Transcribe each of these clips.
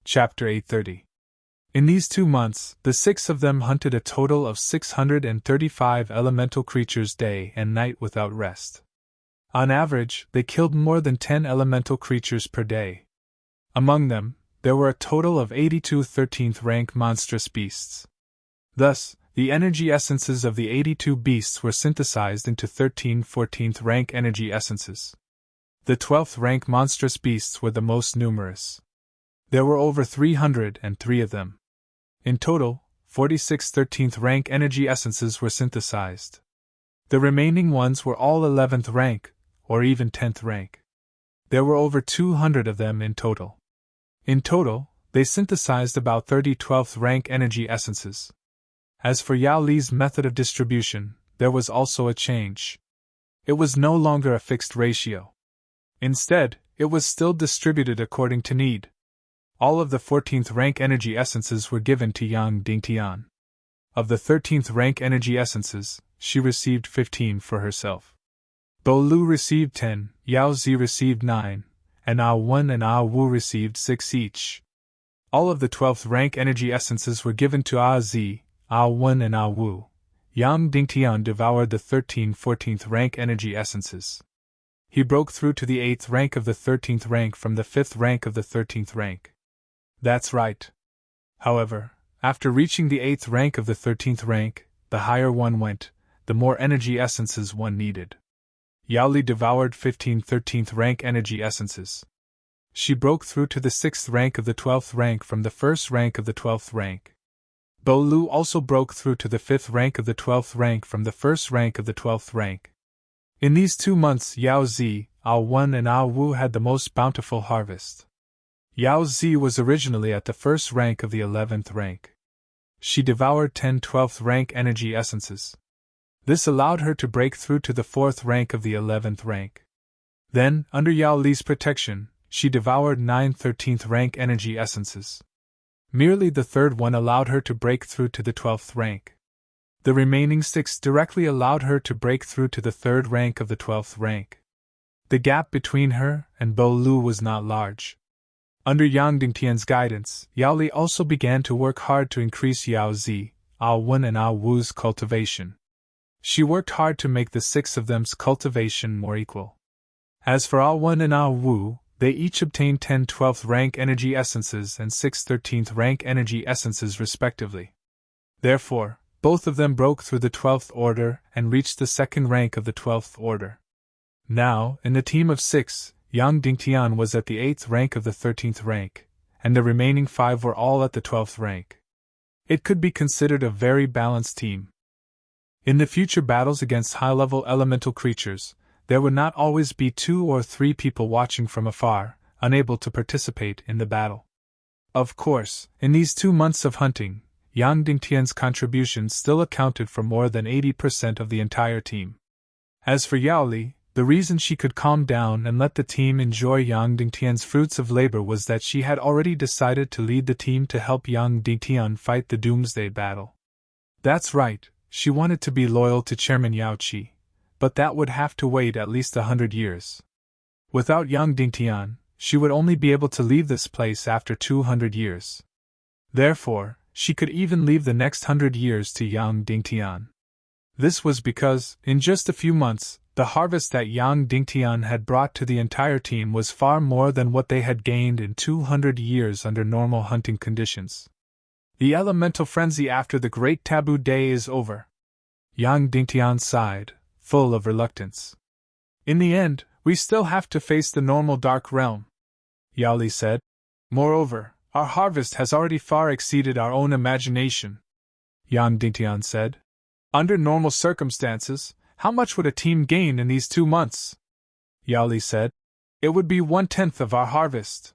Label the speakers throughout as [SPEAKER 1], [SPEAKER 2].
[SPEAKER 1] Chapter 830. In these 2 months, the 6 of them hunted a total of 635 elemental creatures day and night without rest. On average, they killed more than 10 elemental creatures per day. Among them, there were a total of 82 13th rank monstrous beasts. Thus, the energy essences of the 82 beasts were synthesized into 13 14th rank energy essences. The 12th rank monstrous beasts were the most numerous. There were over 303 of them. In total, 46 13th rank energy essences were synthesized. The remaining ones were all 11th rank, or even 10th rank. There were over 200 of them in total. In total, they synthesized about 30 12th rank energy essences. As for Yao Li's method of distribution, there was also a change. It was no longer a fixed ratio. Instead, it was still distributed according to need. All of the 14th rank energy essences were given to Yang Dingtian. Of the 13th rank energy essences, she received 15 for herself. Bo Lu received 10, Yao Zi received 9, and Ah Wen and Ah Wu received 6 each. All of the 12th rank energy essences were given to Ah Zi, Ah Wen and Ah Wu. Yang Dingtian devoured the 14th rank energy essences. He broke through to the 8th rank of the 13th rank from the 5th rank of the 13th rank. That's right. However, after reaching the 8th rank of the 13th rank, the higher one went, the more energy essences one needed. Yao Li devoured 15 13th rank energy essences. She broke through to the 6th rank of the 12th rank from the 1st rank of the 12th rank. Bo Lu also broke through to the 5th rank of the 12th rank from the 1st rank of the 12th rank. In these 2 months, Yao Zi, Ah Wen and Ah Wu had the most bountiful harvest. Yao Zi was originally at the 1st rank of the 11th rank. She devoured 10 12th rank energy essences. This allowed her to break through to the 4th rank of the 11th rank. Then, under Yao Li's protection, she devoured 9 13th rank energy essences. Merely the 3rd one allowed her to break through to the 12th rank. The remaining 6 directly allowed her to break through to the 3rd rank of the 12th rank. The gap between her and Bo Lu was not large. Under Yang Dingtian's guidance, Yao Li also began to work hard to increase Yao Zi, Ah Wen and Ah Wu's cultivation. She worked hard to make the 6 of them's cultivation more equal. As for Ah Wen and Ah Wu, they each obtained 10 12th rank energy essences and 6 13th rank energy essences respectively. Therefore, both of them broke through the 12th order and reached the 2nd rank of the 12th order. Now, in the team of 6, Yang Dingtian was at the 8th rank of the 13th rank, and the remaining 5 were all at the 12th rank. It could be considered a very balanced team. In the future battles against high-level elemental creatures, there would not always be 2 or 3 people watching from afar, unable to participate in the battle. Of course, in these 2 months of hunting, Yang Dingtian's contribution still accounted for more than 80% of the entire team. As for Yao Li, the reason she could calm down and let the team enjoy Yang Dingtian's fruits of labor was that she had already decided to lead the team to help Yang Dingtian fight the Doomsday battle. That's right, she wanted to be loyal to Chairman Yao Qi, but that would have to wait at least 100 years. Without Yang Dingtian, she would only be able to leave this place after 200 years. Therefore, she could even leave the next 100 years to Yang Dingtian. This was because, in just a few months, the harvest that Yang Dingtian had brought to the entire team was far more than what they had gained in 200 years under normal hunting conditions. The elemental frenzy after the Great Taboo Day is over. Yang Dingtian sighed, full of reluctance. In the end, we still have to face the normal Dark Realm, Yao Li said. Moreover, our harvest has already far exceeded our own imagination, Yang Dingtian said. Under normal circumstances, how much would a team gain in these 2 months? Yao Li said. It would be 1/10 of our harvest.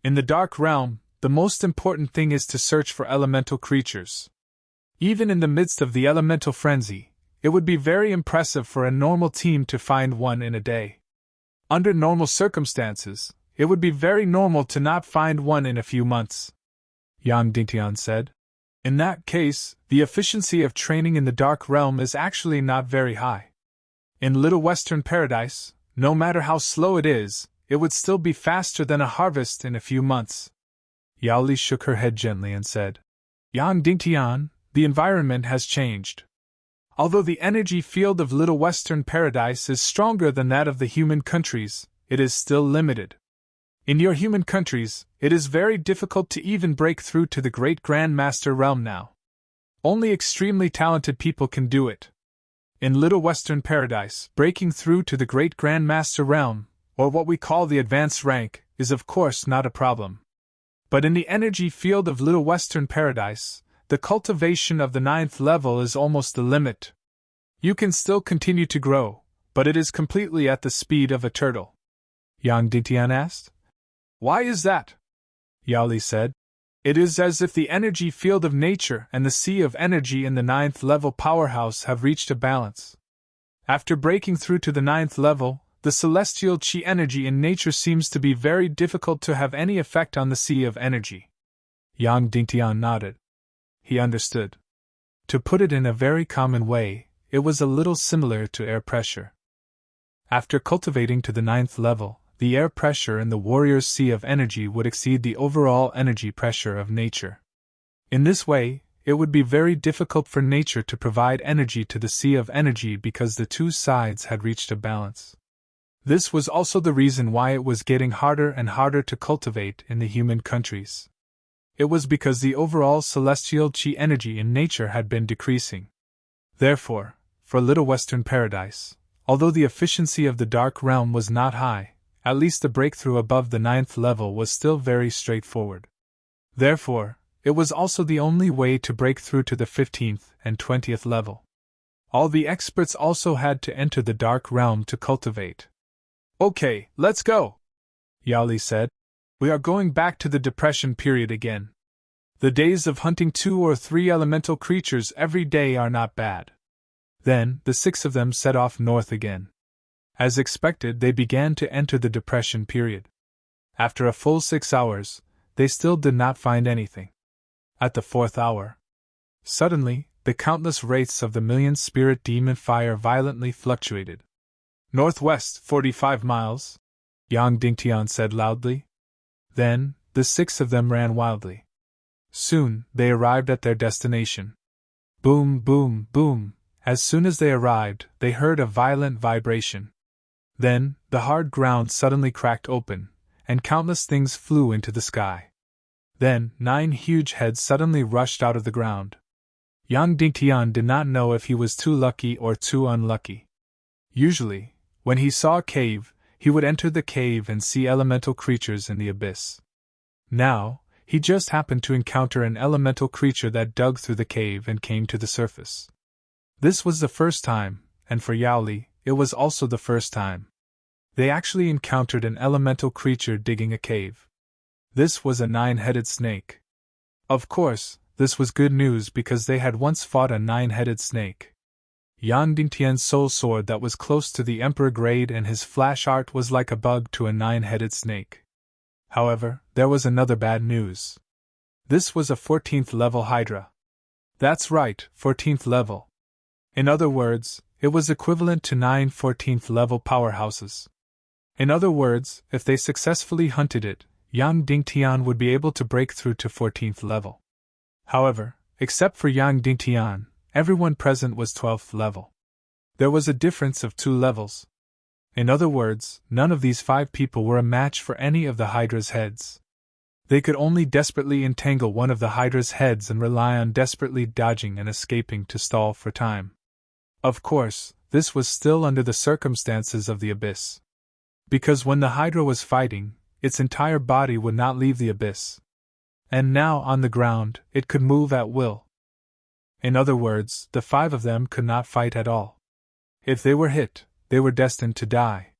[SPEAKER 1] In the Dark Realm, the most important thing is to search for elemental creatures. Even in the midst of the elemental frenzy, it would be very impressive for a normal team to find one in a day. Under normal circumstances, it would be very normal to not find one in a few months, Yang Dingtian said. In that case, the efficiency of training in the Dark Realm is actually not very high. In Little Western Paradise, no matter how slow it is, it would still be faster than a harvest in a few months. Yao Li shook her head gently and said, Yang Dingtian, the environment has changed. Although the energy field of Little Western Paradise is stronger than that of the human countries, it is still limited. In your human countries, it is very difficult to even break through to the Great Grand Master realm now. Only extremely talented people can do it. In Little Western Paradise, breaking through to the Great Grand Master realm, or what we call the advanced rank, is of course not a problem. But in the energy field of Little Western Paradise, the cultivation of the 9th level is almost the limit. You can still continue to grow, but it is completely at the speed of a turtle. Yang Dingtian asked. Why is that? Yao Li said. It is as if the energy field of nature and the sea of energy in the 9th level powerhouse have reached a balance. After breaking through to the 9th level, the celestial chi energy in nature seems to be very difficult to have any effect on the sea of energy. Yang Dingtian nodded. He understood. To put it in a very common way, it was a little similar to air pressure. After cultivating to the 9th level, the air pressure in the warrior's sea of energy would exceed the overall energy pressure of nature. In this way, it would be very difficult for nature to provide energy to the sea of energy because the two sides had reached a balance. This was also the reason why it was getting harder and harder to cultivate in the human countries. It was because the overall celestial chi energy in nature had been decreasing. Therefore, for Little Western Paradise, although the efficiency of the Dark Realm was not high, at least the breakthrough above the 9th level was still very straightforward. Therefore, it was also the only way to break through to the 15th and 20th level. All the experts also had to enter the Dark Realm to cultivate. Okay, let's go, Yao Li said. We are going back to the depression period again. The days of hunting 2 or 3 elemental creatures every day are not bad. Then, the 6 of them set off north again. As expected, they began to enter the depression period. After a full 6 hours, they still did not find anything. At the 4th hour, suddenly, the countless wraiths of the million spirit demon fire violently fluctuated. Northwest, 45 miles, Yang Dingtian said loudly. Then, the 6 of them ran wildly. Soon, they arrived at their destination. Boom, boom, boom. As soon as they arrived, they heard a violent vibration. Then, the hard ground suddenly cracked open, and countless things flew into the sky. Then, 9 huge heads suddenly rushed out of the ground. Yang Dingtian did not know if he was too lucky or too unlucky. Usually, when he saw a cave, he would enter the cave and see elemental creatures in the abyss. Now, he just happened to encounter an elemental creature that dug through the cave and came to the surface. This was the first time, and for Yao Li, it was also the first time. They actually encountered an elemental creature digging a cave. This was a 9-headed snake. Of course, this was good news because they had once fought a 9-headed snake. Yang Dingtian's soul sword that was close to the Emperor grade and his flash art was like a bug to a 9-headed snake. However, there was another bad news. This was a 14th level Hydra. That's right, 14th level. In other words, it was equivalent to 9 14th level powerhouses. In other words, if they successfully hunted it, Yang Dingtian would be able to break through to 14th level. However, except for Yang Dingtian, everyone present was 12th level. There was a difference of 2 levels. In other words, none of these 5 people were a match for any of the Hydra's heads. They could only desperately entangle one of the Hydra's heads and rely on desperately dodging and escaping to stall for time. Of course, this was still under the circumstances of the abyss. Because when the Hydra was fighting, its entire body would not leave the abyss. And now, on the ground, it could move at will. In other words, the 5 of them could not fight at all. If they were hit, they were destined to die.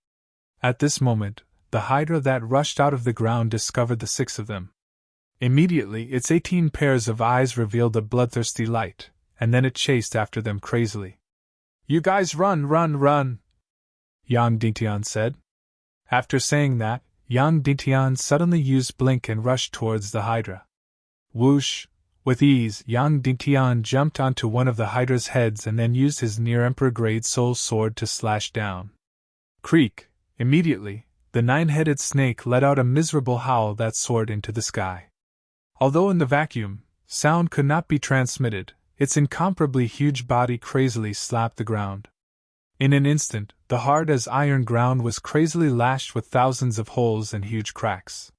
[SPEAKER 1] At this moment, the Hydra that rushed out of the ground discovered the 6 of them. Immediately, its 18 pairs of eyes revealed a bloodthirsty light, and then it chased after them crazily. You guys run, run, run, Yang Dingtian said. After saying that, Yang Dingtian suddenly used blink and rushed towards the Hydra. Whoosh! With ease, Yang Dingtian jumped onto one of the Hydra's heads and then used his near-Emperor-grade soul sword to slash down. Creak! Immediately, the 9-headed snake let out a miserable howl that soared into the sky. Although in the vacuum, sound could not be transmitted, its incomparably huge body crazily slapped the ground. In an instant, the hard-as-iron ground was crazily lashed with thousands of holes and huge cracks.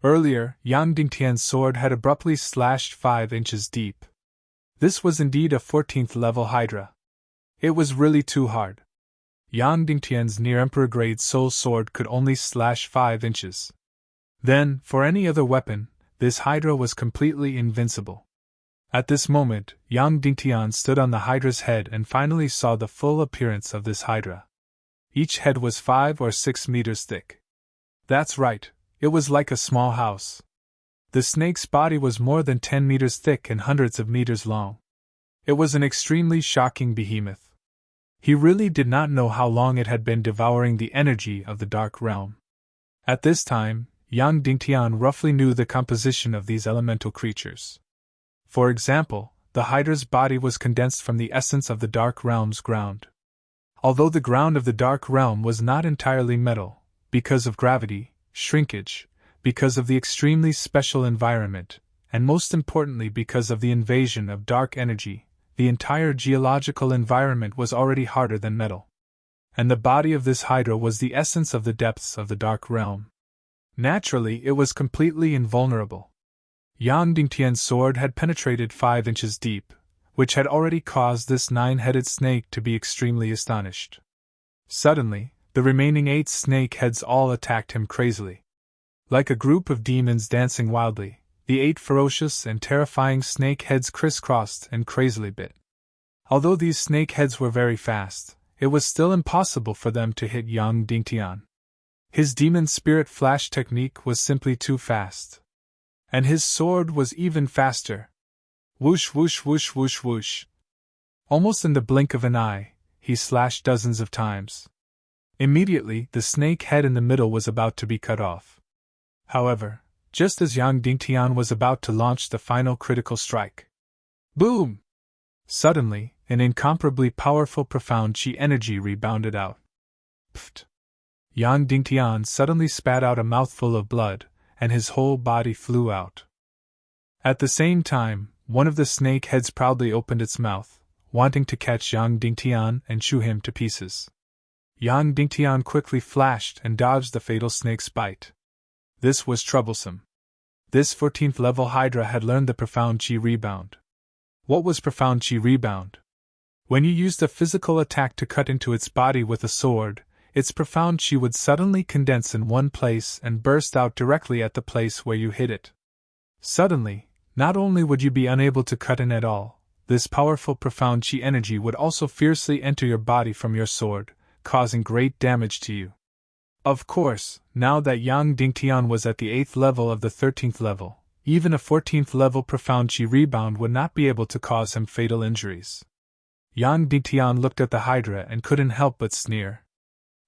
[SPEAKER 1] Earlier, Yang Dingtian's sword had abruptly slashed 5 inches deep. This was indeed a 14th-level Hydra. It was really too hard. Yang Dingtian's near-emperor-grade soul sword could only slash 5 inches. Then, for any other weapon, this Hydra was completely invincible. At this moment, Yang Dingtian stood on the Hydra's head and finally saw the full appearance of this Hydra. Each head was 5 or 6 meters thick. That's right, it was like a small house. The snake's body was more than 10 meters thick and hundreds of meters long. It was an extremely shocking behemoth. He really did not know how long it had been devouring the energy of the dark realm. At this time, Yang Dingtian roughly knew the composition of these elemental creatures. For example, the Hydra's body was condensed from the essence of the Dark Realm's ground. Although the ground of the Dark Realm was not entirely metal, because of gravity, shrinkage, because of the extremely special environment, and most importantly because of the invasion of dark energy, the entire geological environment was already harder than metal. And the body of this Hydra was the essence of the depths of the Dark Realm. Naturally, it was completely invulnerable. Yang Dingtian's sword had penetrated 5 inches deep, which had already caused this 9-headed snake to be extremely astonished. Suddenly, the remaining 8 snake heads all attacked him crazily. Like a group of demons dancing wildly, the 8 ferocious and terrifying snake heads crisscrossed and crazily bit. Although these snake heads were very fast, it was still impossible for them to hit Yang Dingtian. His demon spirit flash technique was simply too fast. And his sword was even faster. Whoosh whoosh whoosh whoosh whoosh. Almost in the blink of an eye, he slashed dozens of times. Immediately, the snake head in the middle was about to be cut off. However, just as Yang Dingtian was about to launch the final critical strike. Boom! Suddenly, an incomparably powerful profound chi energy rebounded out. Pfft! Yang Dingtian suddenly spat out a mouthful of blood, and his whole body flew out. At the same time, one of the snake heads proudly opened its mouth, wanting to catch Yang Dingtian and chew him to pieces. Yang Dingtian quickly flashed and dodged the fatal snake's bite. This was troublesome. This 14th-level Hydra had learned the profound chi rebound. What was profound chi rebound? When you used a physical attack to cut into its body with a sword, its profound chi would suddenly condense in one place and burst out directly at the place where you hit it. Suddenly, not only would you be unable to cut in at all, this powerful profound chi energy would also fiercely enter your body from your sword, causing great damage to you. Of course, now that Yang Dingtian was at the 8th level of the 13th level, even a 14th level profound chi rebound would not be able to cause him fatal injuries. Yang Dingtian looked at the Hydra and couldn't help but sneer.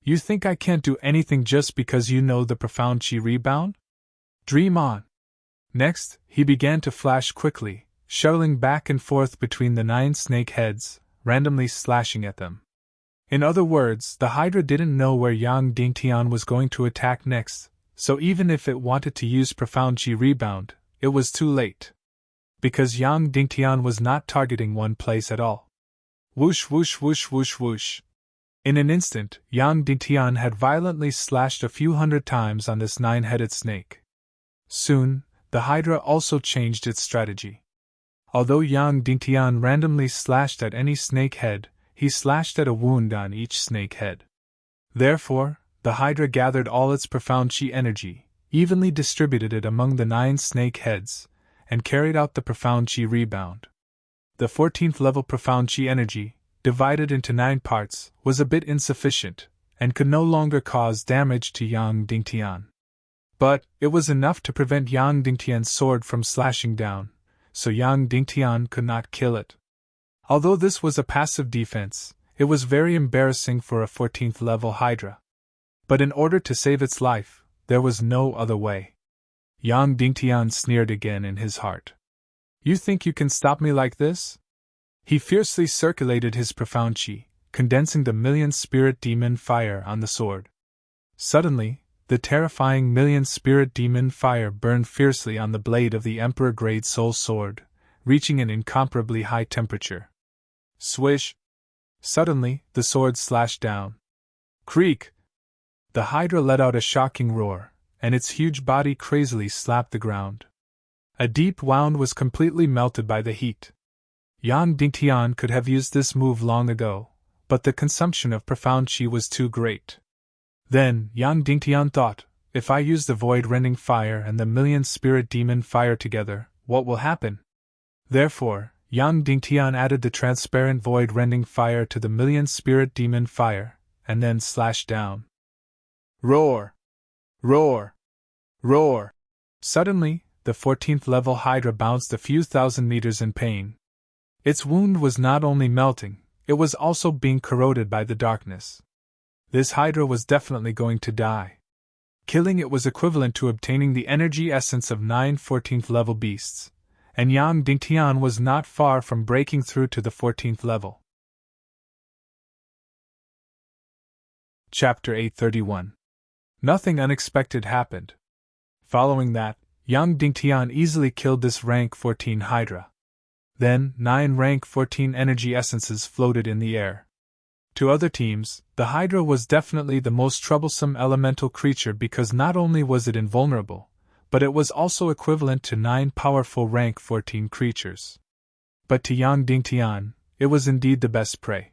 [SPEAKER 1] You think I can't do anything just because you know the profound chi rebound? Dream on. Next, he began to flash quickly, shuttling back and forth between the 9 snake heads, randomly slashing at them. In other words, the Hydra didn't know where Yang Dingtian was going to attack next, so even if it wanted to use profound chi rebound, it was too late. Because Yang Dingtian was not targeting one place at all. Whoosh whoosh whoosh whoosh whoosh. In an instant, Yang Dingtian had violently slashed a few hundred times on this 9-headed snake. Soon, the Hydra also changed its strategy. Although Yang Dingtian randomly slashed at any snake head, he slashed at a wound on each snake head. Therefore, the Hydra gathered all its profound chi energy, evenly distributed it among the 9 snake heads, and carried out the profound chi rebound. The 14th level profound chi energy, divided into 9 parts, was a bit insufficient, and could no longer cause damage to Yang Dingtian. But it was enough to prevent Yang Dingtian's sword from slashing down, so Yang Dingtian could not kill it. Although this was a passive defense, it was very embarrassing for a 14th level Hydra. But in order to save its life, there was no other way. Yang Dingtian sneered again in his heart. You think you can stop me like this? He fiercely circulated his profound chi, condensing the million spirit demon fire on the sword. Suddenly, the terrifying million-spirit demon fire burned fiercely on the blade of the Emperor-grade soul sword, reaching an incomparably high temperature. Swish! Suddenly, the sword slashed down. Creak! The Hydra let out a shocking roar, and its huge body crazily slapped the ground. A deep wound was completely melted by the heat. Yang Dingtian could have used this move long ago, but the consumption of profound qi was too great. Then, Yang Dingtian thought, if I use the void-rending fire and the million-spirit demon fire together, what will happen? Therefore, Yang Dingtian added the transparent void-rending fire to the million-spirit demon fire, and then slashed down. Roar! Roar! Roar! Suddenly, the 14th level Hydra bounced a few thousand meters in pain. Its wound was not only melting, it was also being corroded by the darkness. This Hydra was definitely going to die. Killing it was equivalent to obtaining the energy essence of 9 14th level beasts, and Yang Dingtian was not far from breaking through to the 14th level. Chapter 831. Nothing unexpected happened. Following that, Yang Dingtian easily killed this rank 14 Hydra. Then, 9 rank 14 energy essences floated in the air. To other teams, the Hydra was definitely the most troublesome elemental creature because not only was it invulnerable, but it was also equivalent to 9 powerful rank 14 creatures. But to Yang Dingtian, it was indeed the best prey.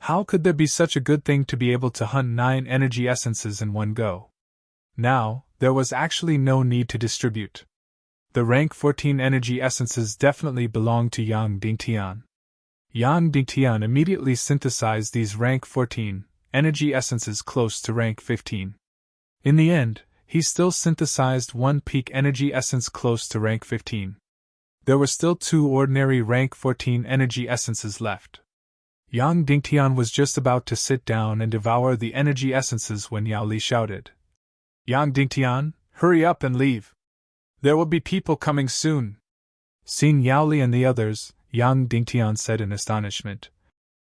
[SPEAKER 1] How could there be such a good thing to be able to hunt 9 energy essences in one go? Now, there was actually no need to distribute. The rank 14 energy essences definitely belonged to Yang Dingtian. Yang Dingtian immediately synthesized these rank 14 energy essences close to rank 15. In the end, he still synthesized one peak energy essence close to rank 15. There were still 2 ordinary rank 14 energy essences left. Yang Dingtian was just about to sit down and devour the energy essences when Yao Li shouted, "Yang Dingtian, hurry up and leave. There will be people coming soon." Seeing Yao Li and the others, Yang Dingtian said in astonishment,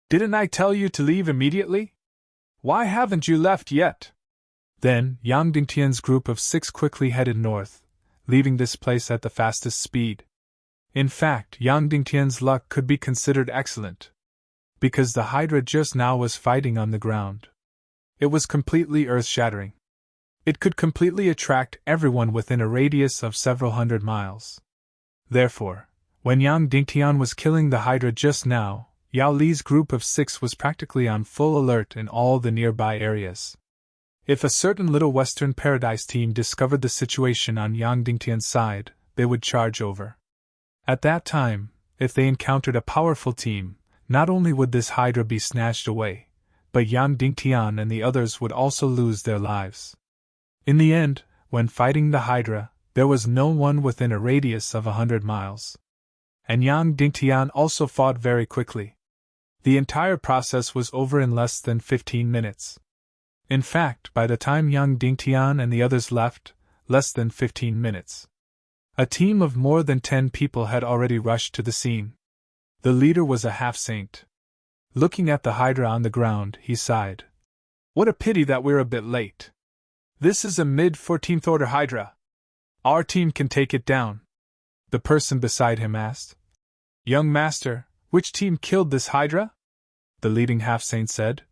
[SPEAKER 1] "Didn't I tell you to leave immediately? Why haven't you left yet?" Then, Yang Dingtian's group of 6 quickly headed north, leaving this place at the fastest speed. In fact, Yang Dingtian's luck could be considered excellent, because the Hydra just now was fighting on the ground. It was completely earth-shattering. It could completely attract everyone within a radius of several hundred miles. Therefore, when Yang Dingtian was killing the Hydra just now, Yao Li's group of 6 was practically on full alert in all the nearby areas. If a certain Little Western Paradise team discovered the situation on Yang Dingtian's side, they would charge over. At that time, if they encountered a powerful team, not only would this Hydra be snatched away, but Yang Dingtian and the others would also lose their lives. In the end, when fighting the Hydra, there was no one within a radius of 100 miles. And Yang Dingtian also fought very quickly. The entire process was over in less than 15 minutes. In fact, by the time Yang Dingtian and the others left, less than 15 minutes. A team of more than 10 people had already rushed to the scene. The leader was a half-saint. Looking at the Hydra on the ground, he sighed. "What a pity that we're a bit late. This is a mid-14th order Hydra. Our team can take it down." The person beside him asked. "Young master, which team killed this Hydra?" The leading half-saint said.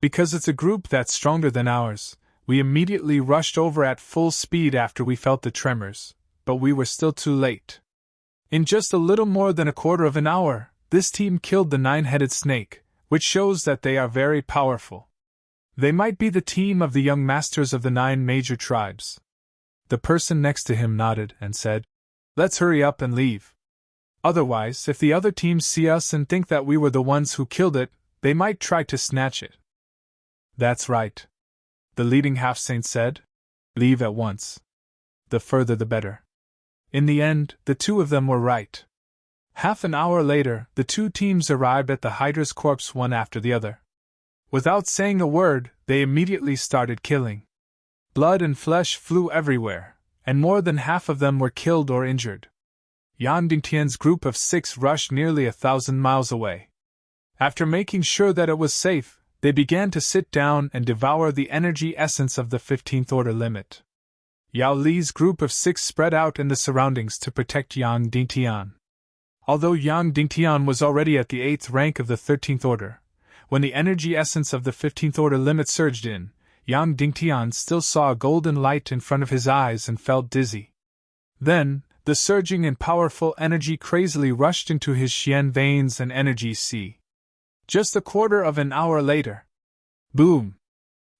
[SPEAKER 1] "Because it's a group that's stronger than ours, we immediately rushed over at full speed after we felt the tremors, but we were still too late. In just a little more than a quarter of an hour, this team killed the 9-headed snake, which shows that they are very powerful. They might be the team of the young masters of the 9 major tribes." The person next to him nodded and said, "Let's hurry up and leave. Otherwise, if the other teams see us and think that we were the ones who killed it, they might try to snatch it." "That's right," the leading half-saint said. "Leave at once. The further the better." In the end, the 2 of them were right. Half an hour later, the 2 teams arrived at the Hydra's corpse one after the other. Without saying a word, they immediately started killing. Blood and flesh flew everywhere, and more than half of them were killed or injured. Yang Dingtian's group of 6 rushed nearly 1,000 miles away. After making sure that it was safe, they began to sit down and devour the energy essence of the 15th order limit. Yao Li's group of 6 spread out in the surroundings to protect Yang Dingtian. Although Yang Dingtian was already at the 8th rank of the 13th order, when the energy essence of the 15th order limit surged in, Yang Dingtian still saw a golden light in front of his eyes and felt dizzy. Then, the surging and powerful energy crazily rushed into his Xian veins and energy sea. Just a quarter of an hour later. Boom!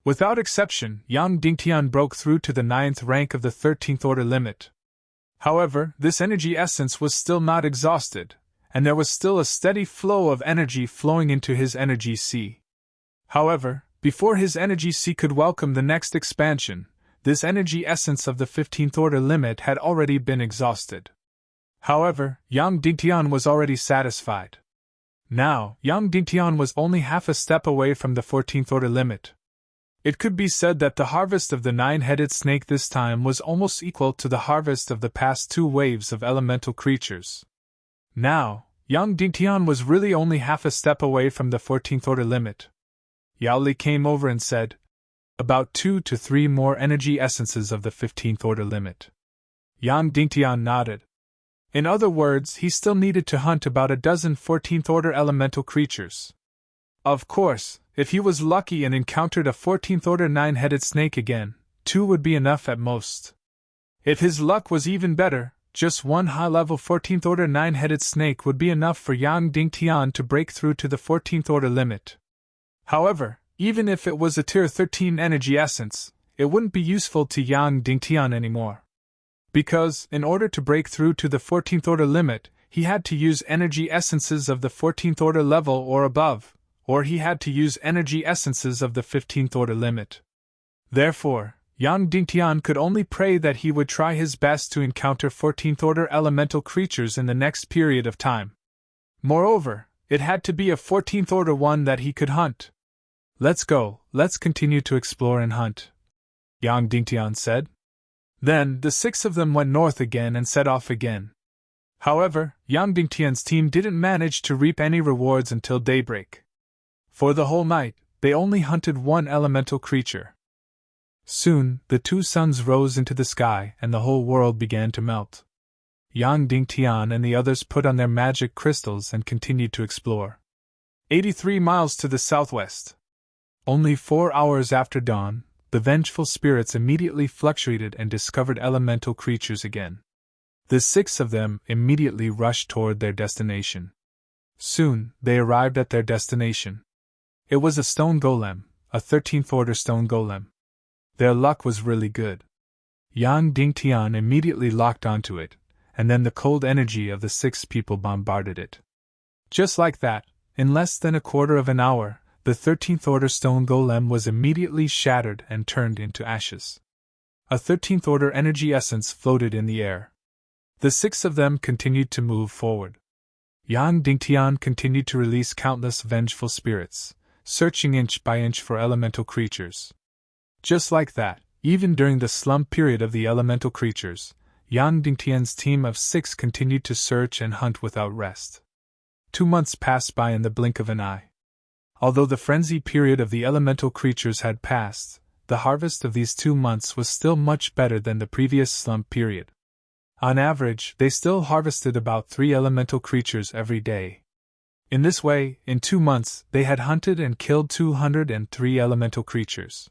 [SPEAKER 1] Without exception, Yang Dingtian broke through to the 9th rank of the 13th order limit. However, this energy essence was still not exhausted, and there was still a steady flow of energy flowing into his energy sea. However, before his energy sea could welcome the next expansion, this energy essence of the 15th order limit had already been exhausted. However, Yang Dingtian was already satisfied. Now, Yang Dingtian was only half a step away from the 14th order limit. It could be said that the harvest of the 9-headed snake this time was almost equal to the harvest of the past 2 waves of elemental creatures. Now, Yang Dingtian was really only half a step away from the 14th order limit. Yao Li came over and said, "About 2 to 3 more energy essences of the 15th order limit." Yang Dingtian nodded. In other words, he still needed to hunt about a dozen 14th order elemental creatures. Of course, if he was lucky and encountered a 14th order 9-headed snake again, 2 would be enough at most. If his luck was even better, just 1 high-level 14th order 9-headed snake would be enough for Yang Dingtian to break through to the 14th order limit. However, even if it was a tier 13 energy essence, it wouldn't be useful to Yang Dingtian anymore. Because, in order to break through to the 14th order limit, he had to use energy essences of the 14th order level or above, or he had to use energy essences of the 15th order limit. Therefore, Yang Dingtian could only pray that he would try his best to encounter 14th order elemental creatures in the next period of time. Moreover, it had to be a 14th order one that he could hunt. "Let's go, let's continue to explore and hunt," Yang Dingtian said. Then, the 6 of them went north again and set off again. However, Yang Dingtian's team didn't manage to reap any rewards until daybreak. For the whole night, they only hunted 1 elemental creature. Soon, the 2 suns rose into the sky and the whole world began to melt. Yang Dingtian and the others put on their magic crystals and continued to explore. 83 miles to the southwest. Only 4 hours after dawn, the vengeful spirits immediately fluctuated and discovered elemental creatures again. The 6 of them immediately rushed toward their destination. Soon, they arrived at their destination. It was a stone golem, a 13th order stone golem. Their luck was really good. Yang Dingtian immediately locked onto it, and then the cold energy of the 6 people bombarded it. Just like that, in less than a quarter of an hour, the 13th order stone golem was immediately shattered and turned into ashes. A 13th order energy essence floated in the air. The 6 of them continued to move forward. Yang Dingtian continued to release countless vengeful spirits, searching inch by inch for elemental creatures. Just like that, even during the slump period of the elemental creatures, Yang Dingtian's team of 6 continued to search and hunt without rest. 2 months passed by in the blink of an eye. Although the frenzy period of the elemental creatures had passed, the harvest of these 2 months was still much better than the previous slump period. On average, they still harvested about 3 elemental creatures every day. In this way, in 2 months, they had hunted and killed 203 elemental creatures.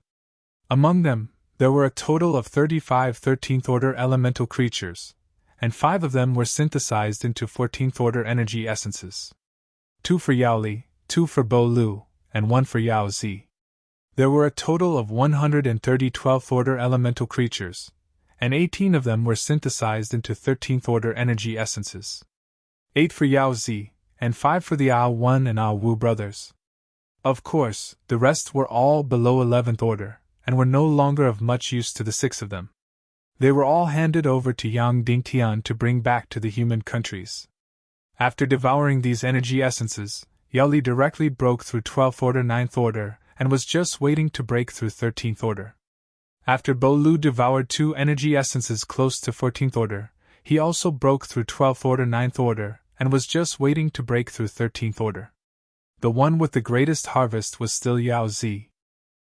[SPEAKER 1] Among them, there were a total of 35 13th order elemental creatures, and 5 of them were synthesized into 14th order energy essences. 2 for Yao Li, 2 for Bo Lu, and 1 for Yao Zi. There were a total of 130 12th order elemental creatures, and 18 of them were synthesized into 13th order energy essences. 8 for Yao Zi, and 5 for the Yao Wen and Yao Wu brothers. Of course, the rest were all below 11th order, and were no longer of much use to the 6 of them. They were all handed over to Yang Dingtian to bring back to the human countries. After devouring these energy essences, Yao Li directly broke through 12th order 9th order, and was just waiting to break through 13th order. After Bo Lu devoured 2 energy essences close to 14th order, he also broke through 12th order 9th order, and was just waiting to break through 13th order. The one with the greatest harvest was still Yao Zi.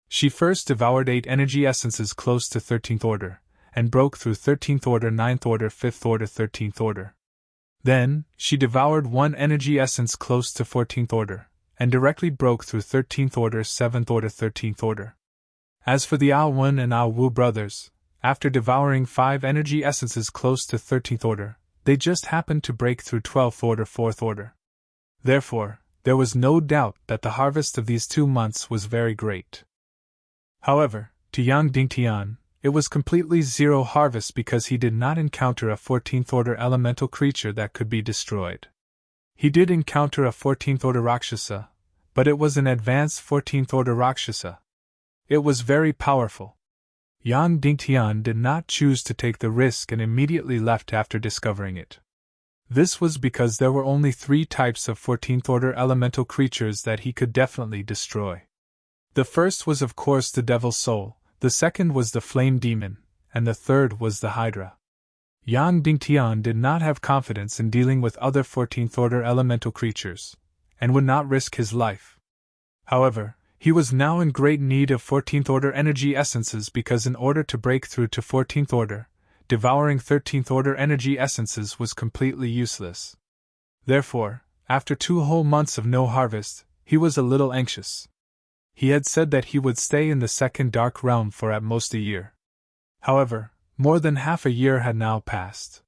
[SPEAKER 1] She first devoured 8 energy essences close to 13th order, and broke through 13th order, 9th order, 5th order, 13th order. Then, she devoured 1 energy essence close to 14th order, and directly broke through 13th order, 7th order, 13th order. As for the Ao Wen and Ao Wu brothers, after devouring 5 energy essences close to 13th order, they just happened to break through 12th order, 4th order. Therefore, there was no doubt that the harvest of these 2 months was very great. However, to Yang Dingtian, it was completely zero harvest because he did not encounter a 14th order elemental creature that could be destroyed. He did encounter a 14th order Rakshasa, but it was an advanced 14th order Rakshasa. It was very powerful. Yang Dingtian did not choose to take the risk and immediately left after discovering it. This was because there were only 3 types of 14th order elemental creatures that he could definitely destroy. The first was of course the Devil's Soul, the second was the Flame Demon, and the third was the Hydra. Yang Dingtian did not have confidence in dealing with other 14th order elemental creatures, and would not risk his life. However, he was now in great need of 14th order energy essences because in order to break through to 14th order, devouring 13th order energy essences was completely useless. Therefore, after 2 whole months of no harvest, he was a little anxious. He had said that he would stay in the second dark realm for at most a year. However, more than half a year had now passed.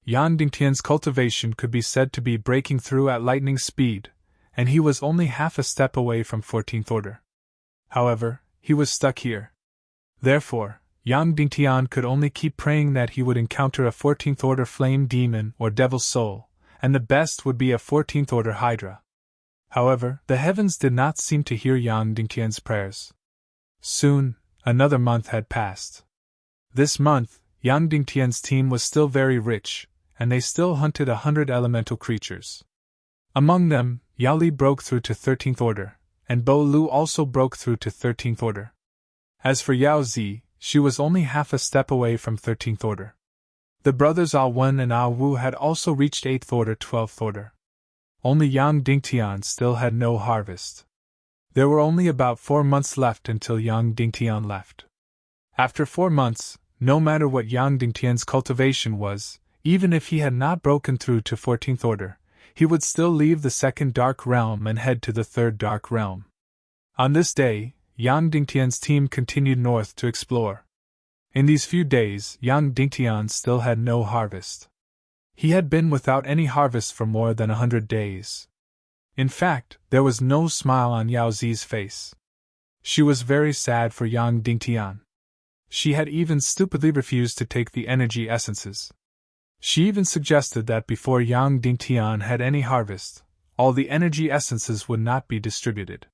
[SPEAKER 1] Yang Dingtian's cultivation could be said to be breaking through at lightning speed, and he was only half a step away from 14th order. However, he was stuck here. Therefore, Yang Dingtian could only keep praying that he would encounter a 14th order flame demon or devil's soul, and the best would be a 14th order Hydra. However, the heavens did not seem to hear Yang Dingtian's prayers. Soon, another month had passed. This month, Yang Dingtian's team was still very rich, and they still hunted 100 elemental creatures. Among them, Yao Li broke through to 13th order, and Bo Lu also broke through to 13th order. As for Yao Zi, she was only half a step away from 13th order. The brothers Ao Wen and Ao Wu had also reached 8th order, 12th order. Only Yang Dingtian still had no harvest. There were only about 4 months left until Yang Dingtian left. After 4 months, no matter what Yang Dingtian's cultivation was, even if he had not broken through to 14th order, he would still leave the second dark realm and head to the third dark realm. On this day, Yang Dingtian's team continued north to explore. In these few days, Yang Dingtian still had no harvest. He had been without any harvest for more than 100 days. In fact, there was no smile on Yao Zi's face. She was very sad for Yang Dingtian. She had even stupidly refused to take the energy essences. She even suggested that before Yang Dingtian had any harvest, all the energy essences would not be distributed.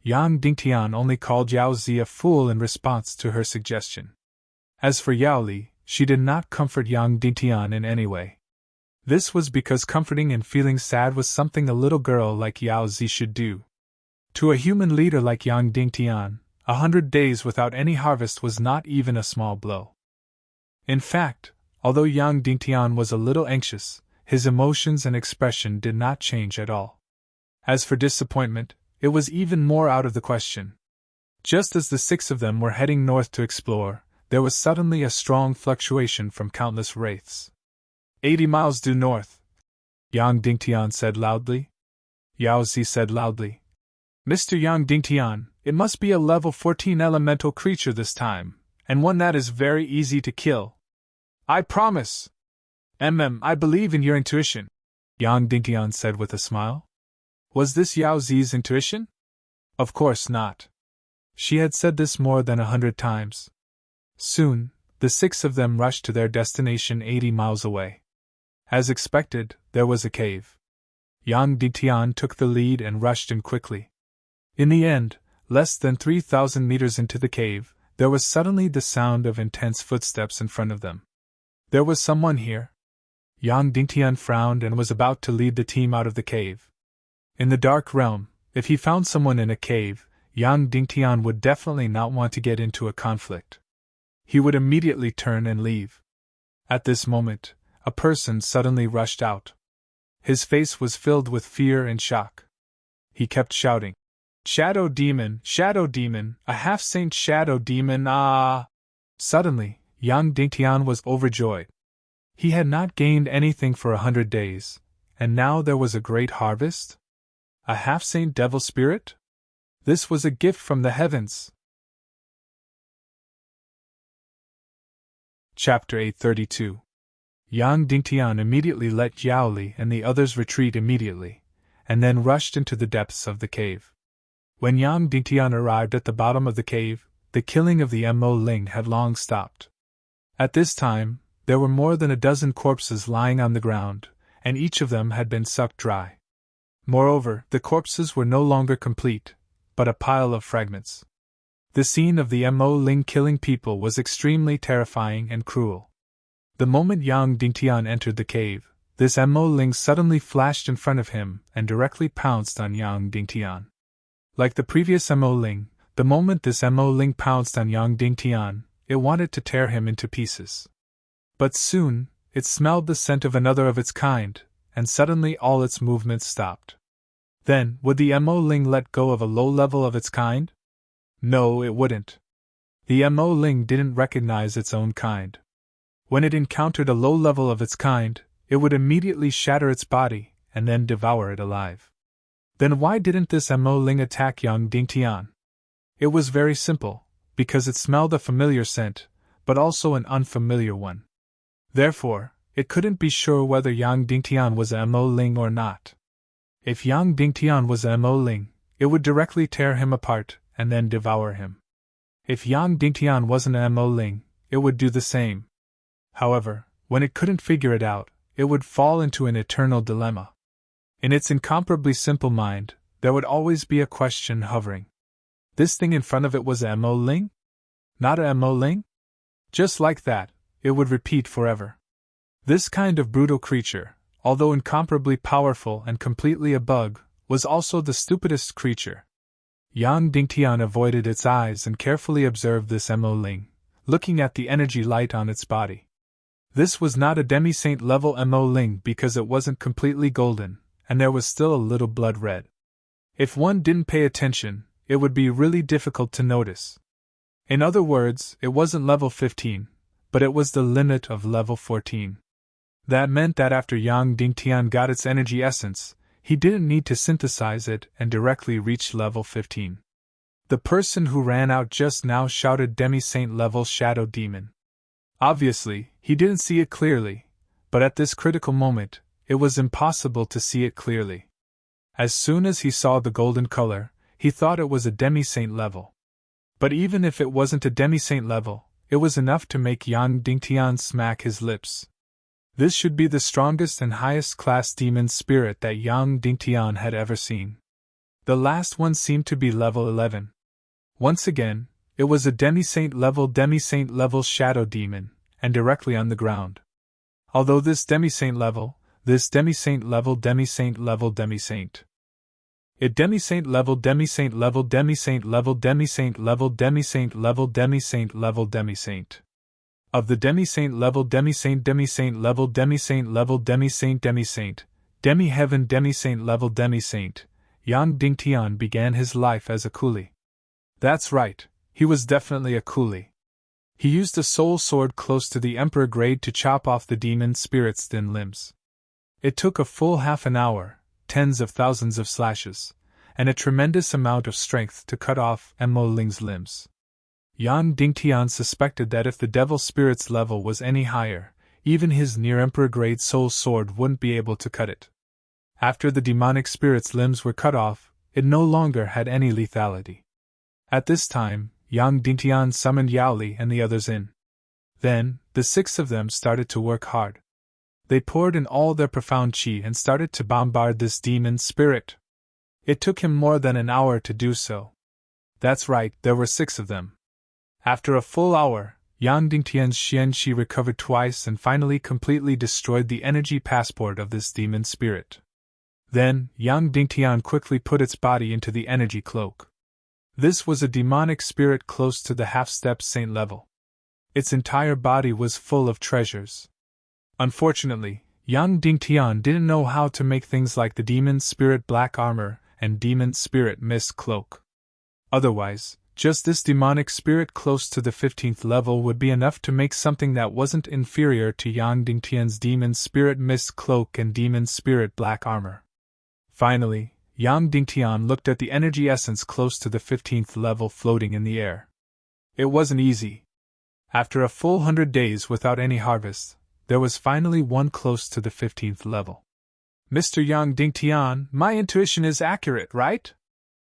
[SPEAKER 1] Yang Dingtian only called Yao Zi a fool in response to her suggestion. As for Yao Li, she did not comfort Yang Dingtian in any way. This was because comforting and feeling sad was something a little girl like Yao Zi should do. To a human leader like Yang Dingtian, 100 days without any harvest was not even a small blow. In fact, although Yang Dingtian was a little anxious, his emotions and expression did not change at all. As for disappointment, it was even more out of the question. Just as the 6 of them were heading north to explore, there was suddenly a strong fluctuation from countless wraiths. 80 miles due north, Yang Dingtian said loudly. Yao Zi said loudly, Mr. Yang Dingtian, it must be a level 14 elemental creature this time, and one that is very easy to kill. I promise. I believe in your intuition, Yang Dingtian said with a smile. Was this Yao Zi's intuition? Of course not. She had said this more than 100 times. Soon, the 6 of them rushed to their destination 80 miles away. As expected, there was a cave. Yang Dingtian took the lead and rushed in quickly. In the end, less than 3,000 meters into the cave, there was suddenly the sound of intense footsteps in front of them. There was someone here. Yang Dingtian frowned and was about to lead the team out of the cave. In the dark realm, if he found someone in a cave, Yang Dingtian would definitely not want to get into a conflict. He would immediately turn and leave. At this moment, a person suddenly rushed out. His face was filled with fear and shock. He kept shouting, "Shadow demon, a half-saint shadow demon, ah!" Suddenly, Yang Dingtian was overjoyed. He had not gained anything for 100 days, and now there was a great harvest? A half-saint devil spirit? This was a gift from the heavens. Chapter 832. Yang Dingtian immediately let Yaoli and the others retreat immediately, and then rushed into the depths of the cave. When Yang Dingtian arrived at the bottom of the cave, the killing of the Mo Ling had long stopped. At this time, there were more than a dozen corpses lying on the ground, and each of them had been sucked dry. Moreover, the corpses were no longer complete, but a pile of fragments. The scene of the Mo Ling killing people was extremely terrifying and cruel. The moment Yang Dingtian entered the cave, this Mo Ling suddenly flashed in front of him and directly pounced on Yang Dingtian. Like the previous Mo Ling, the moment this Mo Ling pounced on Yang Dingtian, it wanted to tear him into pieces. But soon, it smelled the scent of another of its kind, and suddenly all its movements stopped. Then, would the Mo Ling let go of a low level of its kind? No, it wouldn't. The Mo Ling didn't recognize its own kind. When it encountered a low level of its kind, it would immediately shatter its body, and then devour it alive. Then why didn't this Mo Ling attack Yang Dingtian? It was very simple, because it smelled a familiar scent, but also an unfamiliar one. Therefore, it couldn't be sure whether Yang Dingtian was a Mo Ling or not. If Yang Dingtian was a Mo Ling, it would directly tear him apart, and then devour him. If Yang Dingtian wasn't a Mo Ling, it would do the same. However, when it couldn't figure it out, it would fall into an eternal dilemma. In its incomparably simple mind, there would always be a question hovering. This thing in front of it was a Mo Ling? Not a Mo Ling? Just like that, it would repeat forever. This kind of brutal creature, although incomparably powerful and completely a bug, was also the stupidest creature. Yang Dingtian avoided its eyes and carefully observed this Mo Ling, looking at the energy light on its body. This was not a demi-saint level Mo Ling because it wasn't completely golden, and there was still a little blood red. If one didn't pay attention, it would be really difficult to notice. In other words, it wasn't level 15, but it was the limit of level 14. That meant that after Yang Dingtian got its energy essence, he didn't need to synthesize it and directly reach level 15. The person who ran out just now shouted demi-saint level shadow demon. Obviously, he didn't see it clearly, but at this critical moment, it was impossible to see it clearly. As soon as he saw the golden color, he thought it was a demi-saint level. But even if it wasn't a demi-saint level, it was enough to make Yang Dingtian smack his lips. This should be the strongest and highest class demon spirit that Yang Dingtian had ever seen. The last one seemed to be level 11. Once again, it was a demi-saint level shadow demon, and directly on the ground. Although this demi-saint level, it demi-saint level of the demi-saint level demi-heaven demi-saint level demi-saint, Yang Dingtian began his life as a coolie. That's right, he was definitely a coolie. He used a soul sword close to the emperor grade to chop off the demon spirit's thin limbs. It took a full half an hour, tens of thousands of slashes, and a tremendous amount of strength to cut off Mo Ling's limbs. Yang Dingtian suspected that if the devil spirit's level was any higher, even his near-emperor grade soul sword wouldn't be able to cut it. After the demonic spirit's limbs were cut off, it no longer had any lethality. At this time, Yang Dingtian summoned Yaoli and the others in. Then, the 6 of them started to work hard. They poured in all their profound chi and started to bombard this demon spirit. It took him more than an hour to do so. That's right, there were 6 of them. After a full hour, Yang Dingtian's Xian Qi recovered twice and finally completely destroyed the energy passport of this demon spirit. Then, Yang Dingtian quickly put its body into the energy cloak. This was a demonic spirit close to the half-step saint level. Its entire body was full of treasures. Unfortunately, Yang Dingtian didn't know how to make things like the demon spirit black armor and demon spirit mist cloak. Otherwise, just this demonic spirit close to the 15th level would be enough to make something that wasn't inferior to Yang Dingtian's demon spirit mist cloak and demon spirit black armor. Finally, Yang Dingtian looked at the energy essence close to the 15th level floating in the air. It wasn't easy. After a full 100 days without any harvest, there was finally one close to the 15th level. Mr. Yang Dingtian, my intuition is accurate, right?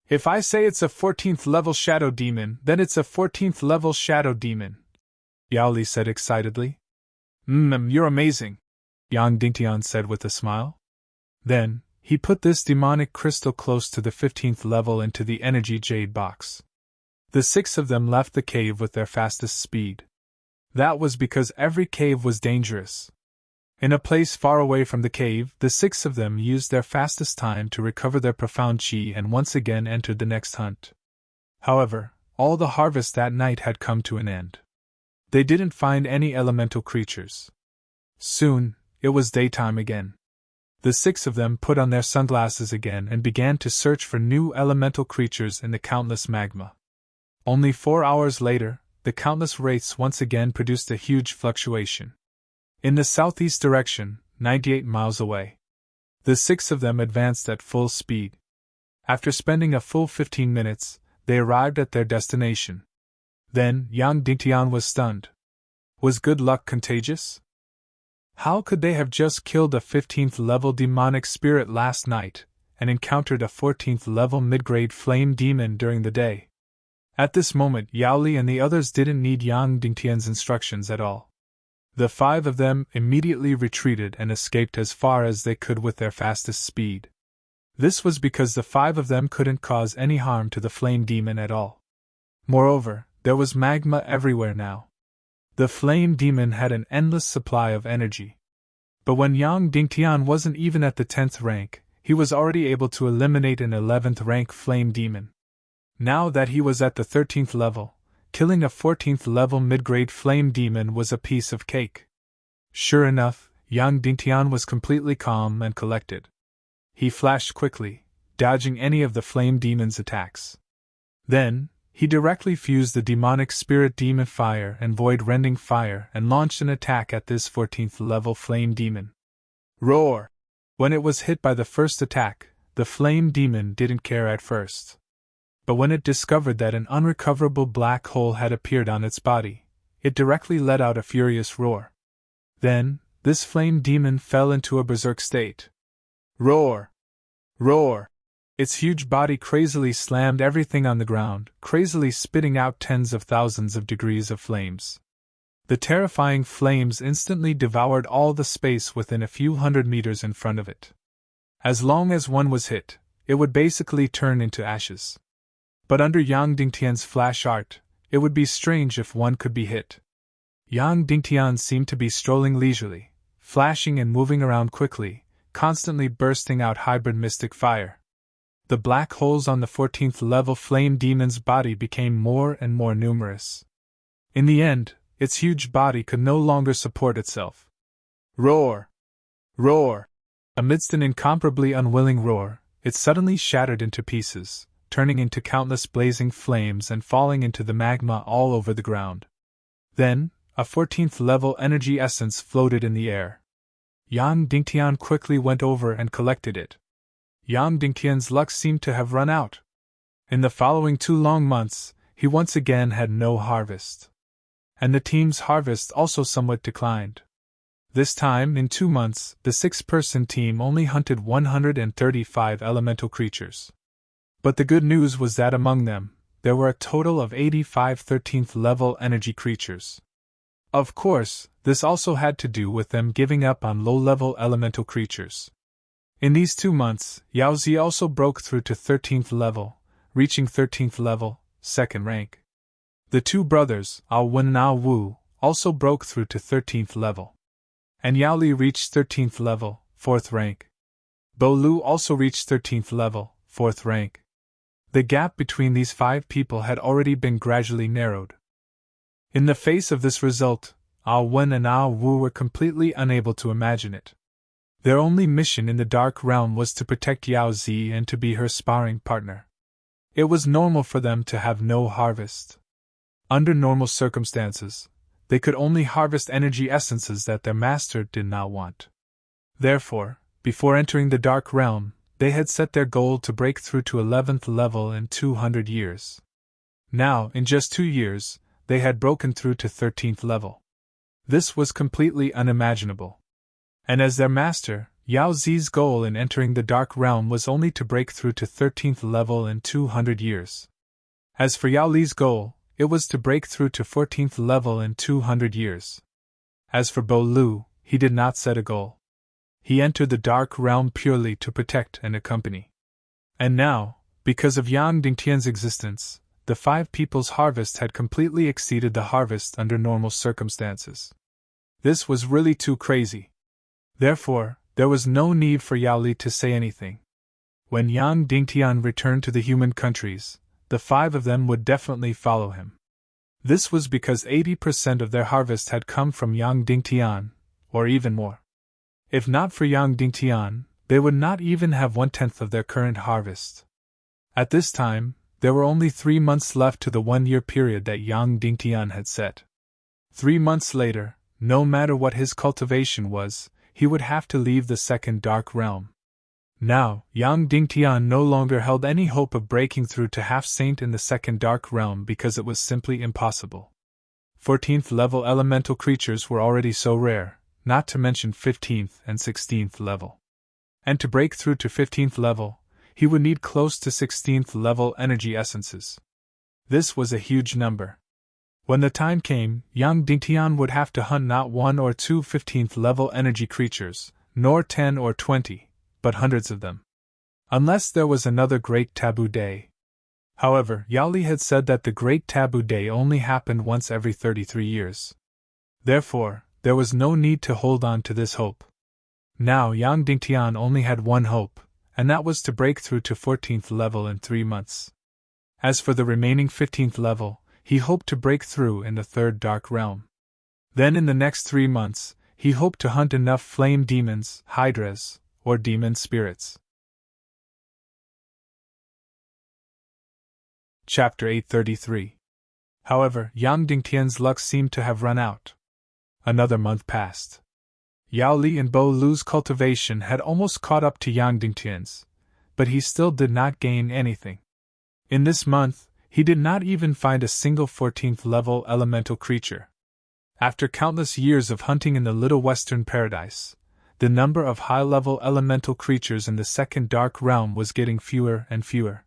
[SPEAKER 1] If I say it's a 14th level shadow demon, then it's a 14th level shadow demon, Yao Li said excitedly. You're amazing, Yang Dingtian said with a smile. Then, he put this demonic crystal close to the 15th level into the energy jade box. The 6 of them left the cave with their fastest speed. That was because every cave was dangerous. In a place far away from the cave, the 6 of them used their fastest time to recover their profound chi and once again entered the next hunt. However, all the harvest that night had come to an end. They didn't find any elemental creatures. Soon, it was daytime again. The 6 of them put on their sunglasses again and began to search for new elemental creatures in the countless magma. Only 4 hours later, the countless wraiths once again produced a huge fluctuation. In the southeast direction, 98 miles away. The 6 of them advanced at full speed. After spending a full 15 minutes, they arrived at their destination. Then, Yang Dingtian was stunned. Was good luck contagious? How could they have just killed a 15th level demonic spirit last night, and encountered a 14th level mid-grade flame demon during the day? At this moment, Yao Li and the others didn't need Yang Dingtian's instructions at all. The 5 of them immediately retreated and escaped as far as they could with their fastest speed. This was because the 5 of them couldn't cause any harm to the flame demon at all. Moreover, there was magma everywhere now. The flame demon had an endless supply of energy. But when Yang Dingtian wasn't even at the 10th rank, he was already able to eliminate an 11th rank flame demon. Now that he was at the 13th level, killing a 14th level mid-grade flame demon was a piece of cake. Sure enough, Yang Dingtian was completely calm and collected. He flashed quickly, dodging any of the flame demon's attacks. Then, he directly fused the demonic spirit demon fire and void-rending fire and launched an attack at this 14th level flame demon. Roar! When it was hit by the first attack, the flame demon didn't care at first. But when it discovered that an unrecoverable black hole had appeared on its body, it directly let out a furious roar. Then, this flame demon fell into a berserk state. Roar! Roar! Its huge body crazily slammed everything on the ground, crazily spitting out tens of thousands of degrees of flames. The terrifying flames instantly devoured all the space within a few hundred meters in front of it. As long as one was hit, it would basically turn into ashes. But under Yang Dingtian's flash art, it would be strange if one could be hit. Yang Dingtian seemed to be strolling leisurely, flashing and moving around quickly, constantly bursting out hybrid mystic fire. The black holes on the 14th level flame demon's body became more and more numerous. In the end, its huge body could no longer support itself. Roar! Roar! Amidst an incomparably unwilling roar, it suddenly shattered into pieces, turning into countless blazing flames and falling into the magma all over the ground. Then, a 14th level energy essence floated in the air. Yang Dingtian quickly went over and collected it. Yang Dingtian's luck seemed to have run out. In the following 2 long months, he once again had no harvest. And the team's harvest also somewhat declined. This time, in 2 months, the 6-person team only hunted 135 elemental creatures. But the good news was that among them, there were a total of 85 13th level energy creatures. Of course, this also had to do with them giving up on low-level elemental creatures. In these 2 months, Yaozi also broke through to 13th level, reaching 13th level, 2nd rank. The 2 brothers, Ao Wen and Ao Wu, also broke through to 13th level. And Yao Li reached 13th level, 4th rank. Bo Lu also reached 13th level, 4th rank. The gap between these 5 people had already been gradually narrowed. In the face of this result, Ao Wen and Ao Wu were completely unable to imagine it. Their only mission in the Dark Realm was to protect Yao Zi and to be her sparring partner. It was normal for them to have no harvest. Under normal circumstances, they could only harvest energy essences that their master did not want. Therefore, before entering the Dark Realm, they had set their goal to break through to 11th level in 200 years. Now, in just 2 years, they had broken through to 13th level. This was completely unimaginable. And as their master, Yao Zi's goal in entering the Dark Realm was only to break through to 13th level in 200 years. As for Yao Li's goal, it was to break through to 14th level in 200 years. As for Bo Lu, he did not set a goal. He entered the Dark Realm purely to protect and accompany. And now, because of Yang Dingtian's existence, the 5 people's harvest had completely exceeded the harvest under normal circumstances. This was really too crazy. Therefore, there was no need for Yao Li to say anything. When Yang Dingtian returned to the human countries, the 5 of them would definitely follow him. This was because 80% of their harvest had come from Yang Dingtian, or even more. If not for Yang Dingtian, they would not even have 1/10 of their current harvest. At this time, there were only 3 months left to the 1-year period that Yang Dingtian had set. 3 months later, no matter what his cultivation was, he would have to leave the second Dark Realm. Now, Yang Dingtian no longer held any hope of breaking through to half-saint in the second Dark Realm because it was simply impossible. 14th level elemental creatures were already so rare, not to mention 15th and 16th level. And to break through to 15th level, he would need close to 16th level energy essences. This was a huge number. When the time came, Yang Dingtian would have to hunt not 1 or 2 15th level energy creatures, nor 10 or 20, but hundreds of them. Unless there was another Great Taboo Day. However, Yao Li had said that the Great Taboo Day only happened once every 33 years. Therefore, there was no need to hold on to this hope. Now Yang Dingtian only had one hope, and that was to break through to 14th level in 3 months. As for the remaining 15th level, he hoped to break through in the third Dark Realm. Then in the next 3 months, he hoped to hunt enough flame demons, hydras, or demon spirits. Chapter 833. However, Yang Dingtian's luck seemed to have run out. Another month passed. Yao Li and Bo Lu's cultivation had almost caught up to Yang Dingtian's, but he still did not gain anything. In this month, he did not even find a single 14th level elemental creature. After countless years of hunting in the Little Western Paradise, the number of high-level elemental creatures in the second Dark Realm was getting fewer and fewer.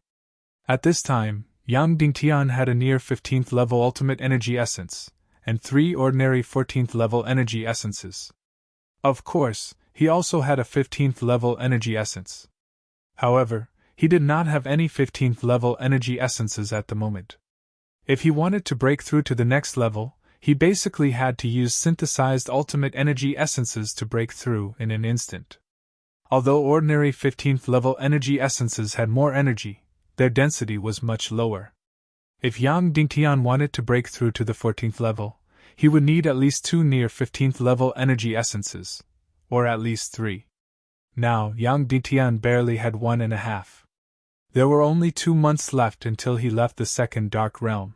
[SPEAKER 1] At this time, Yang Dingtian had a near 15th level ultimate energy essence, and 3 ordinary 14th level energy essences. Of course, he also had a 15th level energy essence. However, he did not have any 15th level energy essences at the moment. If he wanted to break through to the next level, he basically had to use synthesized ultimate energy essences to break through in an instant. Although ordinary 15th level energy essences had more energy, their density was much lower. If Yang Dingtian wanted to break through to the 14th level, he would need at least 2 near 15th level energy essences, or at least 3. Now, Yang Dingtian barely had 1.5. There were only 2 months left until he left the second Dark Realm.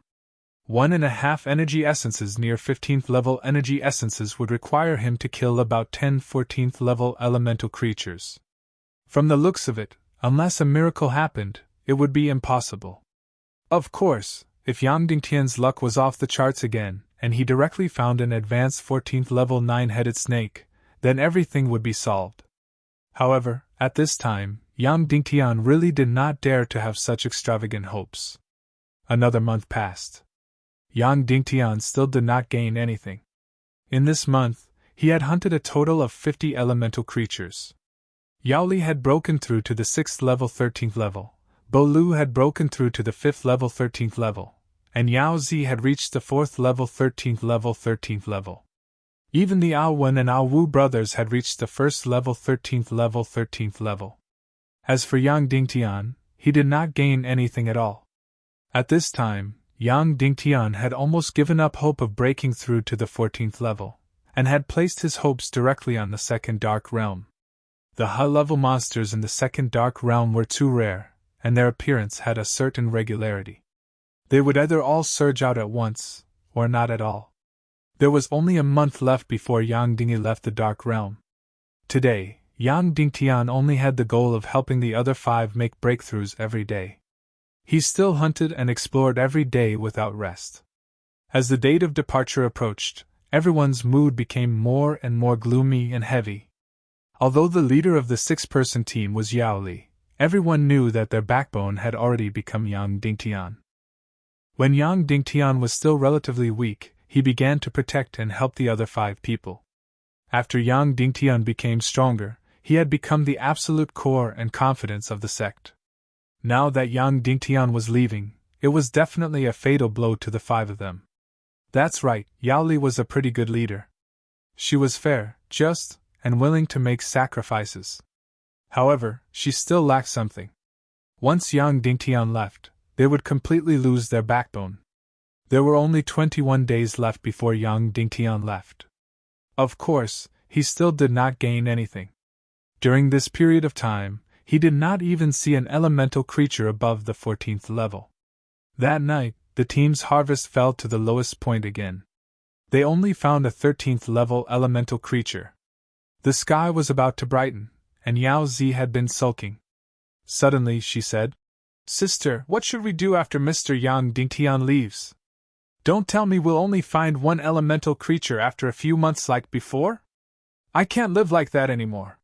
[SPEAKER 1] 1.5 energy essences near 15th level energy essences would require him to kill about 10 14th level elemental creatures. From the looks of it, unless a miracle happened, it would be impossible. Of course, if Yang Dingtian's luck was off the charts again, and he directly found an advanced 14th level 9-headed snake, then everything would be solved. However, at this time, Yang Dingtian really did not dare to have such extravagant hopes. Another month passed. Yang Dingtian still did not gain anything. In this month, he had hunted a total of 50 elemental creatures. Yao Li had broken through to the 6th level 13th level, Bo Lu had broken through to the 5th level 13th level, and Yao Zi had reached the 4th level 13th level. Even the Ao Wen and Ao Wu brothers had reached the 1st level 13th level. As for Yang Dingtian, he did not gain anything at all. At this time, Yang Dingtian had almost given up hope of breaking through to the 14th level, and had placed his hopes directly on the second Dark Realm. The high-level monsters in the second dark realm were too rare, and their appearance had a certain regularity. They would either all surge out at once, or not at all. There was only a month left before Yang Dingy left the dark realm. Today, Yang Dingtian only had the goal of helping the other 5 make breakthroughs every day. He still hunted and explored every day without rest. As the date of departure approached, everyone's mood became more and more gloomy and heavy. Although the leader of the 6-person team was Yao Li, everyone knew that their backbone had already become Yang Dingtian. When Yang Dingtian was still relatively weak, he began to protect and help the other 5 people. After Yang Dingtian became stronger, he had become the absolute core and confidence of the sect. Now that Yang Dingtian was leaving, it was definitely a fatal blow to the 5 of them. That's right, Yao Li was a pretty good leader. She was fair, just, and willing to make sacrifices. However, she still lacked something. Once Yang Dingtian left, they would completely lose their backbone. There were only 21 days left before Yang Dingtian left. Of course, he still did not gain anything. During this period of time, he did not even see an elemental creature above the 14th level. That night, the team's harvest fell to the lowest point again. They only found a 13th level elemental creature. The sky was about to brighten, and Yao Zi had been sulking. Suddenly she said, "Sister, what should we do after Mr. Yang Dingtian leaves? Don't tell me we'll only find one elemental creature after a few months like before? I can't live like that anymore."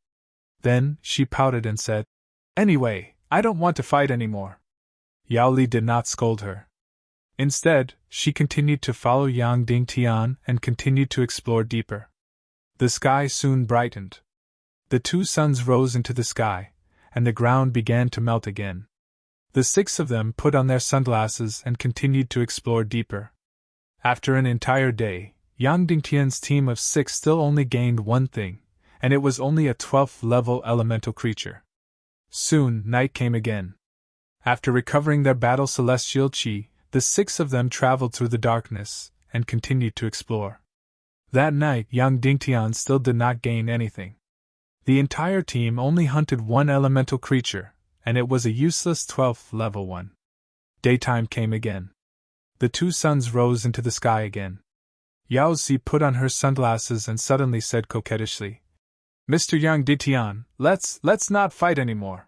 [SPEAKER 1] Then, she pouted and said, "Anyway, I don't want to fight anymore." Yao Li did not scold her. Instead, she continued to follow Yang Dingtian and continued to explore deeper. The sky soon brightened. The 2 suns rose into the sky, and the ground began to melt again. The 6 of them put on their sunglasses and continued to explore deeper. After an entire day, Yang Dingtian's team of 6 still only gained one thing, and it was only a 12th level elemental creature. Soon, night came again. After recovering their battle celestial chi, the 6 of them traveled through the darkness and continued to explore. That night, Yang Dingtian still did not gain anything. The entire team only hunted one elemental creature, and it was a useless 12th level one. Daytime came again. The 2 suns rose into the sky again. Yao Zi put on her sunglasses and suddenly said coquettishly, "Mr. Yang Dingtian, let's not fight anymore.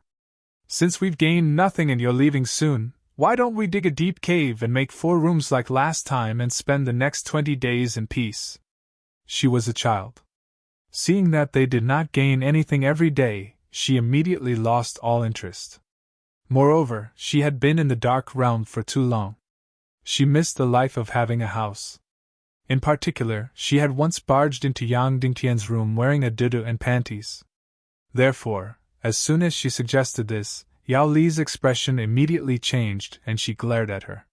[SPEAKER 1] Since we've gained nothing and you're leaving soon, why don't we dig a deep cave and make 4 rooms like last time and spend the next 20 days in peace?" She was a child. Seeing that they did not gain anything every day, she immediately lost all interest. Moreover, she had been in the dark realm for too long. She missed the life of having a house. In particular, she had once barged into Yang Dingtian's room wearing a dudu and panties. Therefore, as soon as she suggested this, Yao Li's expression immediately changed and she glared at her.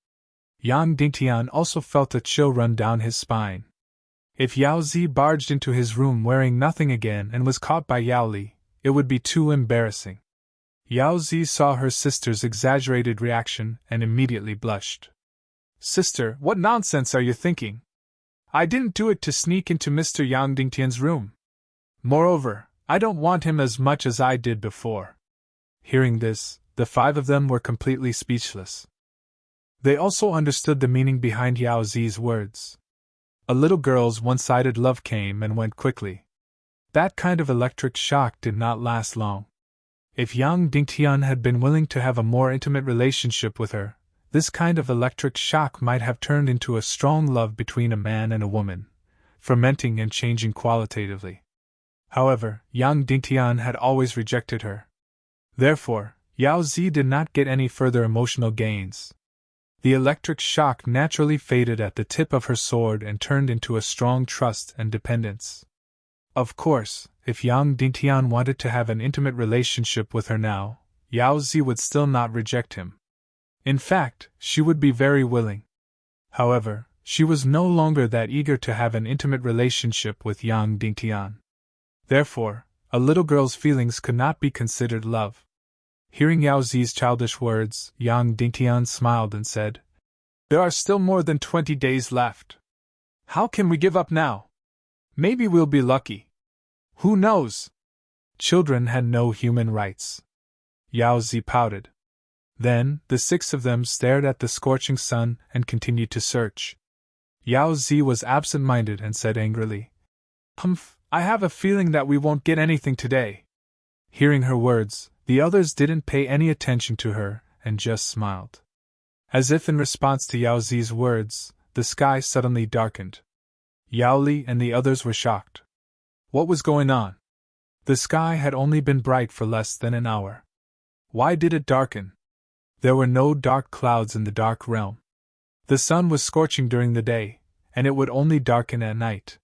[SPEAKER 1] Yang Dingtian also felt a chill run down his spine. If Yao Zi barged into his room wearing nothing again and was caught by Yao Li, it would be too embarrassing. Yao Zi saw her sister's exaggerated reaction and immediately blushed. "Sister, what nonsense are you thinking? I didn't do it to sneak into Mr. Yang Dingtian's room. Moreover, I don't want him as much as I did before." Hearing this, the 5 of them were completely speechless. They also understood the meaning behind Yao Zi's words. A little girl's one-sided love came and went quickly. That kind of electric shock did not last long. If Yang Dingtian had been willing to have a more intimate relationship with her, this kind of electric shock might have turned into a strong love between a man and a woman, fermenting and changing qualitatively. However, Yang Dingtian had always rejected her. Therefore, Yao Zi did not get any further emotional gains. The electric shock naturally faded at the tip of her sword and turned into a strong trust and dependence. Of course, if Yang Dingtian wanted to have an intimate relationship with her now, Yao Zi would still not reject him. In fact, she would be very willing. However, she was no longer that eager to have an intimate relationship with Yang Dingtian. Therefore, a little girl's feelings could not be considered love. Hearing Yao Zi's childish words, Yang Dingtian smiled and said, "There are still more than 20 days left. How can we give up now? Maybe we'll be lucky. Who knows?" Children had no human rights. Yao Zi pouted. Then, the 6 of them stared at the scorching sun and continued to search. Yao Zi was absent-minded and said angrily, "Humph, I have a feeling that we won't get anything today." Hearing her words, the others didn't pay any attention to her and just smiled. As if in response to Yao Zi's words, the sky suddenly darkened. Yao Li and the others were shocked. What was going on? The sky had only been bright for less than an hour. Why did it darken? There were no dark clouds in the dark realm. The sun was scorching during the day, and it would only darken at night.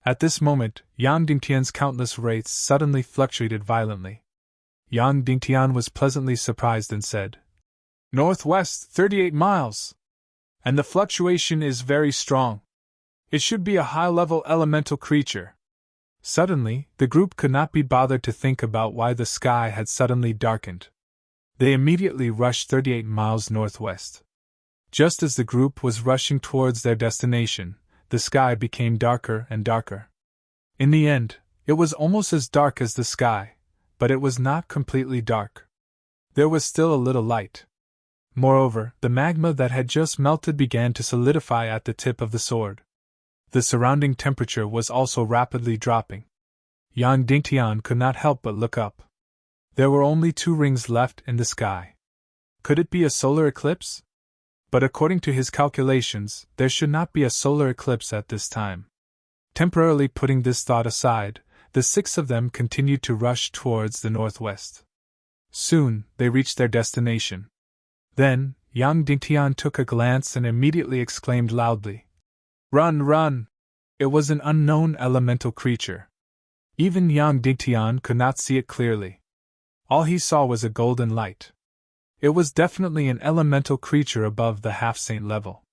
[SPEAKER 1] At this moment, Yang Dingtian's countless wraiths suddenly fluctuated violently. Yang Dingtian was pleasantly surprised and said, "Northwest, 38 miles. And the fluctuation is very strong. It should be a high-level elemental creature." Suddenly, the group could not be bothered to think about why the sky had suddenly darkened. They immediately rushed 38 miles northwest. Just as the group was rushing towards their destination, the sky became darker and darker. In the end, it was almost as dark as the sky, but it was not completely dark. There was still a little light. Moreover, the magma that had just melted began to solidify at the tip of the sword. The surrounding temperature was also rapidly dropping. Yang Dingtian could not help but look up. There were only 2 rings left in the sky. Could it be a solar eclipse? But according to his calculations, there should not be a solar eclipse at this time. Temporarily putting this thought aside, the 6 of them continued to rush towards the northwest. Soon, they reached their destination. Then, Yang Dingtian took a glance and immediately exclaimed loudly, "Run, run!" It was an unknown elemental creature. Even Yang Dingtian could not see it clearly. All he saw was a golden light. It was definitely an elemental creature above the half-saint level.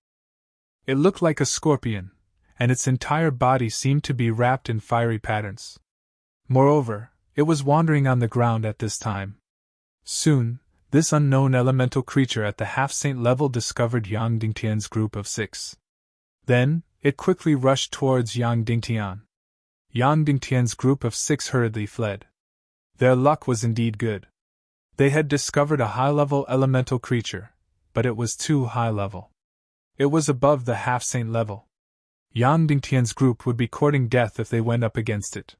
[SPEAKER 1] It looked like a scorpion, and its entire body seemed to be wrapped in fiery patterns. Moreover, it was wandering on the ground at this time. Soon, this unknown elemental creature at the half-saint level discovered Yang Dingtian's group of 6. Then, it quickly rushed towards Yang Dingtian. Yang Dingtian's group of 6 hurriedly fled. Their luck was indeed good. They had discovered a high-level elemental creature, but it was too high-level. It was above the half-saint level. Yang Dingtian's group would be courting death if they went up against it.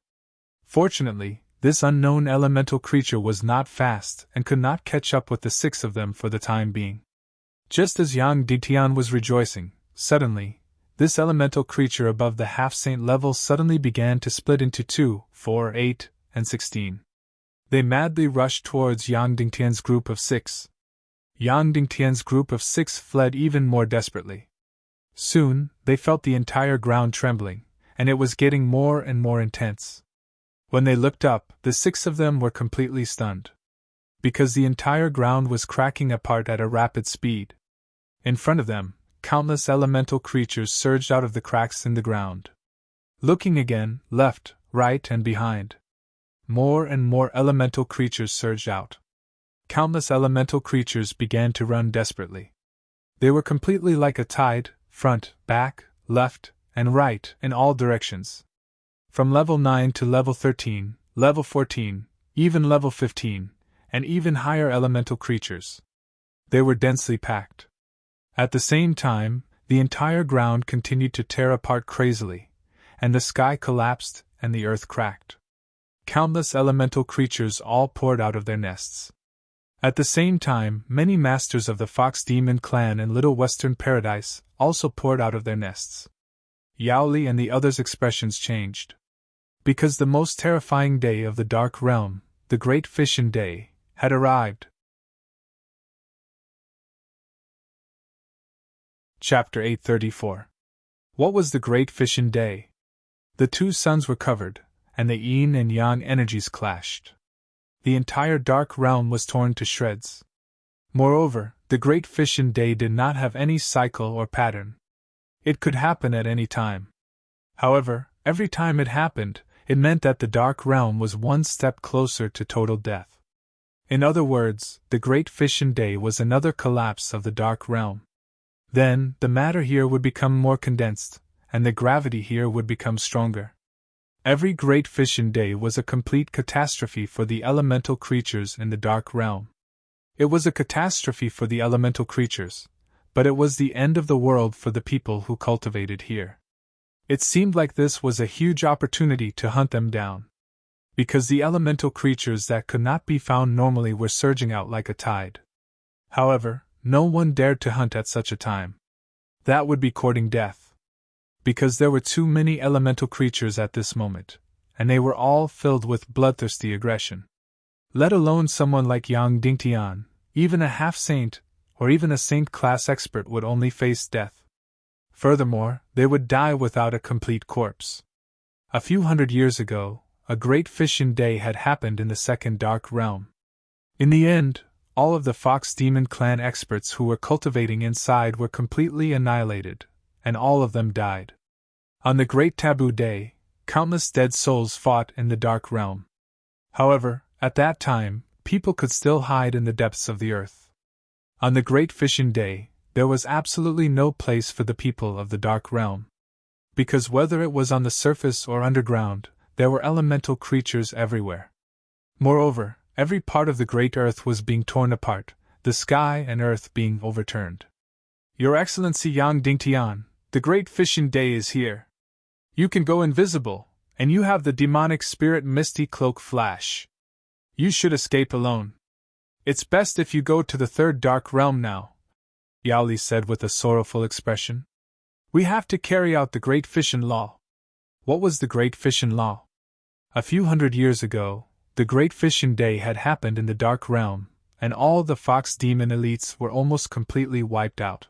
[SPEAKER 1] Fortunately, this unknown elemental creature was not fast and could not catch up with the 6 of them for the time being. Just as Yang Dingtian was rejoicing, suddenly, this elemental creature above the half-saint level suddenly began to split into 2, 4, 8, and 16. They madly rushed towards Yang Dingtian's group of 6. Yang Dingtian's group of 6 fled even more desperately. Soon, they felt the entire ground trembling, and it was getting more and more intense. When they looked up, the 6 of them were completely stunned. Because the entire ground was cracking apart at a rapid speed. In front of them, countless elemental creatures surged out of the cracks in the ground. Looking again, left, right, and behind, more and more elemental creatures surged out. Countless elemental creatures began to run desperately. They were completely like a tide, front, back, left, and right in all directions. From level 9 to level 13, level 14, even level 15, and even higher elemental creatures. They were densely packed. At the same time, the entire ground continued to tear apart crazily, and the sky collapsed and the earth cracked. Countless elemental creatures all poured out of their nests. At the same time, many masters of the Fox Demon clan in Little Western Paradise also poured out of their nests. Yao Li and the others' expressions changed. Because the most terrifying day of the Dark Realm, the Great Fission Day, had arrived. Chapter 834. What was the Great Fission Day? The 2 suns were covered, and the yin and yang energies clashed. The entire Dark Realm was torn to shreds. Moreover, the Great Fission Day did not have any cycle or pattern. It could happen at any time. However, every time it happened, it meant that the Dark Realm was one step closer to total death. In other words, the Great Fission Day was another collapse of the Dark Realm. Then, the matter here would become more condensed, and the gravity here would become stronger. Every great fishing day was a complete catastrophe for the elemental creatures in the dark realm. It was a catastrophe for the elemental creatures, but it was the end of the world for the people who cultivated here. It seemed like this was a huge opportunity to hunt them down, because the elemental creatures that could not be found normally were surging out like a tide. However, no one dared to hunt at such a time. That would be courting death. Because there were too many elemental creatures at this moment, and they were all filled with bloodthirsty aggression. Let alone someone like Yang Dingtian, even a half-saint, or even a saint-class expert would only face death. Furthermore, they would die without a complete corpse. A few hundred years ago, a great fishing day had happened in the second dark realm. In the end, all of the Fox Demon Clan experts who were cultivating inside were completely annihilated, and all of them died. On the Great Taboo Day, countless dead souls fought in the Dark Realm. However, at that time, people could still hide in the depths of the earth. On the Great Fishing Day, there was absolutely no place for the people of the Dark Realm. Because whether it was on the surface or underground, there were elemental creatures everywhere. Moreover, every part of the Great Earth was being torn apart, the sky and earth being overturned. Your Excellency Yang Dingtian, the Great Fishing Day is here. You can go invisible, and you have the demonic spirit Misty Cloak Flash. You should escape alone. It's best if you go to the third dark realm now, Yao Li said with a sorrowful expression. We have to carry out the Great Fishing Law. What was the Great Fishing Law? A few hundred years ago, the Great Fishing Day had happened in the Dark Realm, and all the Fox Demon elites were almost completely wiped out.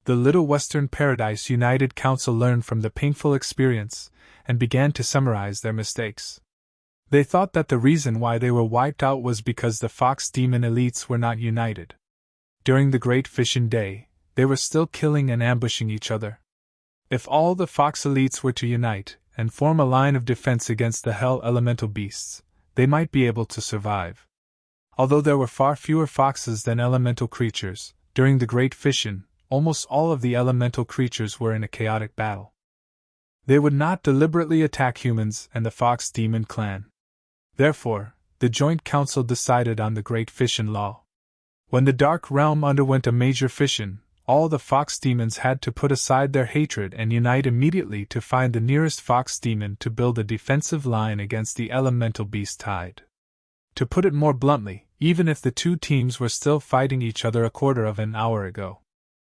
[SPEAKER 1] The Little Western Paradise United Council learned from the painful experience, and began to summarize their mistakes. They thought that the reason why they were wiped out was because the Fox Demon elites were not united. During the Great Fishing Day, they were still killing and ambushing each other. If all the Fox elites were to unite, and form a line of defense against the Hell Elemental beasts, they might be able to survive. Although there were far fewer foxes than elemental creatures, during the Great Fishing, almost all of the elemental creatures were in a chaotic battle. They would not deliberately attack humans and the Fox Demon Clan. Therefore, the Joint Council decided on the Great Fishing Law. When the Dark Realm underwent a major fission, all the Fox Demons had to put aside their hatred and unite immediately to find the nearest Fox Demon to build a defensive line against the elemental beast tide. To put it more bluntly, even if the two teams were still fighting each other a quarter of an hour ago.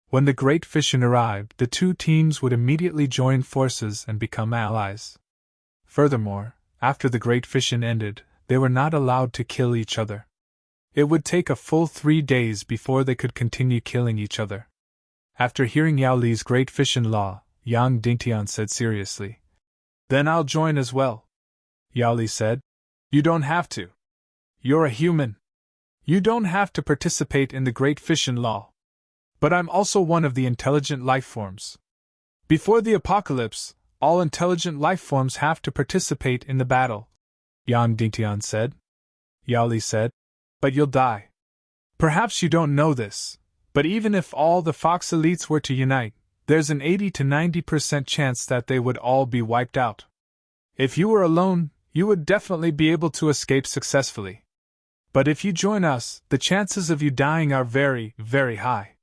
[SPEAKER 1] When the Great Fission arrived, the two teams would immediately join forces and become allies. Furthermore, after the Great Fission ended, they were not allowed to kill each other. It would take a full 3 days before they could continue killing each other. After hearing Yao Li's Great Fishing Law, Yang Dingtian said seriously, "Then I'll join as well." Yao Li said, "You don't have to. You're a human. You don't have to participate in the Great Fishing Law. But I'm also one of the intelligent life forms. Before the apocalypse, all intelligent life forms have to participate in the battle," Yang Dingtian said. Yao Li said, "But you'll die. Perhaps you don't know this, but even if all the Fox elites were to unite, there's an 80 to 90% chance that they would all be wiped out. If you were alone, you would definitely be able to escape successfully. But if you join us, the chances of you dying are very, very high.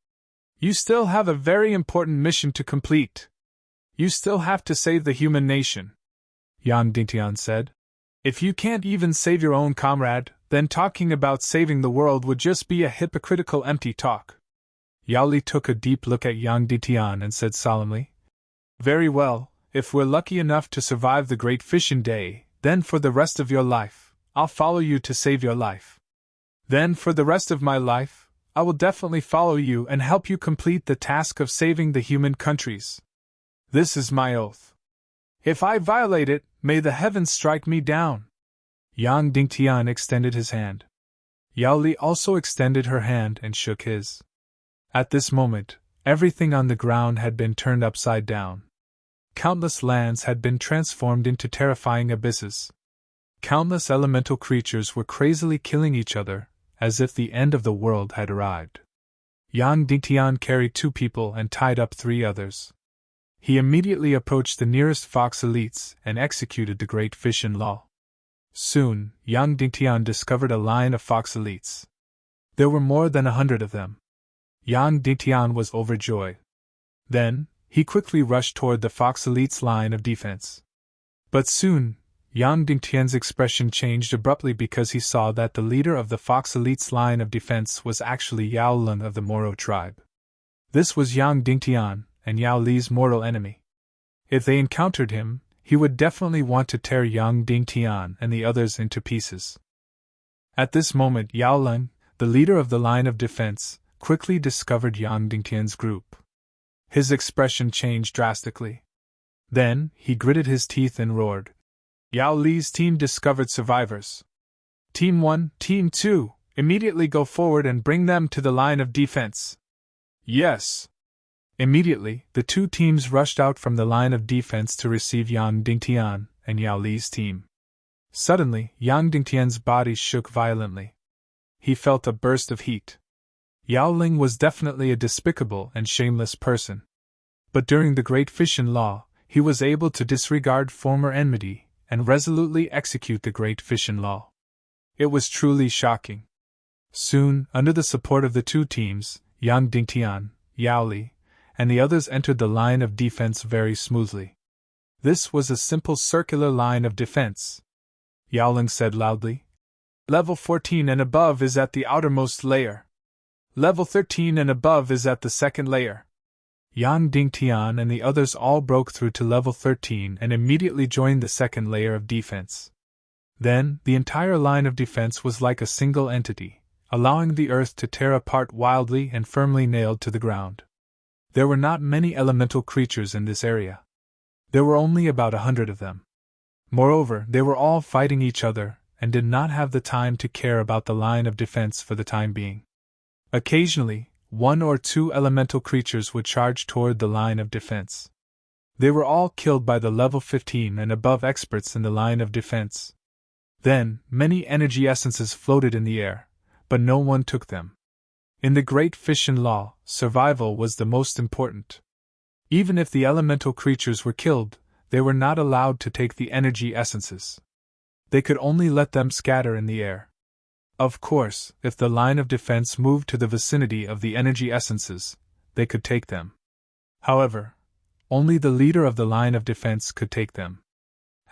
[SPEAKER 1] You still have a very important mission to complete. You still have to save the human nation," Yang Dingtian said. "If you can't even save your own comrade, then talking about saving the world would just be a hypocritical empty talk." Yao Li took a deep look at Yang Dingtian and said solemnly, "Very well, if we're lucky enough to survive the Great Fishing Day, then for the rest of your life, I'll follow you to save your life. Then for the rest of my life, I will definitely follow you and help you complete the task of saving the human countries. This is my oath. If I violate it, may the heavens strike me down." Yang Dingtian extended his hand. Yao Li also extended her hand and shook his. At this moment, everything on the ground had been turned upside down. Countless lands had been transformed into terrifying abysses. Countless elemental creatures were crazily killing each other, as if the end of the world had arrived. Yang Dingtian carried 2 people and tied up 3 others. He immediately approached the nearest fox elites and executed the great fish-in law. Soon, Yang Dingtian discovered a line of fox elites. There were more than 100 of them. Yang Dingtian was overjoyed. Then, he quickly rushed toward the fox elites' line of defense. But soon, Yang Dingtian's expression changed abruptly because he saw that the leader of the fox elites' line of defense was actually Yao Leng of the Moro tribe. This was Yang Dingtian and Yao Li's mortal enemy. If they encountered him, he would definitely want to tear Yang Dingtian and the others into pieces. At this moment, Yao Leng, the leader of the line of defense, quickly discovered Yang Dingtian's group. His expression changed drastically. Then, he gritted his teeth and roared. Yao Li's team discovered survivors. Team 1, Team 2, immediately go forward and bring them to the line of defense. Yes. Immediately, the two teams rushed out from the line of defense to receive Yang Dingtian and Yao Li's team. Suddenly, Yang Dingtian's body shook violently. He felt a burst of heat. Yao Ling was definitely a despicable and shameless person. But during the Great Fish-in Law, he was able to disregard former enmity and resolutely execute the Great Fish-in Law. It was truly shocking. Soon, under the support of the two teams, Yang Dingtian, Yao Li, and the others entered the line of defense very smoothly. This was a simple circular line of defense. Yao Ling said loudly. Level 14 and above is at the outermost layer. Level 13 and above is at the second layer. Yang Dingtian and the others all broke through to level 13 and immediately joined the second layer of defense. Then, the entire line of defense was like a single entity, allowing the earth to tear apart wildly and firmly nailed to the ground. There were not many elemental creatures in this area. There were only about 100 of them. Moreover, they were all fighting each other and did not have the time to care about the line of defense for the time being. Occasionally, one or two elemental creatures would charge toward the line of defense. They were all killed by the level 15 and above experts in the line of defense. Then, many energy essences floated in the air, but no one took them. In the Great Fish-in Law, survival was the most important. Even if the elemental creatures were killed, they were not allowed to take the energy essences. They could only let them scatter in the air. Of course, if the line of defense moved to the vicinity of the energy essences, they could take them. However, only the leader of the line of defense could take them.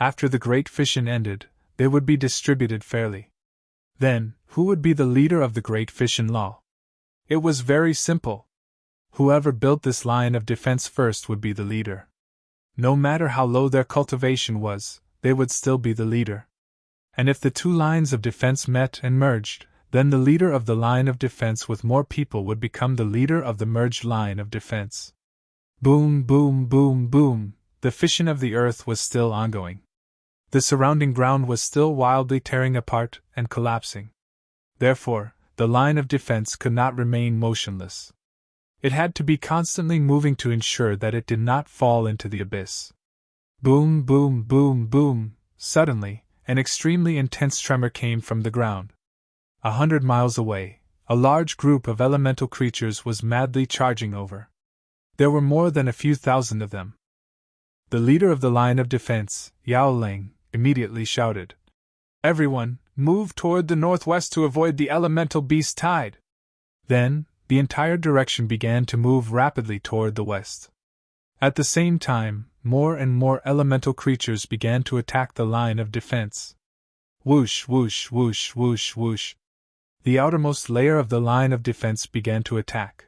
[SPEAKER 1] After the Great Fish-in ended, they would be distributed fairly. Then, who would be the leader of the Great Fish-in Law? It was very simple. Whoever built this line of defense first would be the leader. No matter how low their cultivation was, they would still be the leader. And if the two lines of defense met and merged, then the leader of the line of defense with more people would become the leader of the merged line of defense. Boom, boom, boom, boom, the fission of the earth was still ongoing. The surrounding ground was still wildly tearing apart and collapsing. Therefore, the line of defense could not remain motionless. It had to be constantly moving to ensure that it did not fall into the abyss. Boom, boom, boom, boom, suddenly, an extremely intense tremor came from the ground. 100 miles away, a large group of elemental creatures was madly charging over. There were more than a few thousand of them. The leader of the line of defense, Yao Ling, immediately shouted, "Everyone, move toward the northwest to avoid the elemental beast tide." Then, the entire direction began to move rapidly toward the west. At the same time, more and more elemental creatures began to attack the line of defense. Whoosh, whoosh, whoosh, whoosh, whoosh. The outermost layer of the line of defense began to attack.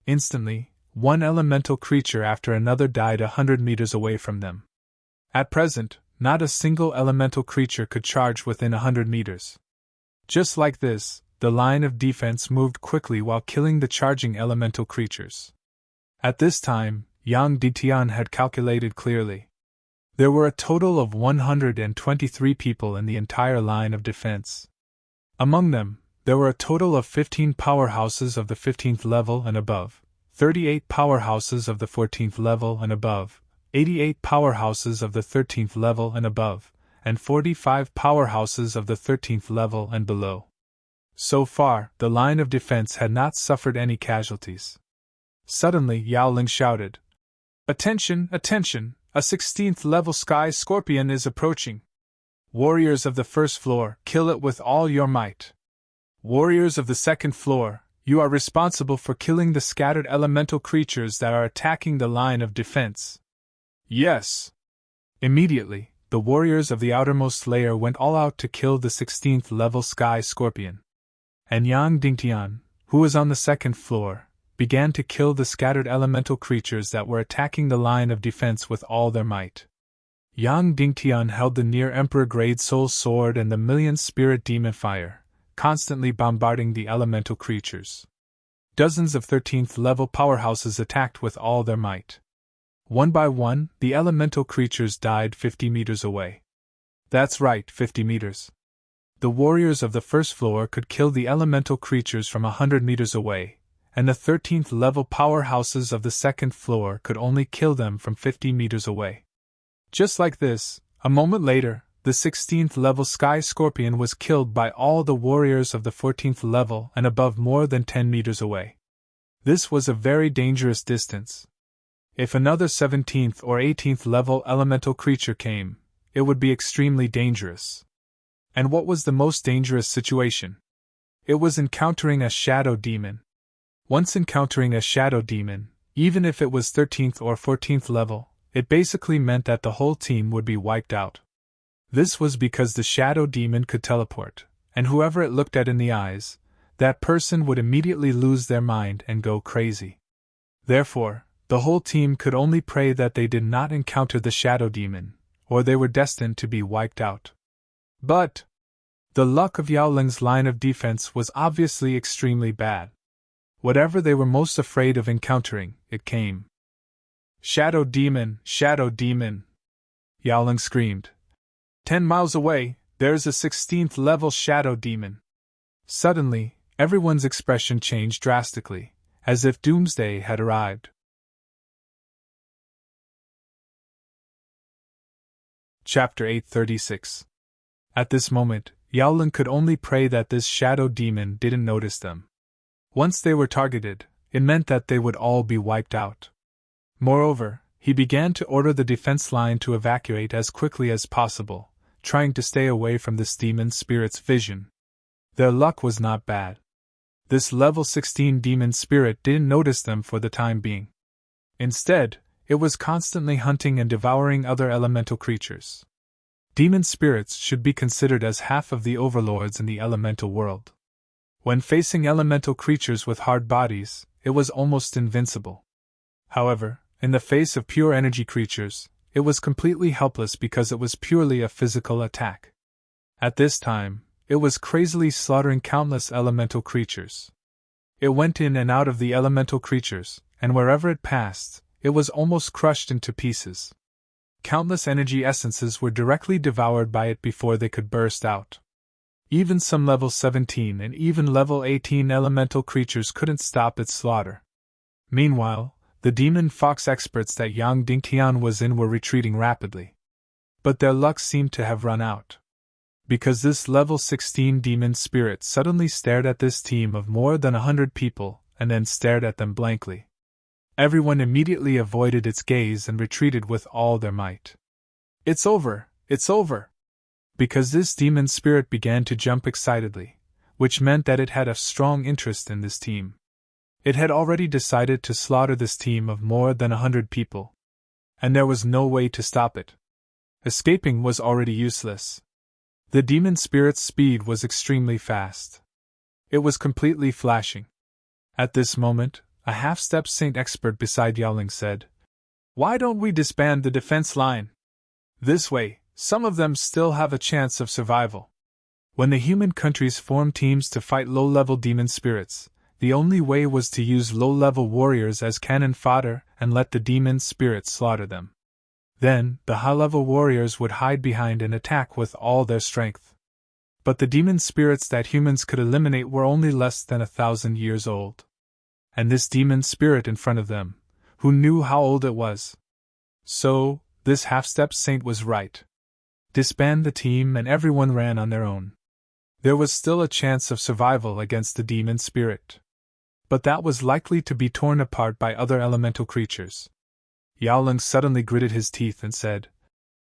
[SPEAKER 1] Instantly, one elemental creature after another died 100 meters away from them. At present, not a single elemental creature could charge within 100 meters. Just like this, the line of defense moved quickly while killing the charging elemental creatures. At this time, Yang Dingtian had calculated clearly. There were a total of 123 people in the entire line of defense. Among them, there were a total of 15 powerhouses of the 15th level and above, 38 powerhouses of the 14th level and above, 88 powerhouses of the 13th level and above, and 45 powerhouses of the 13th level and below. So far, the line of defense had not suffered any casualties. Suddenly, Yao Ling shouted, Attention, attention, a 16th level sky scorpion is approaching. Warriors of the first floor, kill it with all your might. Warriors of the second floor, you are responsible for killing the scattered elemental creatures that are attacking the line of defense. Yes. Immediately, the warriors of the outermost layer went all out to kill the 16th level sky scorpion. And Yang Dingtian, who was on the second floor, began to kill the scattered elemental creatures that were attacking the line of defense with all their might. Yang Dingtian held the near Emperor Grade Soul Sword and the Million Spirit Demon Fire, constantly bombarding the elemental creatures. Dozens of 13th level powerhouses attacked with all their might. One by one, the elemental creatures died 50 meters away. That's right, 50 meters. The warriors of the first floor could kill the elemental creatures from 100 meters away, and the 13th level powerhouses of the second floor could only kill them from 50 meters away. Just like this, a moment later, the 16th level sky scorpion was killed by all the warriors of the 14th level and above more than 10 meters away. This was a very dangerous distance. If another 17th or 18th level elemental creature came, it would be extremely dangerous. And what was the most dangerous situation? It was encountering a shadow demon. Once encountering a shadow demon, even if it was 13th or 14th level, it basically meant that the whole team would be wiped out. This was because the shadow demon could teleport, and whoever it looked at in the eyes, that person would immediately lose their mind and go crazy. Therefore, the whole team could only pray that they did not encounter the shadow demon, or they were destined to be wiped out. But the luck of Yao Ling's line of defense was obviously extremely bad. Whatever they were most afraid of encountering, it came. Shadow demon, shadow demon! Yao Ling screamed. 10 miles away, there's a 16th level shadow demon. Suddenly, everyone's expression changed drastically, as if doomsday had arrived. Chapter 836. At this moment, Yao Ling could only pray that this shadow demon didn't notice them. Once they were targeted, it meant that they would all be wiped out. Moreover, he began to order the defense line to evacuate as quickly as possible, trying to stay away from this demon spirit's vision. Their luck was not bad. This level 16 demon spirit didn't notice them for the time being. Instead, it was constantly hunting and devouring other elemental creatures. Demon spirits should be considered as half of the overlords in the elemental world. When facing elemental creatures with hard bodies, it was almost invincible. However, in the face of pure energy creatures, it was completely helpless because it was purely a physical attack. At this time, it was crazily slaughtering countless elemental creatures. It went in and out of the elemental creatures, and wherever it passed, it was almost crushed into pieces. Countless energy essences were directly devoured by it before they could burst out. Even some level 17 and even level 18 elemental creatures couldn't stop its slaughter. Meanwhile, the demon fox experts that Yang Dingtian was in were retreating rapidly. But their luck seemed to have run out. Because this level 16 demon spirit suddenly stared at this team of more than 100 people and then stared at them blankly. Everyone immediately avoided its gaze and retreated with all their might. It's over! It's over! Because this demon spirit began to jump excitedly, which meant that it had a strong interest in this team. It had already decided to slaughter this team of more than 100 people. And there was no way to stop it. Escaping was already useless. The demon spirit's speed was extremely fast. It was completely flashing. At this moment, a half-step saint expert beside Yao Ling said, "Why don't we disband the defense line? This way, some of them still have a chance of survival." When the human countries formed teams to fight low-level demon spirits, the only way was to use low-level warriors as cannon fodder and let the demon spirits slaughter them. Then, the high-level warriors would hide behind and attack with all their strength. But the demon spirits that humans could eliminate were only less than 1,000 years old. And this demon spirit in front of them, who knew how old it was? So, this half-step saint was right. Disband the team and everyone ran on their own. There was still a chance of survival against the demon spirit. But that was likely to be torn apart by other elemental creatures. Yao Lung suddenly gritted his teeth and said,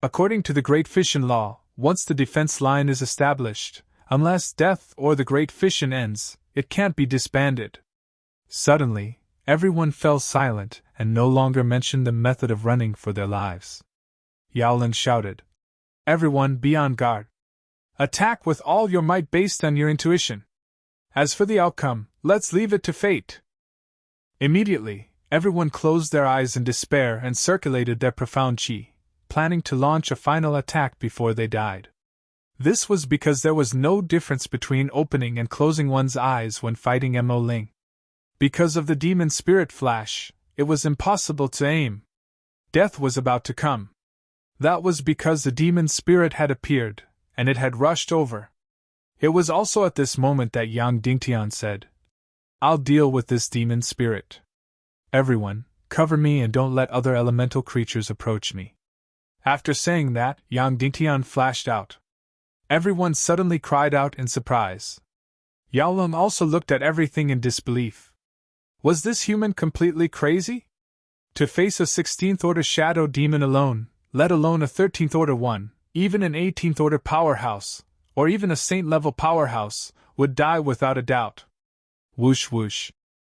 [SPEAKER 1] "According to the Great Fission Law, once the defense line is established, unless death or the Great Fission ends, it can't be disbanded." Suddenly, everyone fell silent and no longer mentioned the method of running for their lives. Yao Lung shouted, "Everyone be on guard. Attack with all your might based on your intuition. As for the outcome, let's leave it to fate." Immediately, everyone closed their eyes in despair and circulated their profound qi, planning to launch a final attack before they died. This was because there was no difference between opening and closing one's eyes when fighting Mo Ling. Because of the demon spirit flash, it was impossible to aim. Death was about to come. That was because the demon spirit had appeared, and it had rushed over. It was also at this moment that Yang Dingtian said, "I'll deal with this demon spirit. Everyone, cover me and don't let other elemental creatures approach me." After saying that, Yang Dingtian flashed out. Everyone suddenly cried out in surprise. Yao Lung also looked at everything in disbelief. Was this human completely crazy? To face a 16th order shadow demon alone, let alone a 13th order one, even an 18th order powerhouse, or even a saint-level powerhouse, would die without a doubt. Whoosh whoosh.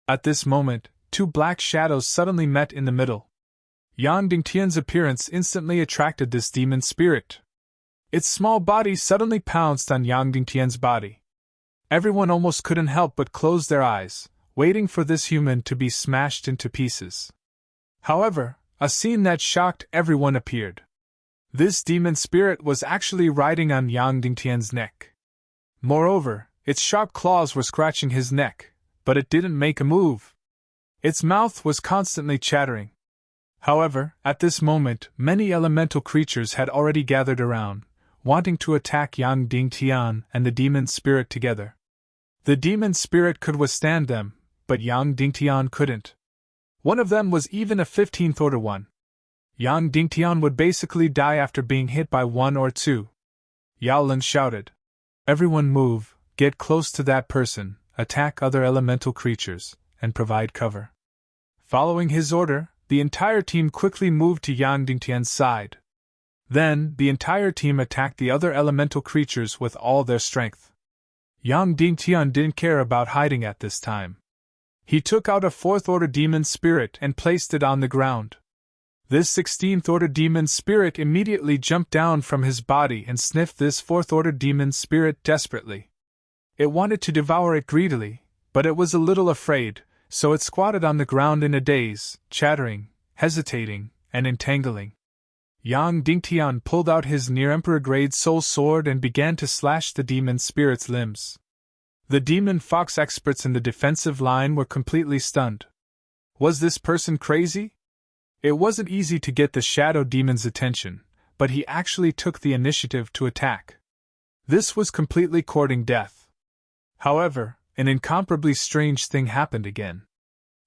[SPEAKER 1] At this moment, two black shadows suddenly met in the middle. Yang Dingtian's appearance instantly attracted this demon spirit. Its small body suddenly pounced on Yang Dingtian's body. Everyone almost couldn't help but close their eyes, waiting for this human to be smashed into pieces. However, a scene that shocked everyone appeared. This demon spirit was actually riding on Yang Dingtian's neck. Moreover, its sharp claws were scratching his neck, but it didn't make a move. Its mouth was constantly chattering. However, at this moment, many elemental creatures had already gathered around, wanting to attack Yang Dingtian and the demon spirit together. The demon spirit could withstand them, but Yang Dingtian couldn't. One of them was even a 15th order one. Yang Dingtian would basically die after being hit by one or two. Yao Lung shouted, "Everyone move, get close to that person, attack other elemental creatures, and provide cover." Following his order, the entire team quickly moved to Yang Dingtian's side. Then, the entire team attacked the other elemental creatures with all their strength. Yang Dingtian didn't care about hiding at this time. He took out a 4th order demon spirit and placed it on the ground. This 16th order demon spirit immediately jumped down from his body and sniffed this 4th order demon spirit desperately. It wanted to devour it greedily, but it was a little afraid, so it squatted on the ground in a daze, chattering, hesitating, and entangling. Yang Dingtian pulled out his near-emperor-grade soul sword and began to slash the demon spirit's limbs. The demon fox experts in the defensive line were completely stunned. Was this person crazy? It wasn't easy to get the shadow demon's attention, but he actually took the initiative to attack. This was completely courting death. However, an incomparably strange thing happened again.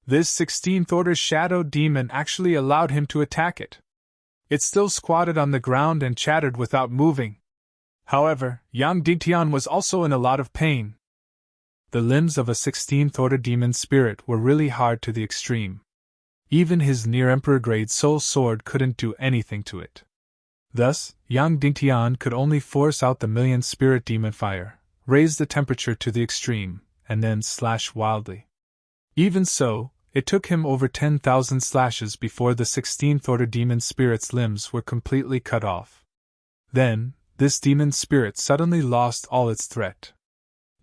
[SPEAKER 1] This 16th order shadow demon actually allowed him to attack it. It still squatted on the ground and chattered without moving. However, Yang Dingtian was also in a lot of pain. The limbs of a 16th order demon spirit were really hard to the extreme. Even his near-emperor-grade soul sword couldn't do anything to it. Thus, Yang Dingtian could only force out the million spirit demon fire, raise the temperature to the extreme, and then slash wildly. Even so, it took him over 10,000 slashes before the 16th order demon spirit's limbs were completely cut off. Then, this demon spirit suddenly lost all its threat.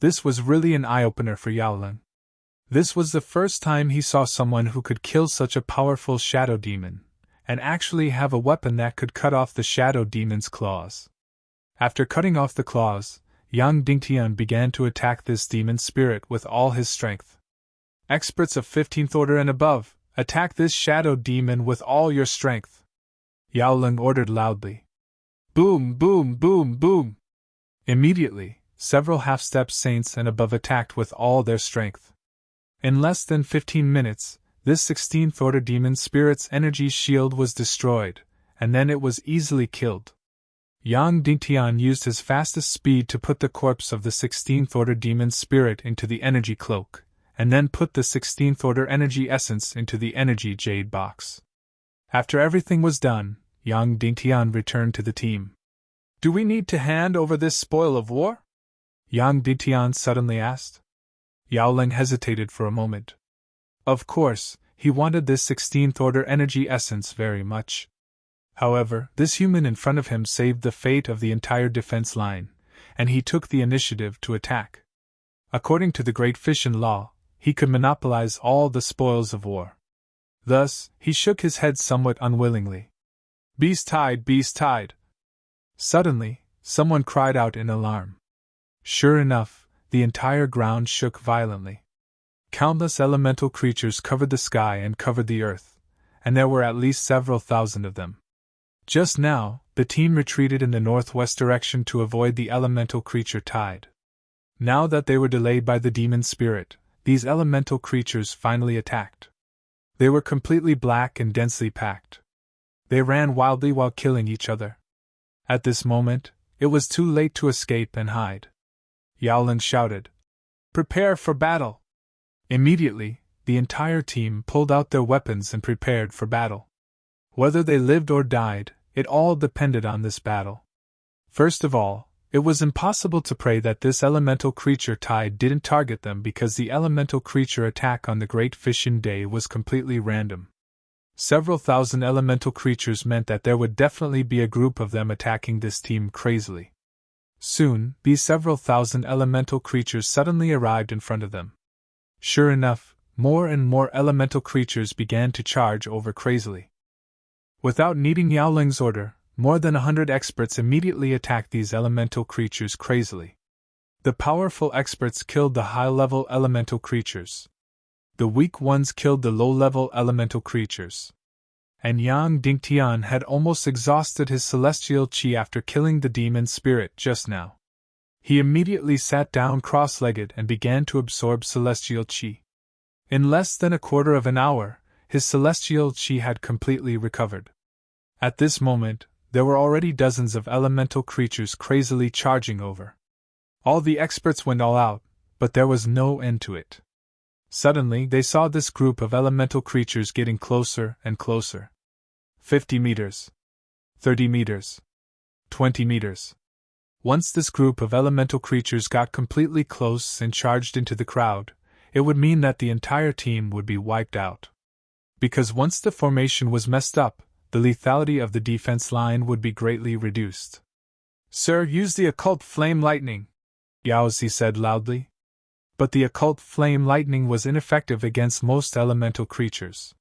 [SPEAKER 1] This was really an eye-opener for Yao Lung. This was the first time he saw someone who could kill such a powerful shadow demon, and actually have a weapon that could cut off the shadow demon's claws. After cutting off the claws, Yang Dingtian began to attack this demon spirit with all his strength. Experts of 15th order and above, attack this shadow demon with all your strength. Yao Lung ordered loudly. Boom, boom, boom, boom. Immediately, several half-step saints and above attacked with all their strength. In less than 15 minutes, this 16th order demon spirit's energy shield was destroyed, and then it was easily killed. Yang Dingtian used his fastest speed to put the corpse of the 16th order demon spirit into the energy cloak, and then put the 16th order energy essence into the energy jade box. After everything was done, Yang Dingtian returned to the team. Do we need to hand over this spoil of war? Yang Dingtian suddenly asked. Yao Ling hesitated for a moment. Of course, he wanted this 16th order energy essence very much. However, this human in front of him saved the fate of the entire defense line, and he took the initiative to attack. According to the Great Fission Law, he could monopolize all the spoils of war. Thus, he shook his head somewhat unwillingly. Beast tide, beast tide! Suddenly, someone cried out in alarm. Sure enough, the entire ground shook violently. Countless elemental creatures covered the sky and covered the earth, and there were at least several thousand of them. Just now, the team retreated in the northwest direction to avoid the elemental creature tide. Now that they were delayed by the demon spirit, these elemental creatures finally attacked. They were completely black and densely packed. They ran wildly while killing each other. At this moment, it was too late to escape and hide. Yaolin shouted, "Prepare for battle!" Immediately, the entire team pulled out their weapons and prepared for battle. Whether they lived or died, it all depended on this battle. First of all, it was impossible to pray that this elemental creature tide didn't target them because the elemental creature attack on the Great Fission Day was completely random. Several thousand elemental creatures meant that there would definitely be a group of them attacking this team crazily. Soon, these several thousand elemental creatures suddenly arrived in front of them. Sure enough, more and more elemental creatures began to charge over crazily. Without needing Yaoling's order, more than 100 experts immediately attacked these elemental creatures crazily. The powerful experts killed the high-level elemental creatures. The weak ones killed the low-level elemental creatures. And Yang Dingtian had almost exhausted his celestial qi after killing the demon spirit just now. He immediately sat down cross-legged and began to absorb celestial qi. In less than a quarter of an hour, his celestial qi had completely recovered. At this moment, there were already dozens of elemental creatures crazily charging over. All the experts went all out, but there was no end to it. Suddenly, they saw this group of elemental creatures getting closer and closer. 50 meters. 30 meters. 20 meters. Once this group of elemental creatures got completely close and charged into the crowd, it would mean that the entire team would be wiped out. Because once the formation was messed up, the lethality of the defense line would be greatly reduced. Sir, use the occult flame lightning, Yaozi said loudly. But the occult flame lightning was ineffective against most elemental creatures.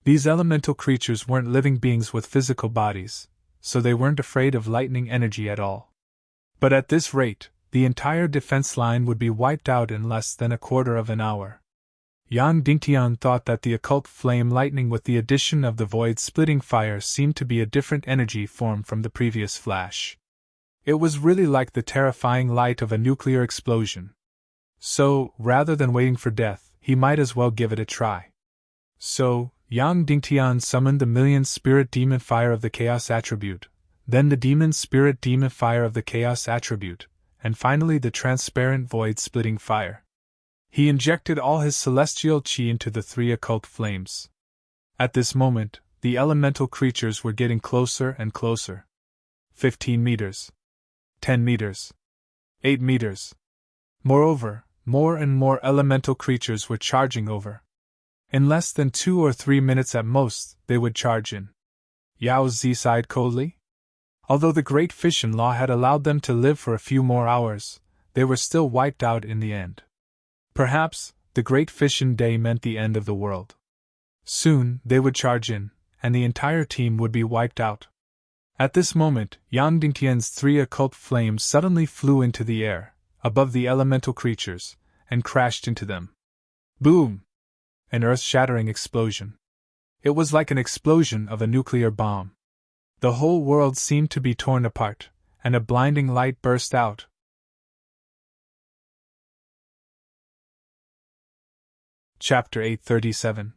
[SPEAKER 1] These elemental creatures weren't living beings with physical bodies, so they weren't afraid of lightning energy at all. But at this rate, the entire defense line would be wiped out in less than a quarter of an hour. Yang Dingtian thought that the occult flame lightning with the addition of the void-splitting fire seemed to be a different energy form from the previous flash. It was really like the terrifying light of a nuclear explosion. So, rather than waiting for death, he might as well give it a try. So, Yang Dingtian summoned the million spirit demon fire of the chaos attribute, then the demon spirit demon fire of the chaos attribute, and finally the transparent void-splitting fire. He injected all his celestial qi into the three occult flames. At this moment, the elemental creatures were getting closer and closer. 15 meters. 10 meters. 8 meters. Moreover, more and more elemental creatures were charging over. In less than 2 or 3 minutes at most, they would charge in. Yao Zi sighed coldly. Although the Great Fission Law had allowed them to live for a few more hours, they were still wiped out in the end. Perhaps, the Great Fission Day meant the end of the world. Soon, they would charge in, and the entire team would be wiped out. At this moment, Yang Dingtian's three occult flames suddenly flew into the air, above the elemental creatures, and crashed into them. Boom! An earth-shattering explosion. It was like an explosion of a nuclear bomb. The whole world seemed to be torn apart, and a blinding light burst out. Chapter 837.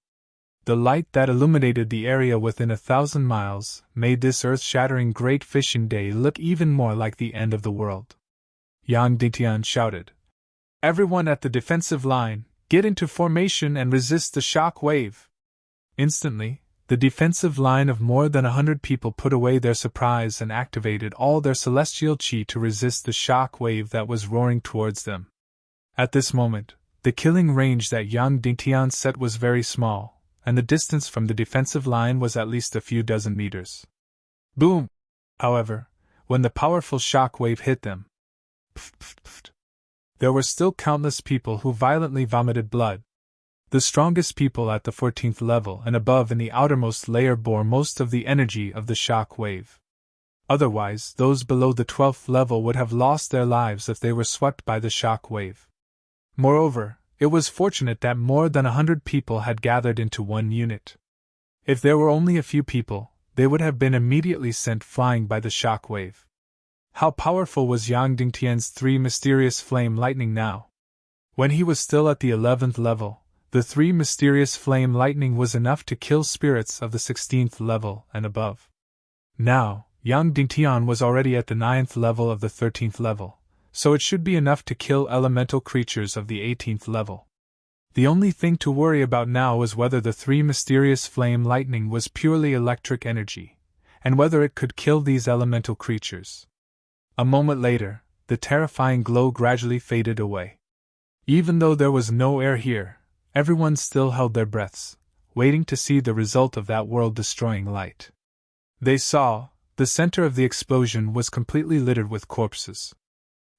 [SPEAKER 1] The light that illuminated the area within 1,000 miles made this earth-shattering Great Fission Day look even more like the end of the world. Yang Dingtian shouted, "Everyone at the defensive line, get into formation and resist the shock wave!" Instantly, the defensive line of more than 100 people put away their surprise and activated all their celestial chi to resist the shock wave that was roaring towards them. At this moment, the killing range that Yang Dingtian set was very small, and the distance from the defensive line was at least a few dozen meters. Boom! However, when the powerful shock wave hit them, there were still countless people who violently vomited blood. The strongest people at the 14th level and above in the outermost layer bore most of the energy of the shock wave. Otherwise, those below the 12th level would have lost their lives if they were swept by the shock wave. Moreover, it was fortunate that more than 100 people had gathered into one unit. If there were only a few people, they would have been immediately sent flying by the shock wave. How powerful was Yang Dingtian's 3 mysterious flame lightning now? When he was still at the 11th level, the 3 mysterious flame lightning was enough to kill spirits of the 16th level and above. Now, Yang Dingtian was already at the 9th level of the 13th level, so it should be enough to kill elemental creatures of the 18th level. The only thing to worry about now was whether the 3 mysterious flame lightning was purely electric energy, and whether it could kill these elemental creatures. A moment later, the terrifying glow gradually faded away. Even though there was no air here, everyone still held their breaths, waiting to see the result of that world-destroying light. They saw, the center of the explosion was completely littered with corpses.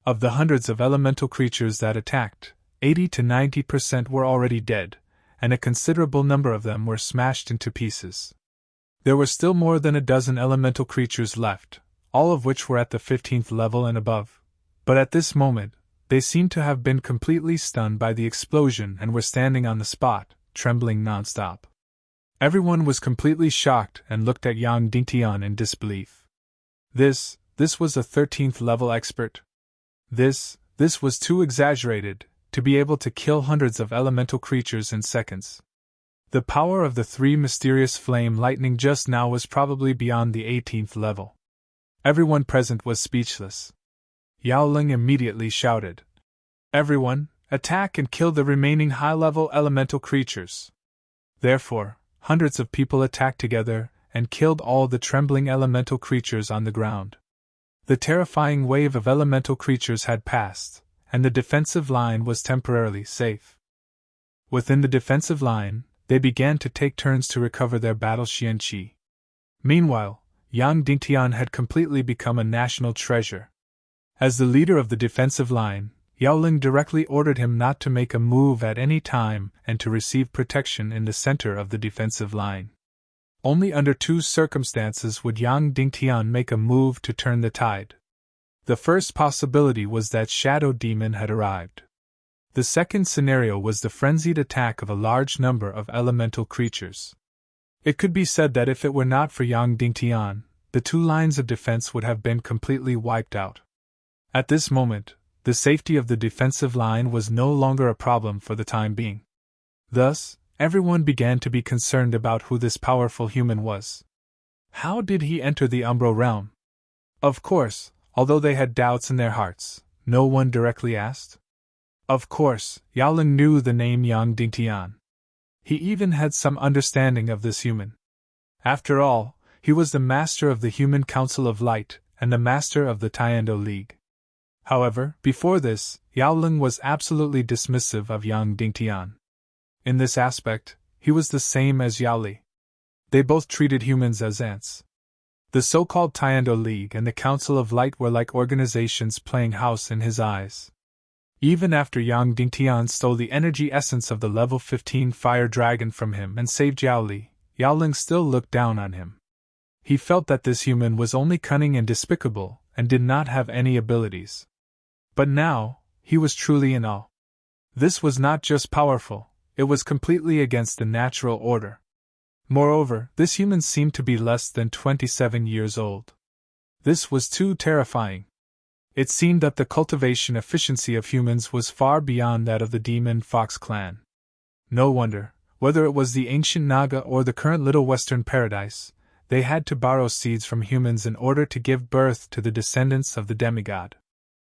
[SPEAKER 1] Of the hundreds of elemental creatures that attacked, 80 to 90% were already dead, and a considerable number of them were smashed into pieces. There were still more than a dozen elemental creatures left, all of which were at the 15th level and above, but at this moment, they seemed to have been completely stunned by the explosion and were standing on the spot, trembling nonstop. Everyone was completely shocked and looked at Yang Dingtian in disbelief. This was a 13th level expert. This was too exaggerated to be able to kill hundreds of elemental creatures in seconds. The power of the 3 mysterious flame lightning just now was probably beyond the 18th level. Everyone present was speechless. Yao Ling immediately shouted, "Everyone, attack and kill the remaining high-level elemental creatures." Therefore, hundreds of people attacked together and killed all the trembling elemental creatures on the ground. The terrifying wave of elemental creatures had passed, and the defensive line was temporarily safe. Within the defensive line, they began to take turns to recover their battle xianqi. Meanwhile, Yang Dingtian had completely become a national treasure. As the leader of the defensive line, Yao Ling directly ordered him not to make a move at any time and to receive protection in the center of the defensive line. Only under 2 circumstances would Yang Dingtian make a move to turn the tide. The first possibility was that Shadow Demon had arrived. The second scenario was the frenzied attack of a large number of elemental creatures. It could be said that if it were not for Yang Dingtian, the 2 lines of defense would have been completely wiped out. At this moment, the safety of the defensive line was no longer a problem for the time being. Thus, everyone began to be concerned about who this powerful human was. How did he enter the Umbro realm? Of course, although they had doubts in their hearts, no one directly asked. Of course, Yao Ling knew the name Yang Dingtian. He even had some understanding of this human. After all, he was the master of the Human Council of Light and the master of the Tiando League. However, before this, Yao Ling was absolutely dismissive of Yang Dingtian. In this aspect, he was the same as Yao Li. They both treated humans as ants. The so-called Tiando League and the Council of Light were like organizations playing house in his eyes. Even after Yang Dingtian stole the energy essence of the level 15 fire dragon from him and saved Yao Li, Yao Ling still looked down on him. He felt that this human was only cunning and despicable, and did not have any abilities. But now, he was truly in awe. This was not just powerful, it was completely against the natural order. Moreover, this human seemed to be less than 27 years old. This was too terrifying. It seemed that the cultivation efficiency of humans was far beyond that of the Demon Fox clan. No wonder, whether it was the ancient Naga or the current Little Western Paradise, they had to borrow seeds from humans in order to give birth to the descendants of the demigod.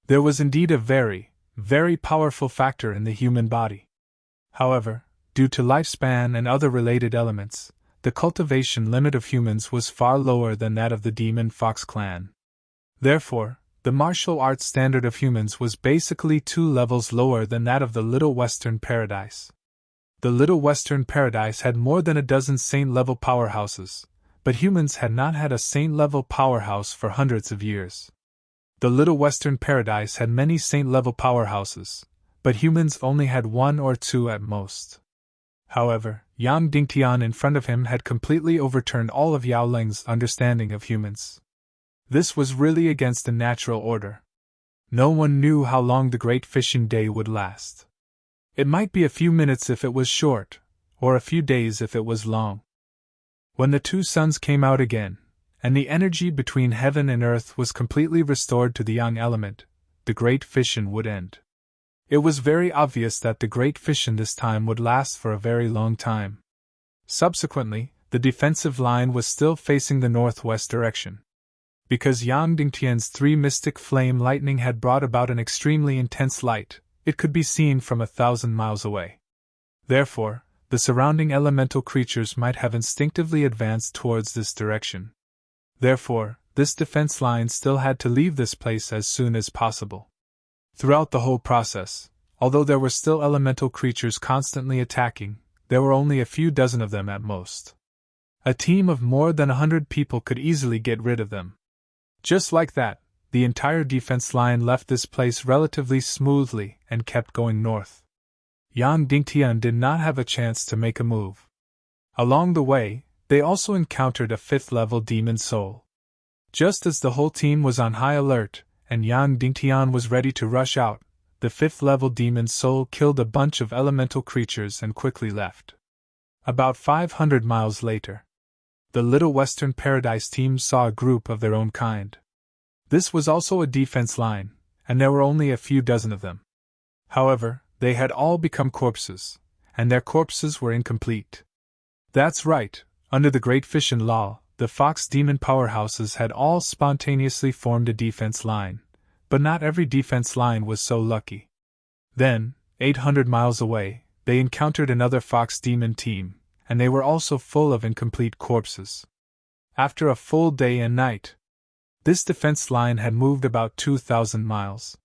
[SPEAKER 1] There was indeed a very, very powerful factor in the human body. However, due to lifespan and other related elements, the cultivation limit of humans was far lower than that of the Demon Fox clan. Therefore, the martial arts standard of humans was basically 2 levels lower than that of the Little Western Paradise. The Little Western Paradise had more than a dozen saint-level powerhouses, but humans had not had a saint-level powerhouse for hundreds of years. The Little Western Paradise had many saint-level powerhouses, but humans only had 1 or 2 at most. However, Yang Dingtian in front of him had completely overturned all of Yao Ling's understanding of humans. This was really against the natural order. No one knew how long the Great Fishing Day would last. It might be a few minutes if it was short, or a few days if it was long. When the 2 suns came out again, and the energy between heaven and earth was completely restored to the Yang element, the Great Fission would end. It was very obvious that the Great Fission this time would last for a very long time. Subsequently, the defensive line was still facing the northwest direction. Because Yang Dingtian's 3 mystic flame lightning had brought about an extremely intense light, it could be seen from 1,000 miles away. Therefore, the surrounding elemental creatures might have instinctively advanced towards this direction. Therefore, this defense line still had to leave this place as soon as possible. Throughout the whole process, although there were still elemental creatures constantly attacking, there were only a few dozen of them at most. A team of more than 100 people could easily get rid of them. Just like that, the entire defense line left this place relatively smoothly and kept going north. Yang Dingtian did not have a chance to make a move. Along the way, they also encountered a 5th-level demon soul. Just as the whole team was on high alert, and Yang Dingtian was ready to rush out, the 5th-level demon soul killed a bunch of elemental creatures and quickly left. About 500 miles later, the Little Western Paradise team saw a group of their own kind. This was also a defense line, and there were only a few dozen of them. However, they had all become corpses, and their corpses were incomplete. That's right, under the Great Fission Law, the Fox Demon powerhouses had all spontaneously formed a defense line, but not every defense line was so lucky. Then, 800 miles away, they encountered another Fox Demon team, and they were also full of incomplete corpses. After a full day and night, this defense line had moved about 2,000 miles.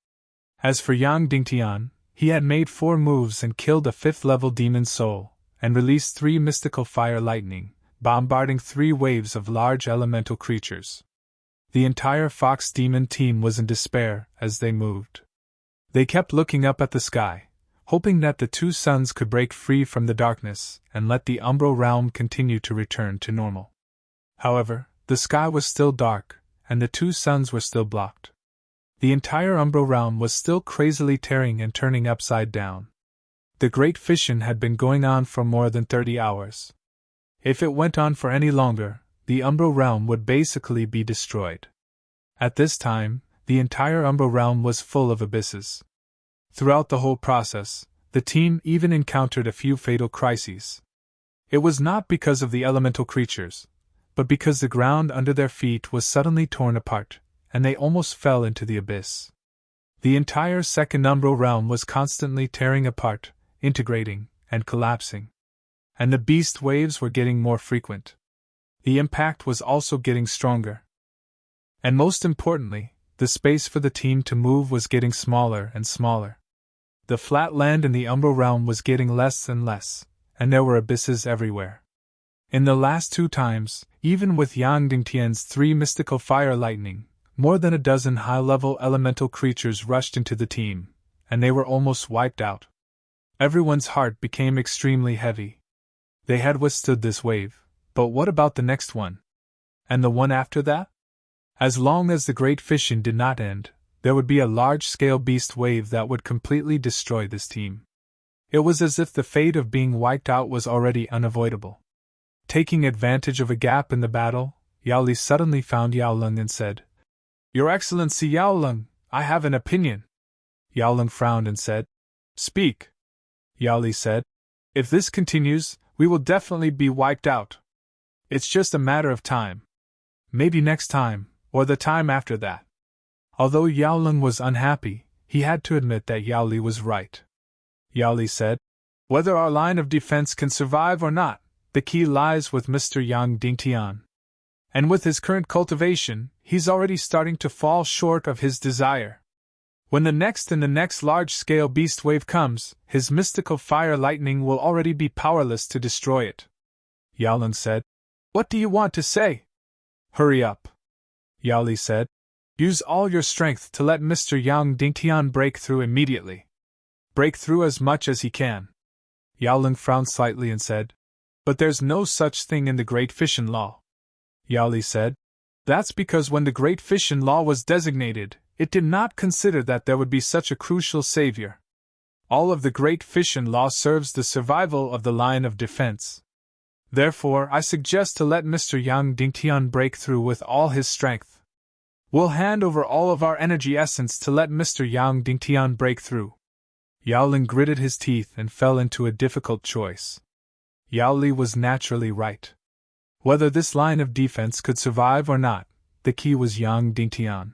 [SPEAKER 1] As for Yang Dingtian, he had made 4 moves and killed a 5th-level demon soul, and released 3 mystical fire lightning, bombarding 3 waves of large elemental creatures. The entire Fox Demon team was in despair as they moved. They kept looking up at the sky, hoping that the 2 suns could break free from the darkness and let the Umbral realm continue to return to normal. However, the sky was still dark, and the 2 suns were still blocked. The entire Umbral realm was still crazily tearing and turning upside down. The Great Fission had been going on for more than 30 hours. If it went on for any longer, the Umbral realm would basically be destroyed. At this time, the entire Umbral realm was full of abysses. Throughout the whole process, the team even encountered a few fatal crises. It was not because of the elemental creatures, but because the ground under their feet was suddenly torn apart, and they almost fell into the abyss. The entire second Umbral realm was constantly tearing apart, integrating, and collapsing. And the beast waves were getting more frequent. The impact was also getting stronger. And most importantly, the space for the team to move was getting smaller and smaller. The flat land in the Umbral realm was getting less and less, and there were abysses everywhere. In the last 2 times, even with Yang Dingtian's 3 mystical fire lightning, more than a dozen high-level elemental creatures rushed into the team, and they were almost wiped out. Everyone's heart became extremely heavy. They had withstood this wave, but what about the next one? And the one after that? As long as the Great Fission did not end, there would be a large-scale beast wave that would completely destroy this team. It was as if the fate of being wiped out was already unavoidable. Taking advantage of a gap in the battle, Yao Li suddenly found Yao Lung and said, "Your Excellency Yao Lung, I have an opinion." Yao Lung frowned and said, "Speak." Yao Li said, "If this continues, we will definitely be wiped out. It's just a matter of time. Maybe next time, or the time after that." Although Yao Lung was unhappy, he had to admit that Yao Li was right. Yao Li said, "Whether our line of defense can survive or not, the key lies with Mr. Yang Dingtian. And with his current cultivation, he's already starting to fall short of his desire. When the next large-scale beast wave comes, his mystical fire lightning will already be powerless to destroy it. Yaolong said. What do you want to say? Hurry up. Yao Li said. Use all your strength to let Mr. Yang Dingtian break through immediately. Break through as much as he can. Yaolong frowned slightly and said. But there's no such thing in the Great Fission Law. Yao Li said. That's because when the Great Fission Law was designated, it did not consider that there would be such a crucial savior. All of the Great Fission Law serves the survival of the line of defense. Therefore, I suggest to let Mr. Yang Dingtian break through with all his strength. We'll hand over all of our energy essence to let Mr. Yang Dingtian break through. Yaolong gritted his teeth and fell into a difficult choice. Yao Li was naturally right. Whether this line of defense could survive or not, the key was Yang Dingtian.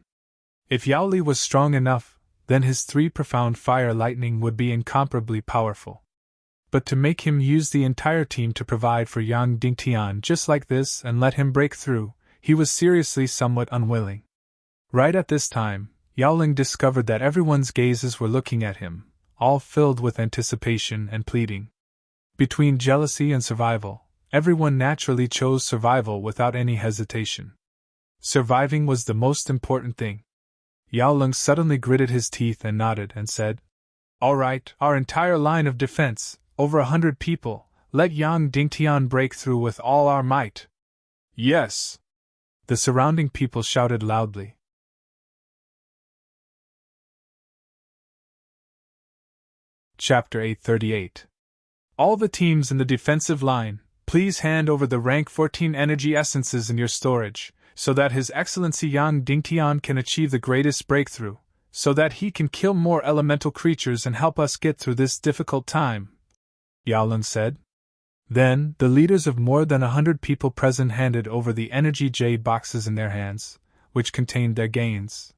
[SPEAKER 1] If Yao Li was strong enough, then his 3 profound fire lightning would be incomparably powerful. But to make him use the entire team to provide for Yang Dingtian just like this and let him break through, he was seriously somewhat unwilling. Right at this time, Yaolong discovered that everyone's gazes were looking at him, all filled with anticipation and pleading. Between jealousy and survival, everyone naturally chose survival without any hesitation. Surviving was the most important thing. Yaolong suddenly gritted his teeth and nodded and said, All right, our entire line of defense, over 100 people, let Yang Dingtian break through with all our might. Yes! The surrounding people shouted loudly. Chapter 838. All the teams in the defensive line, please hand over the rank 14 energy essences in your storage, so that His Excellency Yang Dingtian can achieve the greatest breakthrough, so that he can kill more elemental creatures and help us get through this difficult time, Yaolong said. Then, the leaders of more than 100 people present handed over the energy jade boxes in their hands, which contained their gains.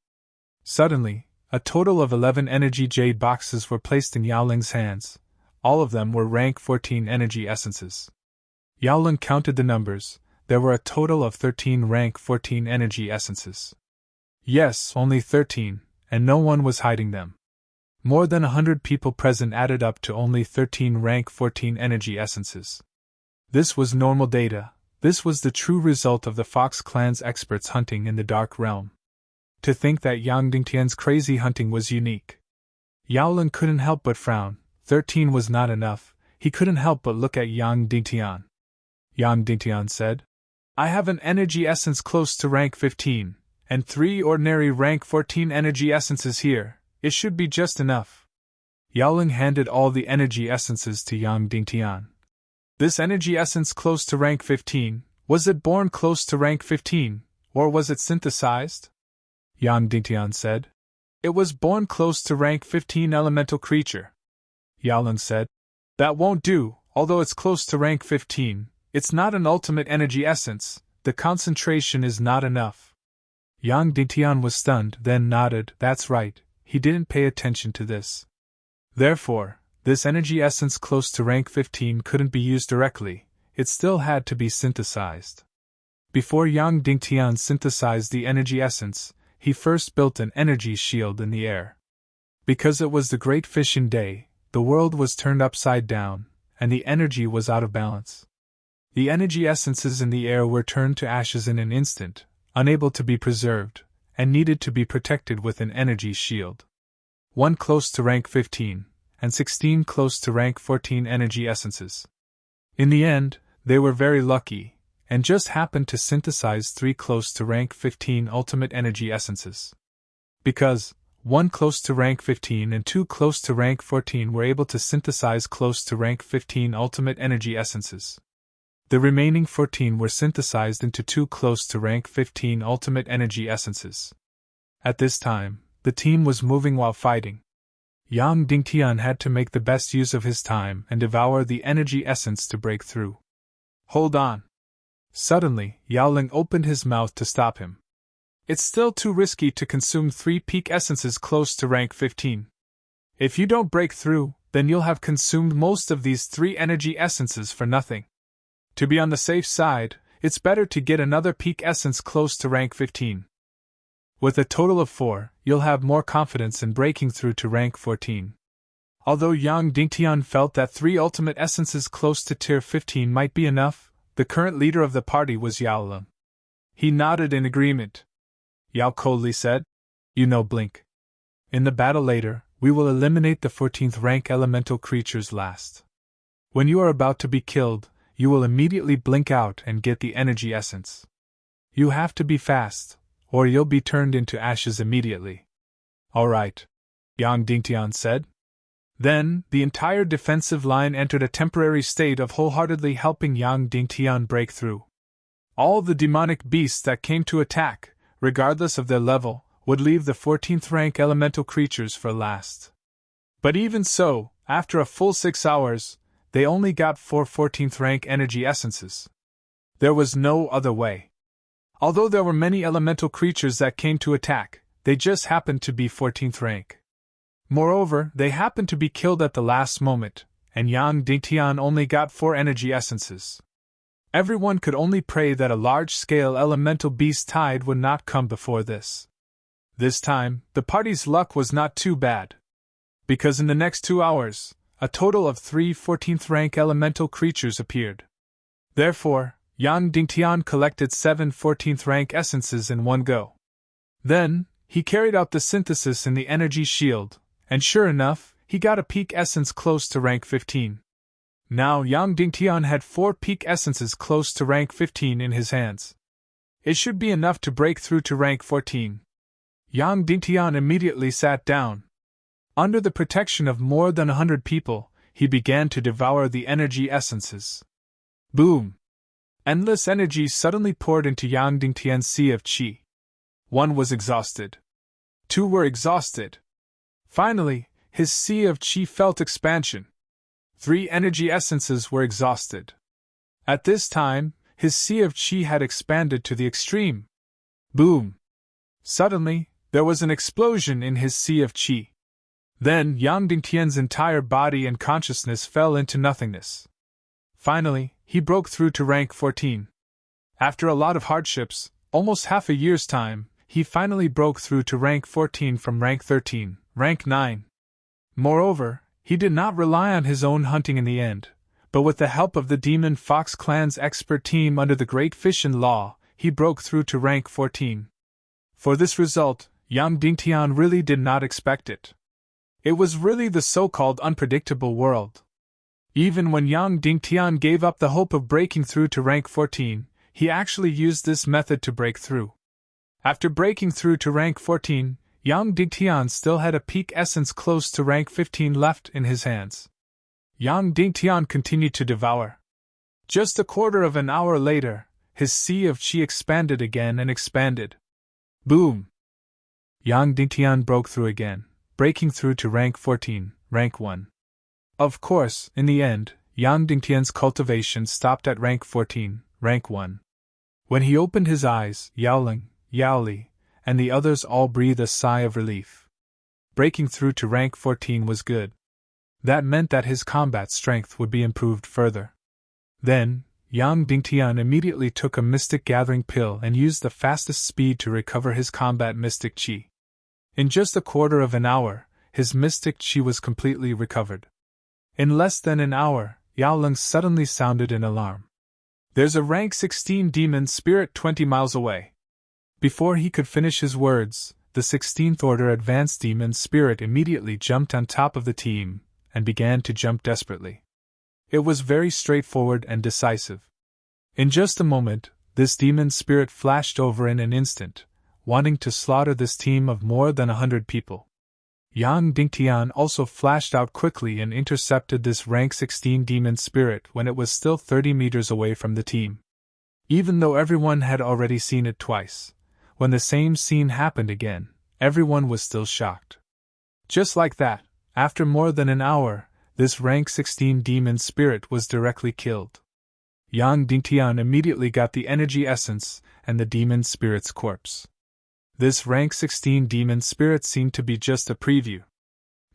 [SPEAKER 1] Suddenly, a total of 11 energy jade boxes were placed in Yaolong's hands. All of them were rank 14 energy essences. Yaolong counted the numbers. There were a total of 13 rank 14 energy essences. Yes, only 13, and no one was hiding them. More than 100 people present added up to only 13 rank 14 energy essences. This was normal data. This was the true result of the Fox Clan's experts hunting in the Dark Realm. To think that Yang Dingtian's crazy hunting was unique. Yaolong couldn't help but frown. 13 was not enough. He couldn't help but look at Yang Dingtian. Yang Dingtian said, I have an energy essence close to rank 15, and 3 ordinary rank 14 energy essences here. It should be just enough. Yaolong handed all the energy essences to Yang Dingtian. This energy essence close to rank 15, was it born close to rank 15, or was it synthesized? Yang Dingtian said. It was born close to rank 15 elemental creature. Yaolong said. That won't do, although it's close to rank 15, it's not an ultimate energy essence, the concentration is not enough. Yang Dingtian was stunned, then nodded. That's right, he didn't pay attention to this. Therefore, this energy essence close to rank 15 couldn't be used directly, it still had to be synthesized. Before Yang Dingtian synthesized the energy essence, he first built an energy shield in the air. Because it was the Great Fission Day, the world was turned upside down, and the energy was out of balance. The energy essences in the air were turned to ashes in an instant, unable to be preserved, and needed to be protected with an energy shield. 1 close to rank 15, and 16 close to rank 14 energy essences. In the end, they were very lucky, and just happened to synthesize 3 close to rank 15 ultimate energy essences. Because 1 close to rank 15 and 2 close to rank 14 were able to synthesize close to rank 15 ultimate energy essences. The remaining 14 were synthesized into 2 close to rank 15 ultimate energy essences. At this time, the team was moving while fighting. Yang Dingtian had to make the best use of his time and devour the energy essence to break through. Hold on. Suddenly, Yaolong opened his mouth to stop him. It's still too risky to consume 3 peak essences close to rank 15. If you don't break through, then you'll have consumed most of these 3 energy essences for nothing. To be on the safe side, it's better to get another peak essence close to rank 15. With a total of 4, you'll have more confidence in breaking through to rank 14. Although Yang Dingtian felt that 3 ultimate essences close to tier 15 might be enough, the current leader of the party was Yao Leng. He nodded in agreement. Yao coldly said, "You know, Blink. In the battle later, we will eliminate the 14th rank elemental creatures last. When you are about to be killed, you will immediately blink out and get the energy essence. You have to be fast, or you'll be turned into ashes immediately." "All right," Yang Dingtian said. Then, the entire defensive line entered a temporary state of wholeheartedly helping Yang Dingtian break through. All the demonic beasts that came to attack, regardless of their level, would leave the 14th rank elemental creatures for last. But even so, after a full 6 hours, they only got 4 14th rank energy essences. There was no other way. Although there were many elemental creatures that came to attack, they just happened to be 14th rank. Moreover, they happened to be killed at the last moment, and Yang Dingtian only got 4 energy essences. Everyone could only pray that a large-scale elemental beast tide would not come before this. This time, the party's luck was not too bad. Because in the next 2 hours, a total of 3 14th rank elemental creatures appeared. Therefore, Yang Dingtian collected 7 14th rank essences in one go. Then, he carried out the synthesis in the energy shield, and sure enough, he got a peak essence close to rank 15. Now Yang Dingtian had 4 peak essences close to rank 15 in his hands. It should be enough to break through to rank 14. Yang Dingtian immediately sat down. Under the protection of more than 100 people, he began to devour the energy essences. Boom! Endless energy suddenly poured into Yang Dingtian's sea of qi. 1 was exhausted. 2 were exhausted. Finally, his sea of qi felt expansion. 3 energy essences were exhausted. At this time, his sea of qi had expanded to the extreme. Boom! Suddenly, there was an explosion in his sea of qi. Then Yang Dingtian's entire body and consciousness fell into nothingness. Finally, he broke through to rank 14. After a lot of hardships, almost half a year's time, he finally broke through to rank 14 from rank 13, rank 9. Moreover, he did not rely on his own hunting in the end, but with the help of the Demon Fox Clan's expert team under the Great Fission Law, he broke through to rank 14. For this result, Yang Dingtian really did not expect it. It was really the so-called unpredictable world. Even when Yang Dingtian gave up the hope of breaking through to rank 14, he actually used this method to break through. After breaking through to rank 14, Yang Dingtian still had a peak essence close to rank 15 left in his hands. Yang Dingtian continued to devour. Just a quarter of an hour later, his sea of qi expanded again and expanded. Boom! Yang Dingtian broke through again, breaking through to rank 14, rank 1. Of course, in the end, Yang Dingtian's cultivation stopped at rank 14, rank 1. When he opened his eyes, Yao Leng, Yao Li, and the others all breathed a sigh of relief. Breaking through to rank 14 was good. That meant that his combat strength would be improved further. Then, Yang Dingtian immediately took a mystic gathering pill and used the fastest speed to recover his combat mystic qi. In just a quarter of an hour, his mystic qi was completely recovered. In less than an hour, Yao Leng suddenly sounded an alarm. "There's a rank 16 demon spirit 20 miles away." Before he could finish his words, the 16th Order Advanced Demon Spirit immediately jumped on top of the team and began to jump desperately. It was very straightforward and decisive. In just a moment, this demon spirit flashed over in an instant, wanting to slaughter this team of more than 100 people. Yang Dingtian also flashed out quickly and intercepted this rank 16 demon spirit when it was still 30 meters away from the team. Even though everyone had already seen it twice, when the same scene happened again, everyone was still shocked. Just like that, after more than an hour, this rank 16 demon spirit was directly killed. Yang Dingtian immediately got the energy essence and the demon spirit's corpse. This rank 16 demon spirit seemed to be just a preview.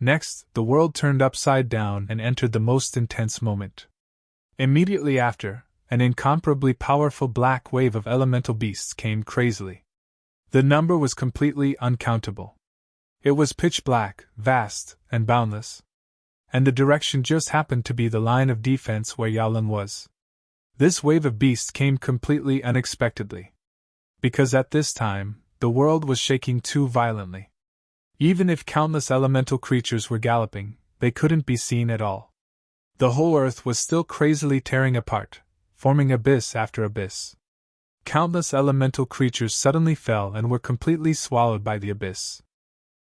[SPEAKER 1] Next, the world turned upside down and entered the most intense moment. Immediately after, an incomparably powerful black wave of elemental beasts came crazily. The number was completely uncountable. It was pitch black, vast, and boundless. And the direction just happened to be the line of defense where Yaolin was. This wave of beasts came completely unexpectedly. Because at this time, the world was shaking too violently. Even if countless elemental creatures were galloping, they couldn't be seen at all. The whole earth was still crazily tearing apart, forming abyss after abyss. Countless elemental creatures suddenly fell and were completely swallowed by the abyss.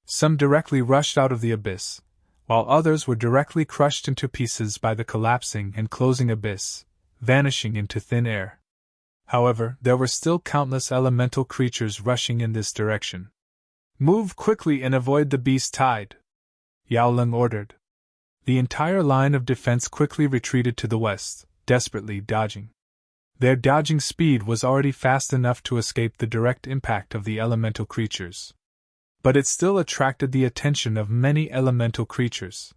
[SPEAKER 1] Some directly rushed out of the abyss, while others were directly crushed into pieces by the collapsing and closing abyss, vanishing into thin air. However, there were still countless elemental creatures rushing in this direction. "Move quickly and avoid the beast tide," Yaolin ordered. The entire line of defense quickly retreated to the west, desperately dodging. Their dodging speed was already fast enough to escape the direct impact of the elemental creatures. But it still attracted the attention of many elemental creatures.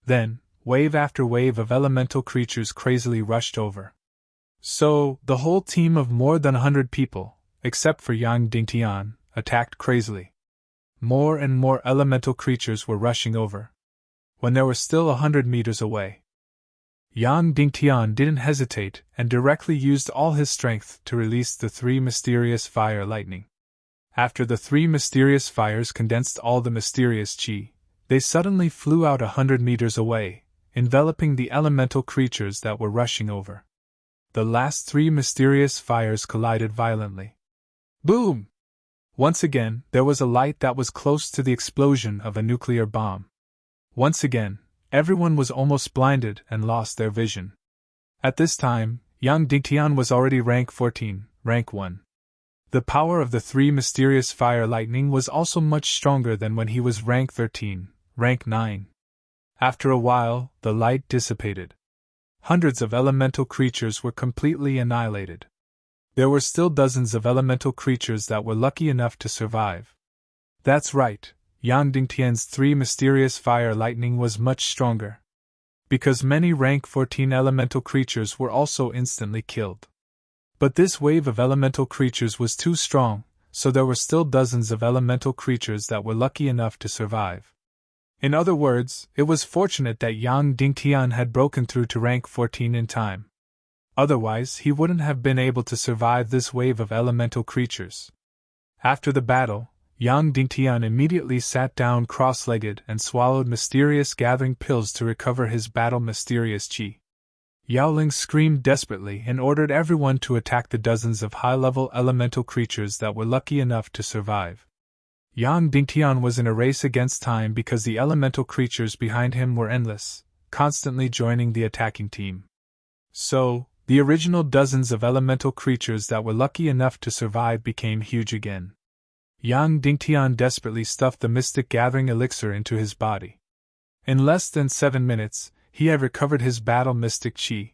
[SPEAKER 1] Then, wave after wave of elemental creatures crazily rushed over. So, the whole team of more than 100 people, except for Yang Dingtian, attacked crazily. More and more elemental creatures were rushing over. When they were still 100 meters away, Yang Dingtian didn't hesitate and directly used all his strength to release the 3 mysterious fire lightning. After the 3 mysterious fires condensed all the mysterious qi, they suddenly flew out 100 meters away, enveloping the elemental creatures that were rushing over. The last 3 mysterious fires collided violently. Boom! Once again, there was a light that was close to the explosion of a nuclear bomb. Once again, everyone was almost blinded and lost their vision. At this time, Yang Dingtian was already rank 14, rank 1. The power of the 3 mysterious fire lightning was also much stronger than when he was rank 13, rank 9. After a while, the light dissipated. Hundreds of elemental creatures were completely annihilated. There were still dozens of elemental creatures that were lucky enough to survive. That's right, Yang Dingtian's 3 mysterious fire lightning was much stronger. Because many rank 14 elemental creatures were also instantly killed. But this wave of elemental creatures was too strong, so there were still dozens of elemental creatures that were lucky enough to survive. In other words, it was fortunate that Yang Dingtian had broken through to rank 14 in time. Otherwise, he wouldn't have been able to survive this wave of elemental creatures. After the battle, Yang Dingtian immediately sat down cross-legged and swallowed mysterious gathering pills to recover his battle mysterious qi. Yaoling screamed desperately and ordered everyone to attack the dozens of high-level elemental creatures that were lucky enough to survive. Yang Dingtian was in a race against time because the elemental creatures behind him were endless, constantly joining the attacking team. So, the original dozens of elemental creatures that were lucky enough to survive became huge again. Yang Dingtian desperately stuffed the mystic gathering elixir into his body. In less than 7 minutes, he had recovered his battle mystic qi.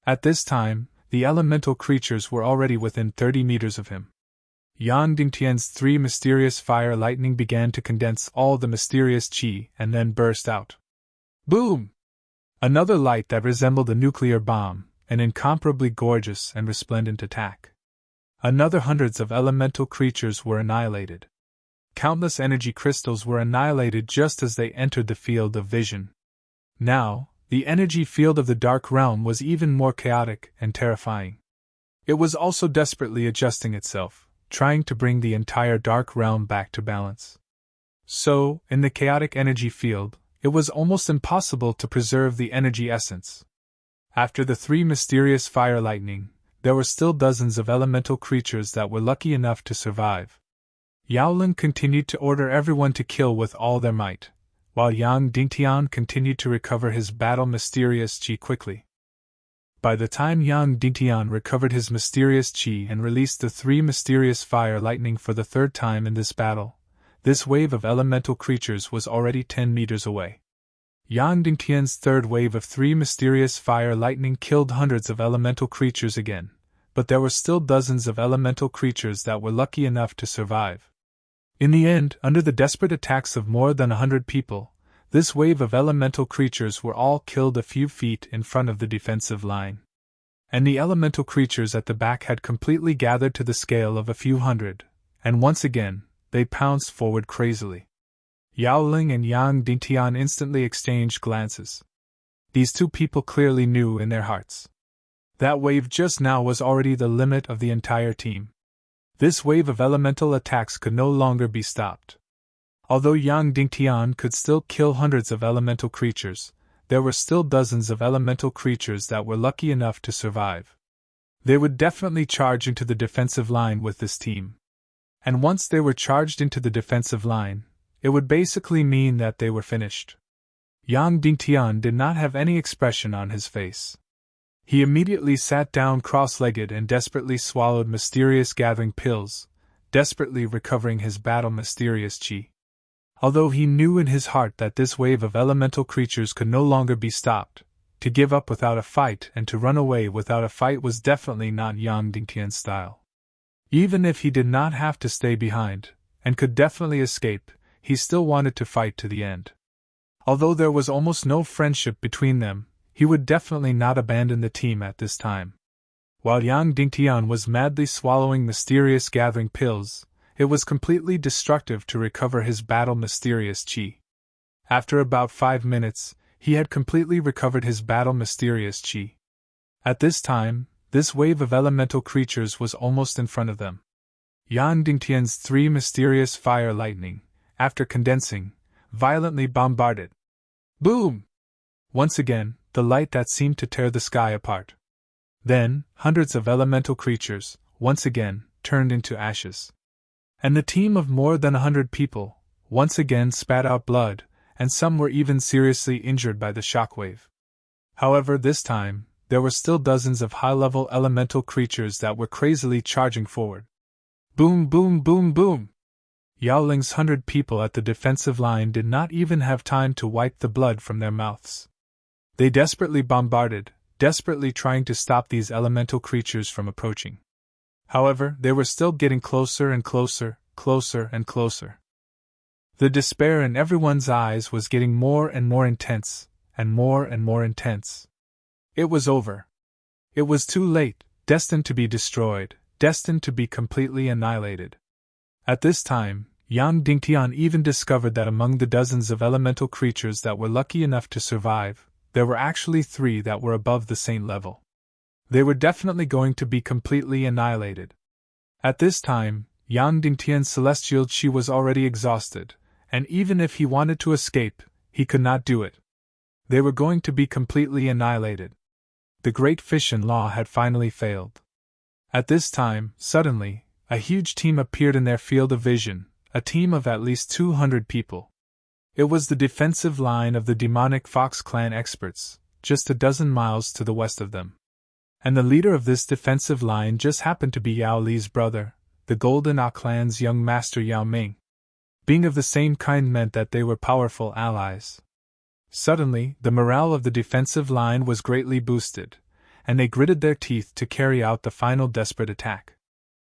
[SPEAKER 1] At this time, the elemental creatures were already within 30 meters of him. Yang Dingtian's 3 mysterious fire lightning began to condense all the mysterious qi and then burst out. Boom! Another light that resembled a nuclear bomb, an incomparably gorgeous and resplendent attack. Another hundreds of elemental creatures were annihilated. Countless energy crystals were annihilated just as they entered the field of vision. Now, the energy field of the Dark Realm was even more chaotic and terrifying. It was also desperately adjusting itself, trying to bring the entire Dark Realm back to balance. So, in the chaotic energy field, it was almost impossible to preserve the energy essence. After the 3 mysterious fire lightning, there were still dozens of elemental creatures that were lucky enough to survive. Yaolin continued to order everyone to kill with all their might, while Yang Dingtian continued to recover his battle mysterious qi quickly. By the time Yang Dingtian recovered his mysterious qi and released the 3 mysterious fire lightning for the 3rd time in this battle, this wave of elemental creatures was already 10 meters away. Yang Dingtian's 3rd wave of 3 mysterious fire lightning killed hundreds of elemental creatures again, but there were still dozens of elemental creatures that were lucky enough to survive. In the end, under the desperate attacks of more than 100 people, this wave of elemental creatures were all killed a few feet in front of the defensive line. And the elemental creatures at the back had completely gathered to the scale of a few hundred, and once again, they pounced forward crazily. Yao Ling and Yang Dingtian instantly exchanged glances. These two people clearly knew in their hearts. That wave just now was already the limit of the entire team. This wave of elemental attacks could no longer be stopped. Although Yang Dingtian could still kill hundreds of elemental creatures, there were still dozens of elemental creatures that were lucky enough to survive. They would definitely charge into the defensive line with this team. And once they were charged into the defensive line, it would basically mean that they were finished. Yang Dingtian did not have any expression on his face. He immediately sat down cross-legged and desperately swallowed mysterious gathering pills, desperately recovering his battle mysterious chi. Although he knew in his heart that this wave of elemental creatures could no longer be stopped, to give up without a fight and to run away without a fight was definitely not Yang Dingtian's style. Even if he did not have to stay behind, and could definitely escape, he still wanted to fight to the end. Although there was almost no friendship between them, he would definitely not abandon the team at this time. While Yang Dingtian was madly swallowing mysterious gathering pills, it was completely destructive to recover his battle mysterious chi. After about 5 minutes, he had completely recovered his battle mysterious chi. At this time, this wave of elemental creatures was almost in front of them. Yang Dingtian's 3 mysterious fire lightning, after condensing, violently bombarded. Boom! Once again, the light that seemed to tear the sky apart. Then, hundreds of elemental creatures, once again, turned into ashes. And the team of more than 100 people, once again spat out blood, and some were even seriously injured by the shockwave. However, this time, there were still dozens of high-level elemental creatures that were crazily charging forward. Boom, boom, boom, boom! Yao Ling's 100 people at the defensive line did not even have time to wipe the blood from their mouths. They desperately bombarded, desperately trying to stop these elemental creatures from approaching. However, they were still getting closer and closer, closer and closer. The despair in everyone's eyes was getting more and more intense, and more intense. It was over. It was too late, destined to be destroyed, destined to be completely annihilated. At this time, Yang Dingtian even discovered that among the dozens of elemental creatures that were lucky enough to survive, there were actually 3 that were above the saint level. They were definitely going to be completely annihilated. At this time, Yang Dingtian's celestial chi was already exhausted, and even if he wanted to escape, he could not do it. They were going to be completely annihilated. The great fission law had finally failed. At this time, suddenly, a huge team appeared in their field of vision, a team of at least 200 people. It was the defensive line of the demonic Fox clan experts, just a dozen miles to the west of them. And the leader of this defensive line just happened to be Yao Li's brother, the Golden Ah clan's young master Yao Ming. Being of the same kind meant that they were powerful allies. Suddenly, the morale of the defensive line was greatly boosted, and they gritted their teeth to carry out the final desperate attack.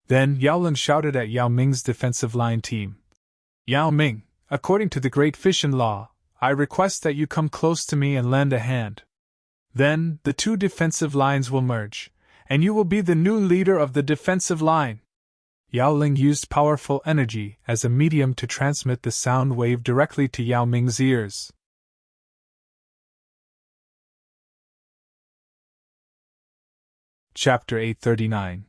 [SPEAKER 1] Then Yao Ling shouted at Yao Ming's defensive line team. Yao Ming, according to the Great Fission Law, I request that you come close to me and lend a hand. Then, the 2 defensive lines will merge, and you will be the new leader of the defensive line. Yao Ling used powerful energy as a medium to transmit the sound wave directly to Yao Ming's ears. Chapter 839.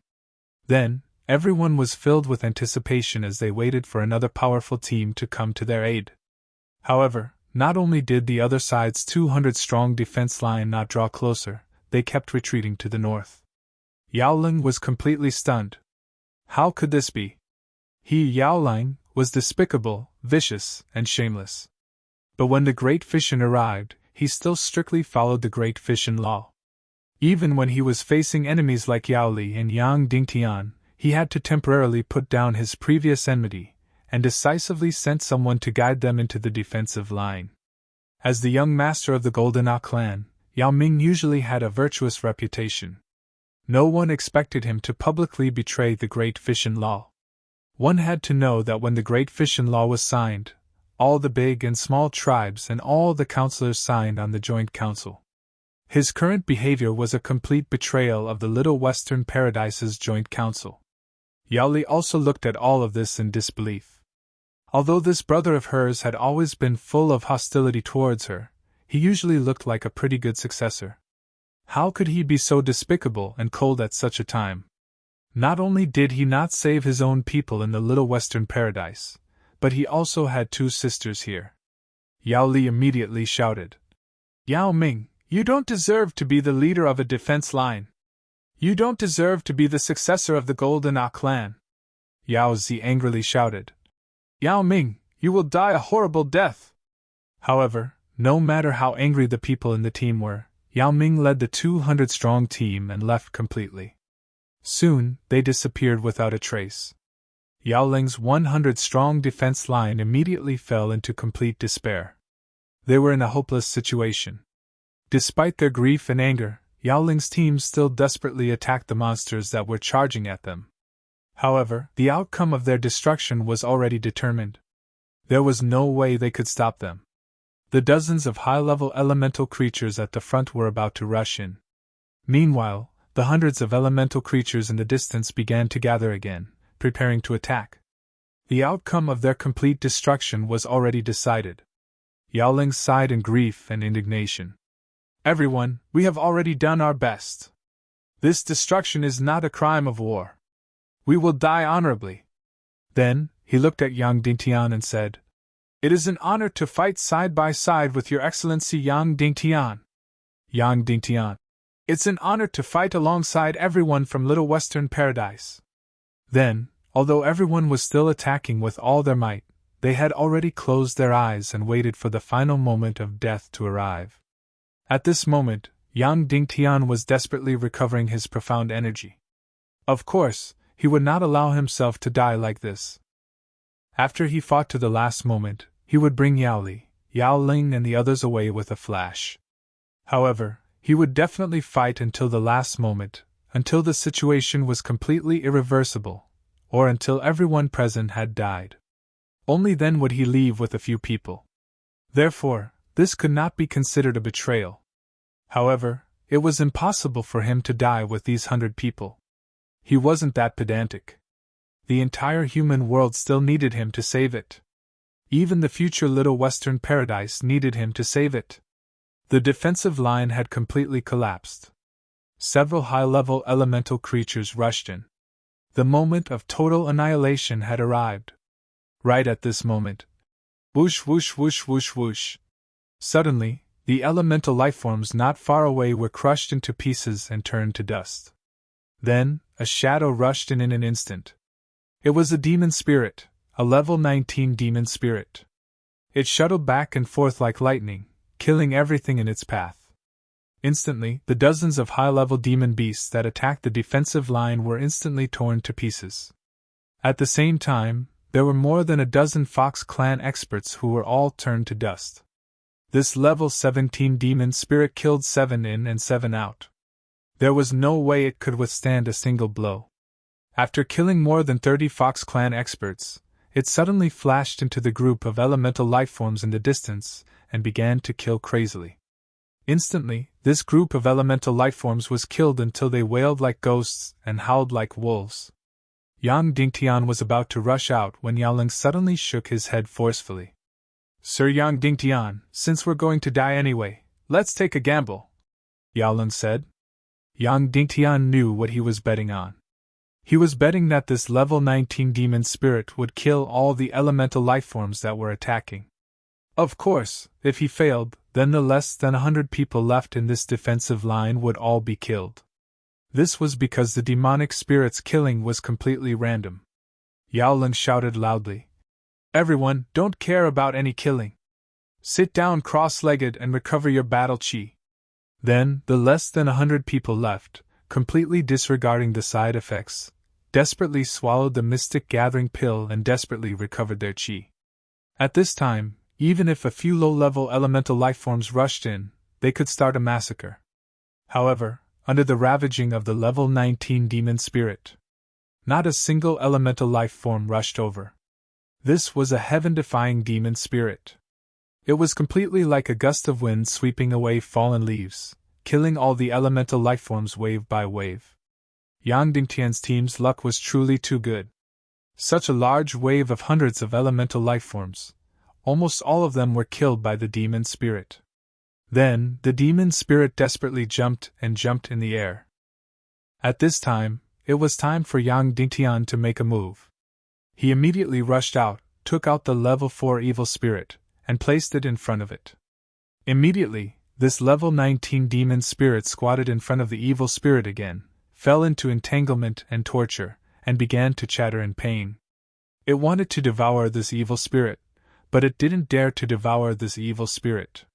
[SPEAKER 1] Then, everyone was filled with anticipation as they waited for another powerful team to come to their aid. However, not only did the other side's 200-strong defense line not draw closer, they kept retreating to the north. Yao Ling was completely stunned. How could this be? He, Yao Ling, was despicable, vicious, and shameless. But when the Great Fission arrived, he still strictly followed the Great Fission Law. Even when he was facing enemies like Yao Li and Yang Dingtian, he had to temporarily put down his previous enmity, and decisively sent someone to guide them into the defensive line. As the young master of the Golden Ah clan, Yao Ming usually had a virtuous reputation. No one expected him to publicly betray the Great Fission Law. One had to know that when the Great Fission Law was signed, all the big and small tribes and all the councilors signed on the joint council. His current behavior was a complete betrayal of the Little Western Paradise's Joint Council. Yao Li also looked at all of this in disbelief. Although this brother of hers had always been full of hostility towards her, he usually looked like a pretty good successor. How could he be so despicable and cold at such a time? Not only did he not save his own people in the Little Western Paradise, but he also had two sisters here. Yao Li immediately shouted, "Yao Ming, you don't deserve to be the leader of a defense line. You don't deserve to be the successor of the Golden Ah clan." Yao Zi angrily shouted, "Yao Ming, you will die a horrible death." However, no matter how angry the people in the team were, Yao Ming led the 200-strong team and left completely. Soon, they disappeared without a trace. Yao Ling's 100-strong defense line immediately fell into complete despair. They were in a hopeless situation. Despite their grief and anger, Yao Ling's team still desperately attacked the monsters that were charging at them. However, the outcome of their destruction was already determined. There was no way they could stop them. The dozens of high-level elemental creatures at the front were about to rush in. Meanwhile, the hundreds of elemental creatures in the distance began to gather again, preparing to attack. The outcome of their complete destruction was already decided. Yao Ling sighed in grief and indignation. "Everyone, we have already done our best. This destruction is not a crime of war. We will die honorably." Then, he looked at Yang Dingtian and said, "It is an honor to fight side by side with Your Excellency Yang Dingtian." Yang Dingtian. "It's an honor to fight alongside everyone from Little Western Paradise." Then, although everyone was still attacking with all their might, they had already closed their eyes and waited for the final moment of death to arrive. At this moment, Yang Dingtian was desperately recovering his profound energy. Of course, he would not allow himself to die like this. After he fought to the last moment, he would bring Yao Li, Yao Ling and the others away with a flash. However, he would definitely fight until the last moment, until the situation was completely irreversible, or until everyone present had died. Only then would he leave with a few people. Therefore, this could not be considered a betrayal. However, it was impossible for him to die with these 100 people. He wasn't that pedantic. The entire human world still needed him to save it. Even the future Little Western Paradise needed him to save it. The defensive line had completely collapsed. Several high-level elemental creatures rushed in. The moment of total annihilation had arrived. Right at this moment. Whoosh whoosh whoosh whoosh whoosh. Suddenly, the elemental lifeforms not far away were crushed into pieces and turned to dust. Then, a shadow rushed in an instant. It was a demon spirit, a level 19 demon spirit. It shuttled back and forth like lightning, killing everything in its path. Instantly, the dozens of high-level demon beasts that attacked the defensive line were instantly torn to pieces. At the same time, there were more than a dozen Fox Clan experts who were all turned to dust. This level 17 demon spirit killed 7 in and 7 out. There was no way it could withstand a single blow. After killing more than 30 Fox Clan experts, it suddenly flashed into the group of elemental lifeforms in the distance and began to kill crazily. Instantly, this group of elemental lifeforms was killed until they wailed like ghosts and howled like wolves. Yang Dingtian was about to rush out when Yao Ling suddenly shook his head forcefully. "Sir Yang Dingtian, since we're going to die anyway, let's take a gamble," Yao Ling said. Yang Dingtian knew what he was betting on. He was betting that this level 19 demon spirit would kill all the elemental lifeforms that were attacking. Of course, if he failed, then the less than 100 people left in this defensive line would all be killed. This was because the demonic spirit's killing was completely random. Yao Ling shouted loudly, "Everyone, don't care about any killing. Sit down cross-legged and recover your battle chi." Then, the less than 100 people left, completely disregarding the side effects, desperately swallowed the mystic gathering pill and desperately recovered their chi. At this time, even if a few low-level elemental lifeforms rushed in, they could start a massacre. However, under the ravaging of the level 19 demon spirit, not a single elemental lifeform rushed over. This was a heaven-defying demon spirit. It was completely like a gust of wind sweeping away fallen leaves, killing all the elemental lifeforms wave by wave. Yang Dingtian's team's luck was truly too good. Such a large wave of hundreds of elemental lifeforms. Almost all of them were killed by the demon spirit. Then, the demon spirit desperately jumped and jumped in the air. At this time, it was time for Yang Dingtian to make a move. He immediately rushed out, took out the level 4 evil spirit, and placed it in front of it. Immediately, this level 19 demon spirit squatted in front of the evil spirit again, fell into entanglement and torture, and began to chatter in pain. It wanted to devour this evil spirit, but it didn't dare to devour this evil spirit.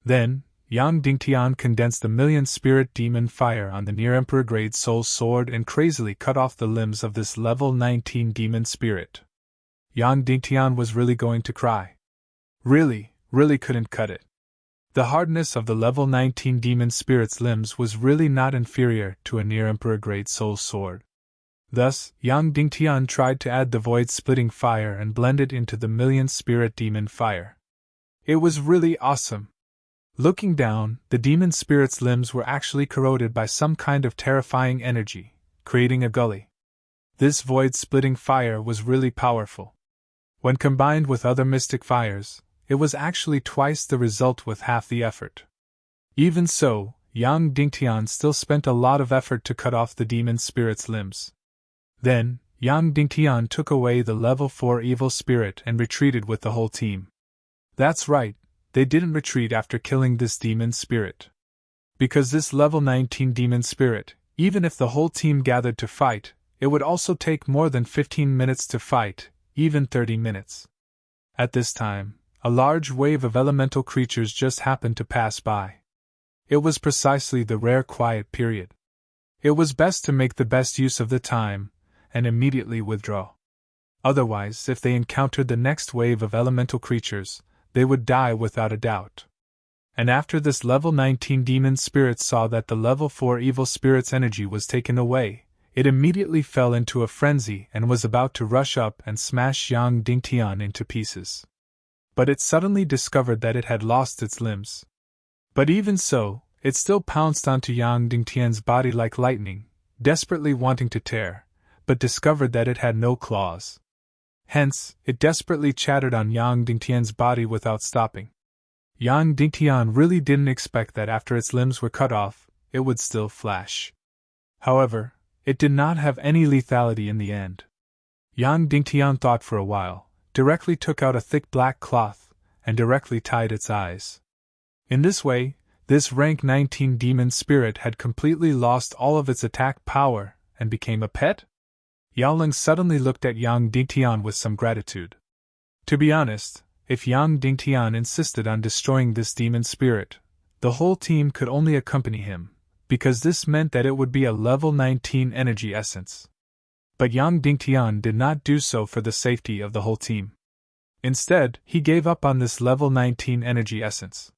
[SPEAKER 1] Then, Yang Dingtian condensed the million spirit demon fire on the near Emperor grade soul sword and crazily cut off the limbs of this level 19 demon spirit. Yang Dingtian was really going to cry. Really couldn't cut it. The hardness of the level 19 demon spirit's limbs was really not inferior to a near Emperor grade soul sword. Thus, Yang Dingtian tried to add the void-splitting fire and blend it into the million spirit demon fire. It was really awesome. Looking down, the demon spirit's limbs were actually corroded by some kind of terrifying energy, creating a gully. This void-splitting fire was really powerful. When combined with other mystic fires, it was actually twice the result with half the effort. Even so, Yang Dingtian still spent a lot of effort to cut off the demon spirit's limbs. Then, Yang Dingtian took away the level 4 evil spirit and retreated with the whole team. That's right, they didn't retreat after killing this demon spirit. Because this level 19 demon spirit, even if the whole team gathered to fight, it would also take more than 15 minutes to fight, even 30 minutes. At this time, a large wave of elemental creatures just happened to pass by. It was precisely the rare quiet period. It was best to make the best use of the time, and immediately withdraw. Otherwise, if they encountered the next wave of elemental creatures, they would die without a doubt. And after this level 19 demon spirit saw that the level 4 evil spirit's energy was taken away, it immediately fell into a frenzy and was about to rush up and smash Yang Dingtian into pieces. But it suddenly discovered that it had lost its limbs. But even so, it still pounced onto Yang Dingtian's body like lightning, desperately wanting to tear, but discovered that it had no claws. Hence, it desperately chattered on Yang Dingtian's body without stopping. Yang Dingtian really didn't expect that after its limbs were cut off, it would still flash. However, it did not have any lethality in the end. Yang Dingtian thought for a while, directly took out a thick black cloth, and directly tied its eyes. In this way, this rank 19 demon spirit had completely lost all of its attack power and became a pet? Yaoling suddenly looked at Yang Dingtian with some gratitude. To be honest, if Yang Dingtian insisted on destroying this demon spirit, the whole team could only accompany him, because this meant that it would be a level 19 energy essence. But Yang Dingtian did not do so for the safety of the whole team. Instead, he gave up on this level 19 energy essence.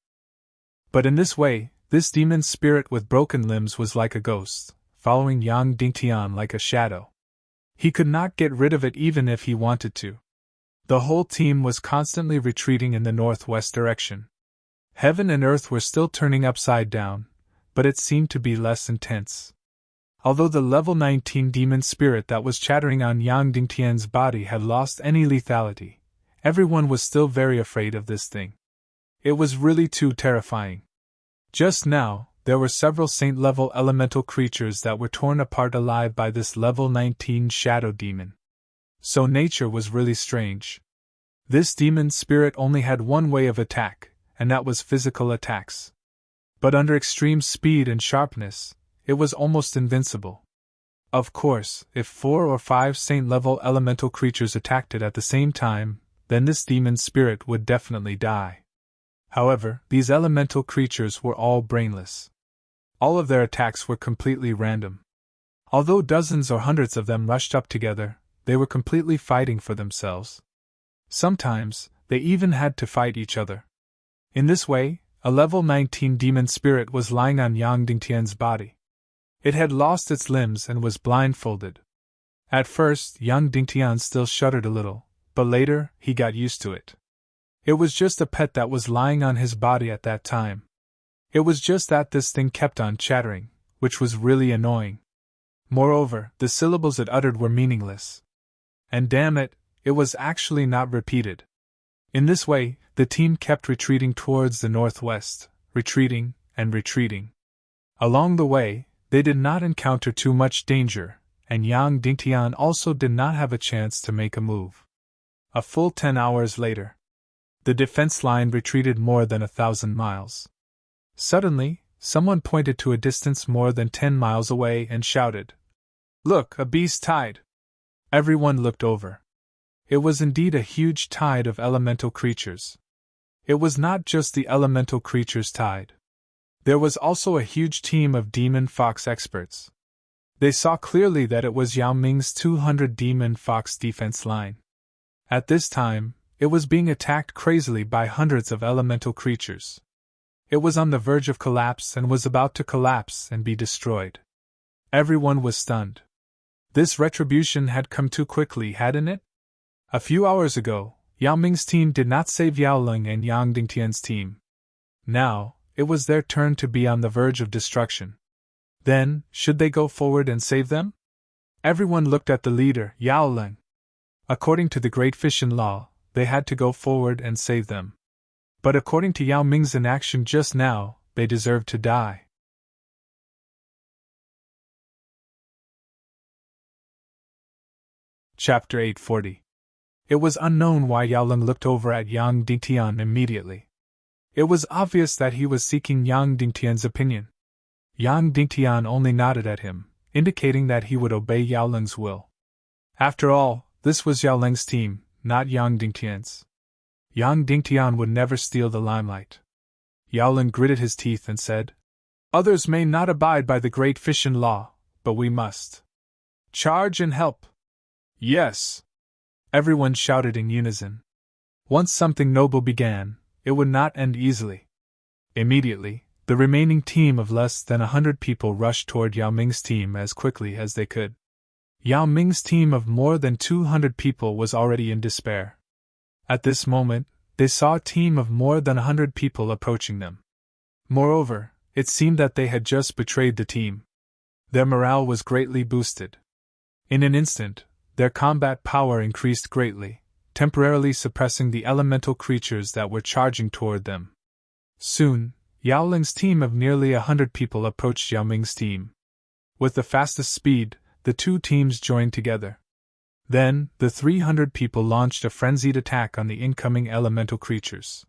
[SPEAKER 1] But in this way, this demon spirit with broken limbs was like a ghost, following Yang Dingtian like a shadow. He could not get rid of it even if he wanted to. The whole team was constantly retreating in the northwest direction. Heaven and earth were still turning upside down, but it seemed to be less intense. Although the level 19 demon spirit that was chattering on Yang Dingtian's body had lost any lethality, everyone was still very afraid of this thing. It was really too terrifying. Just now, there were several saint-level elemental creatures that were torn apart alive by this level 19 shadow demon. So nature was really strange. This demon spirit only had one way of attack, and that was physical attacks. But under extreme speed and sharpness, it was almost invincible. Of course, if 4 or 5 saint-level elemental creatures attacked it at the same time, then this demon spirit would definitely die. However, these elemental creatures were all brainless. All of their attacks were completely random. Although dozens or hundreds of them rushed up together, they were completely fighting for themselves. Sometimes, they even had to fight each other. In this way, a level 19 demon spirit was lying on Yang Dingtian's body. It had lost its limbs and was blindfolded. At first, Yang Dingtian still shuddered a little, but later, he got used to it. It was just a pet that was lying on his body at that time. It was just that this thing kept on chattering, which was really annoying. Moreover, the syllables it uttered were meaningless. And damn it, it was actually not repeated. In this way, the team kept retreating towards the northwest, retreating and retreating. Along the way, they did not encounter too much danger, and Yang Dingtian also did not have a chance to make a move. A full 10 hours later, the defense line retreated more than 1,000 miles. Suddenly, someone pointed to a distance more than 10 miles away and shouted, "Look, a beast tide!" Everyone looked over. It was indeed a huge tide of elemental creatures. It was not just the elemental creatures' tide. There was also a huge team of demon fox experts. They saw clearly that it was Yao Ming's 200 demon fox defense line. At this time, it was being attacked crazily by hundreds of elemental creatures. It was on the verge of collapse and was about to collapse and be destroyed. Everyone was stunned. This retribution had come too quickly, hadn't it? A few hours ago, Yao Ming's team did not save Yao Ling and Yang Dingtian's team. Now, it was their turn to be on the verge of destruction. Then, should they go forward and save them? Everyone looked at the leader, Yao Ling. According to the Great Fission Law, they had to go forward and save them. But according to Yao Ming's inaction just now, they deserved to die. Chapter 840. It was unknown why Yao Ling looked over at Yang Dingtian immediately. It was obvious that he was seeking Yang Dingtian's opinion. Yang Dingtian only nodded at him, indicating that he would obey Yao Ling's will. After all, this was Yao Ling's team, not Yang Dingtian's. Yang Dingtian would never steal the limelight. Yao Ling gritted his teeth and said, "Others may not abide by the Great Fission Law, but we must. Charge and help." "Yes!" Everyone shouted in unison. Once something noble began, it would not end easily. Immediately, the remaining team of less than 100 people rushed toward Yao Ming's team as quickly as they could. Yao Ming's team of more than 200 people was already in despair. At this moment, they saw a team of more than 100 people approaching them. Moreover, it seemed that they had just betrayed the team. Their morale was greatly boosted. In an instant, their combat power increased greatly, temporarily suppressing the elemental creatures that were charging toward them. Soon, Yao Ling's team of nearly 100 people approached Yao Ming's team. With the fastest speed, the two teams joined together. Then, the 300 people launched a frenzied attack on the incoming elemental creatures.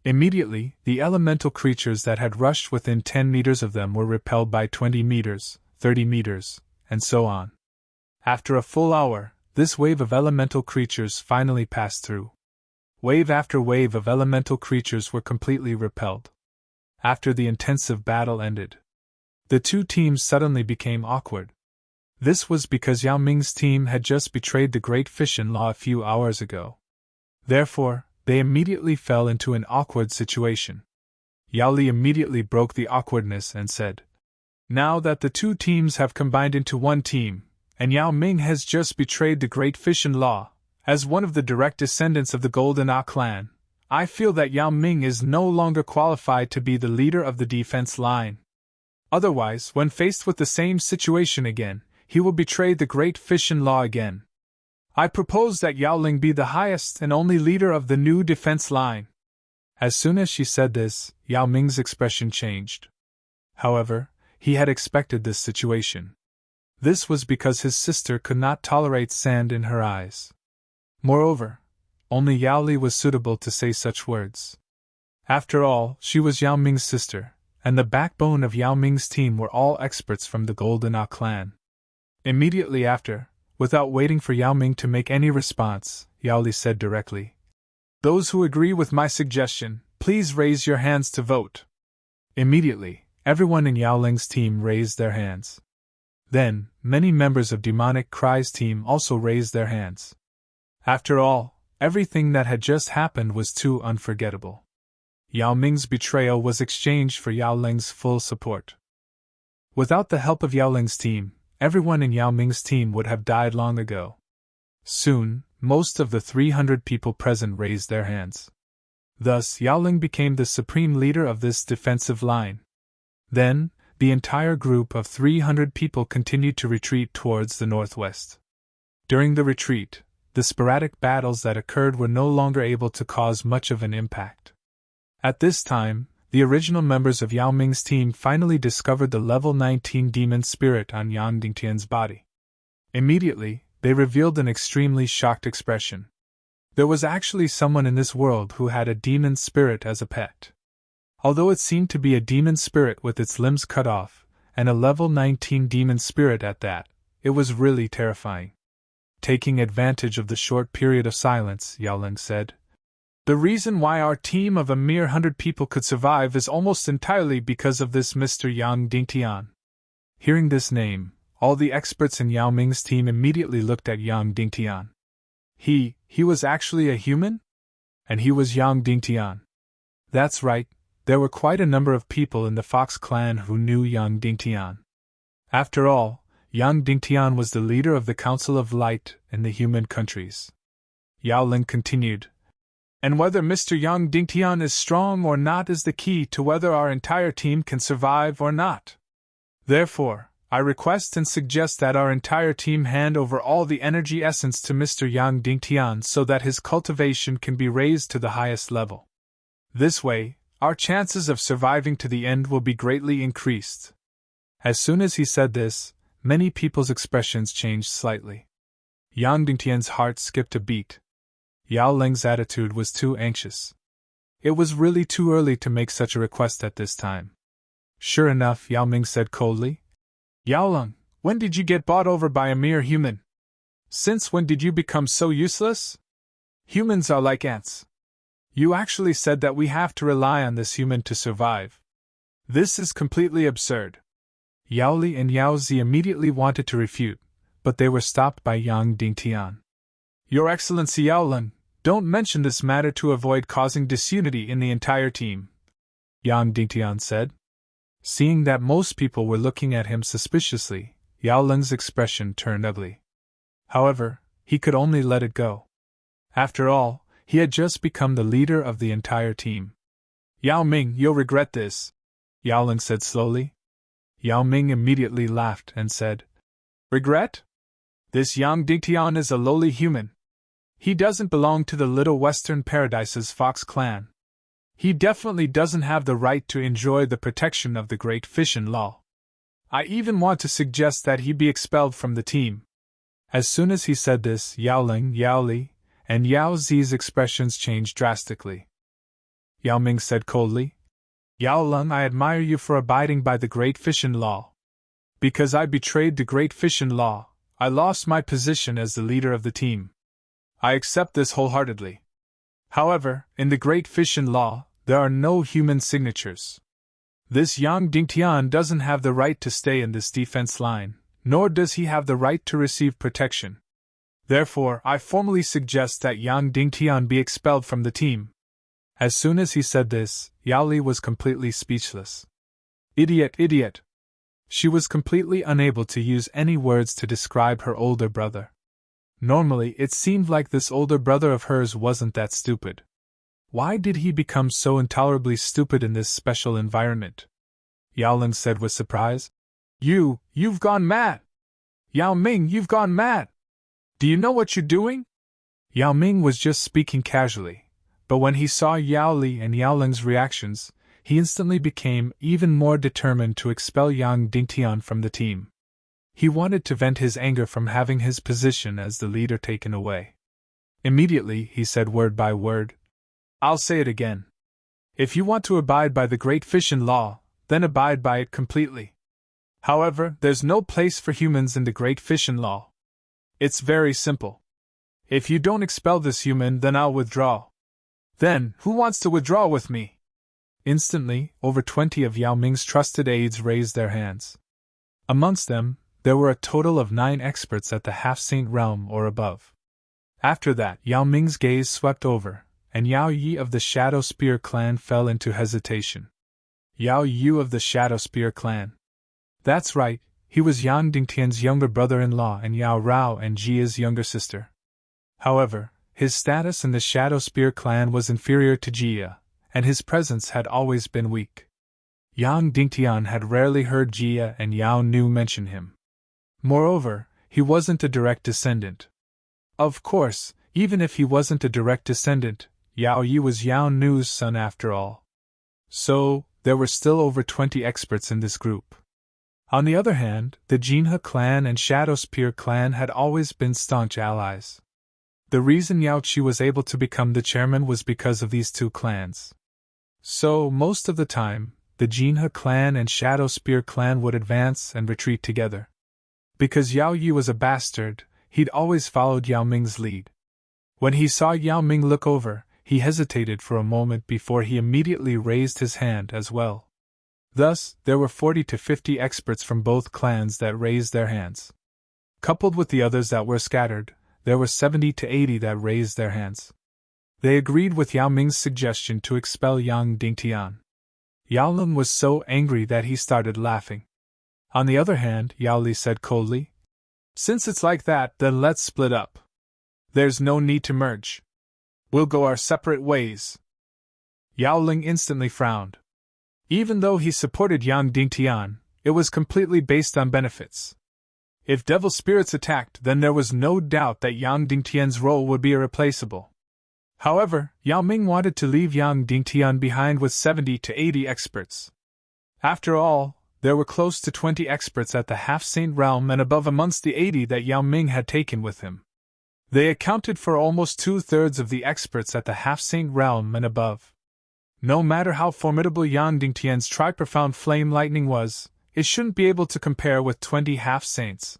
[SPEAKER 1] Immediately, the elemental creatures that had rushed within 10 meters of them were repelled by 20 meters, 30 meters, and so on. After a full hour, this wave of elemental creatures finally passed through. Wave after wave of elemental creatures were completely repelled. After the intensive battle ended, the two teams suddenly became awkward. This was because Yao Ming's team had just betrayed the Great Fission Law a few hours ago. Therefore, they immediately fell into an awkward situation. Yao Li immediately broke the awkwardness and said, "Now that the two teams have combined into one team, and Yao Ming has just betrayed the Great Fission Law, as one of the direct descendants of the Golden Ah clan, I feel that Yao Ming is no longer qualified to be the leader of the defense line. Otherwise, when faced with the same situation again, he will betray the Great Fission Law again. I propose that Yao Ling be the highest and only leader of the new defense line." As soon as she said this, Yao Ming's expression changed. However, he had expected this situation. This was because his sister could not tolerate sand in her eyes. Moreover, only Yao Li was suitable to say such words. After all, she was Yao Ming's sister, and the backbone of Yao Ming's team were all experts from the Golden Ah clan. Immediately after, without waiting for Yao Ming to make any response, Yao Li said directly, "Those who agree with my suggestion, please raise your hands to vote." Immediately, everyone in Yao Ling's team raised their hands. Then, many members of Demonic Cry's team also raised their hands. After all, everything that had just happened was too unforgettable. Yao Ming's betrayal was exchanged for Yao Ling's full support. Without the help of Yao Ling's team, everyone in Yao Ming's team would have died long ago. Soon, most of the 300 people present raised their hands. Thus, Yaoling became the supreme leader of this defensive line. Then, the entire group of 300 people continued to retreat towards the northwest. During the retreat, the sporadic battles that occurred were no longer able to cause much of an impact. At this time, the original members of Yao Ming's team finally discovered the level 19 demon spirit on Yang Dingtian's body. Immediately, they revealed an extremely shocked expression. There was actually someone in this world who had a demon spirit as a pet. Although it seemed to be a demon spirit with its limbs cut off, and a level 19 demon spirit at that, it was really terrifying. Taking advantage of the short period of silence, Yaoling said, "The reason why our team of a mere 100 people could survive is almost entirely because of this Mr. Yang Dingtian." Hearing this name, all the experts in Yao Ming's team immediately looked at Yang Dingtian. He was actually a human? And he was Yang Dingtian. That's right, there were quite a number of people in the Fox clan who knew Yang Dingtian. After all, Yang Dingtian was the leader of the Council of Light in the human countries. Yaoling continued, "And whether Mr. Yang Dingtian is strong or not is the key to whether our entire team can survive or not. Therefore, I request and suggest that our entire team hand over all the energy essence to Mr. Yang Dingtian so that his cultivation can be raised to the highest level. This way, our chances of surviving to the end will be greatly increased." As soon as he said this, many people's expressions changed slightly. Yang Dingtian's heart skipped a beat. Yao Ling's attitude was too anxious. It was really too early to make such a request at this time. Sure enough, Yao Ming said coldly, "Yaoling, when did you get bought over by a mere human? Since when did you become so useless? Humans are like ants. You actually said that we have to rely on this human to survive. This is completely absurd." Yao Li and Yao Zi immediately wanted to refute, but they were stopped by Yang Dingtian. "Your Excellency Yaoling, don't mention this matter to avoid causing disunity in the entire team," Yang Dingtian said. Seeing that most people were looking at him suspiciously, Yaoling's expression turned ugly. However, he could only let it go. After all, he had just become the leader of the entire team. "Yao Ming, you'll regret this," Yaoling said slowly. Yao Ming immediately laughed and said, "Regret? This Yang Dingtian is a lowly human. He doesn't belong to the Little Western Paradise's Fox clan. He definitely doesn't have the right to enjoy the protection of the Great Fission Law. I even want to suggest that he be expelled from the team." As soon as he said this, Yaoling, Yao Li, and Yao Zi's expressions changed drastically. Yao Ming said coldly, "Yaoling, I admire you for abiding by the Great Fission Law. Because I betrayed the Great Fission Law, I lost my position as the leader of the team. I accept this wholeheartedly. However, in the Great Fission Law, there are no human signatures. This Yang Dingtian doesn't have the right to stay in this defense line, nor does he have the right to receive protection. Therefore, I formally suggest that Yang Dingtian be expelled from the team." As soon as he said this, Yao Li was completely speechless. Idiot, idiot! She was completely unable to use any words to describe her older brother. Normally, it seemed like this older brother of hers wasn't that stupid. Why did he become so intolerably stupid in this special environment? Yaoling said with surprise, You've gone mad! Yao Ming, you've gone mad! Do you know what you're doing?" Yao Ming was just speaking casually, but when he saw Yao Li and Yaoling's reactions, he instantly became even more determined to expel Yang Dingtian from the team. He wanted to vent his anger from having his position as the leader taken away. Immediately, he said word by word, "I'll say it again. If you want to abide by the Great Fission Law, then abide by it completely. However, there's no place for humans in the Great Fission Law. It's very simple. If you don't expel this human, then I'll withdraw. Then, who wants to withdraw with me?" Instantly, over 20 of Yao Ming's trusted aides raised their hands. Amongst them, there were a total of 9 experts at the half-saint realm or above. After that, Yao Ming's gaze swept over, and Yao Yi of the Shadow Spear clan fell into hesitation. Yao Yu of the Shadow Spear clan. That's right, he was Yang Dingtian's younger brother-in-law and Yao Rao and Jia's younger sister. However, his status in the Shadow Spear clan was inferior to Jia, and his presence had always been weak. Yang Dingtian had rarely heard Jia and Yao Nu mention him. Moreover, he wasn't a direct descendant. Of course, even if he wasn't a direct descendant, Yao Yi was Yao Nu's son after all. So, there were still over 20 experts in this group. On the other hand, the Jinhe clan and Shadow Spear clan had always been staunch allies. The reason Yao Qi was able to become the chairman was because of these two clans. So, most of the time, the Jinhe clan and Shadow Spear clan would advance and retreat together. Because Yao Yi was a bastard, he'd always followed Yao Ming's lead. When he saw Yao Ming look over, he hesitated for a moment before he immediately raised his hand as well. Thus, there were 40 to 50 experts from both clans that raised their hands. Coupled with the others that were scattered, there were 70 to 80 that raised their hands. They agreed with Yao Ming's suggestion to expel Yang Dingtian. Yao Lun was so angry that he started laughing. On the other hand, Yao Li said coldly, "Since it's like that, then let's split up. There's no need to merge. We'll go our separate ways." Yao Ling instantly frowned. Even though he supported Yang Dingtian, it was completely based on benefits. If devil spirits attacked, then there was no doubt that Yang Dingtian's role would be irreplaceable. However, Yao Ming wanted to leave Yang Dingtian behind with 70 to 80 experts. After all, there were close to 20 experts at the half-saint realm and above amongst the 80 that Yao Ming had taken with him. They accounted for almost 2/3 of the experts at the half-saint realm and above. No matter how formidable Yang Dingtian's tri-profound flame lightning was, it shouldn't be able to compare with 20 half-saints.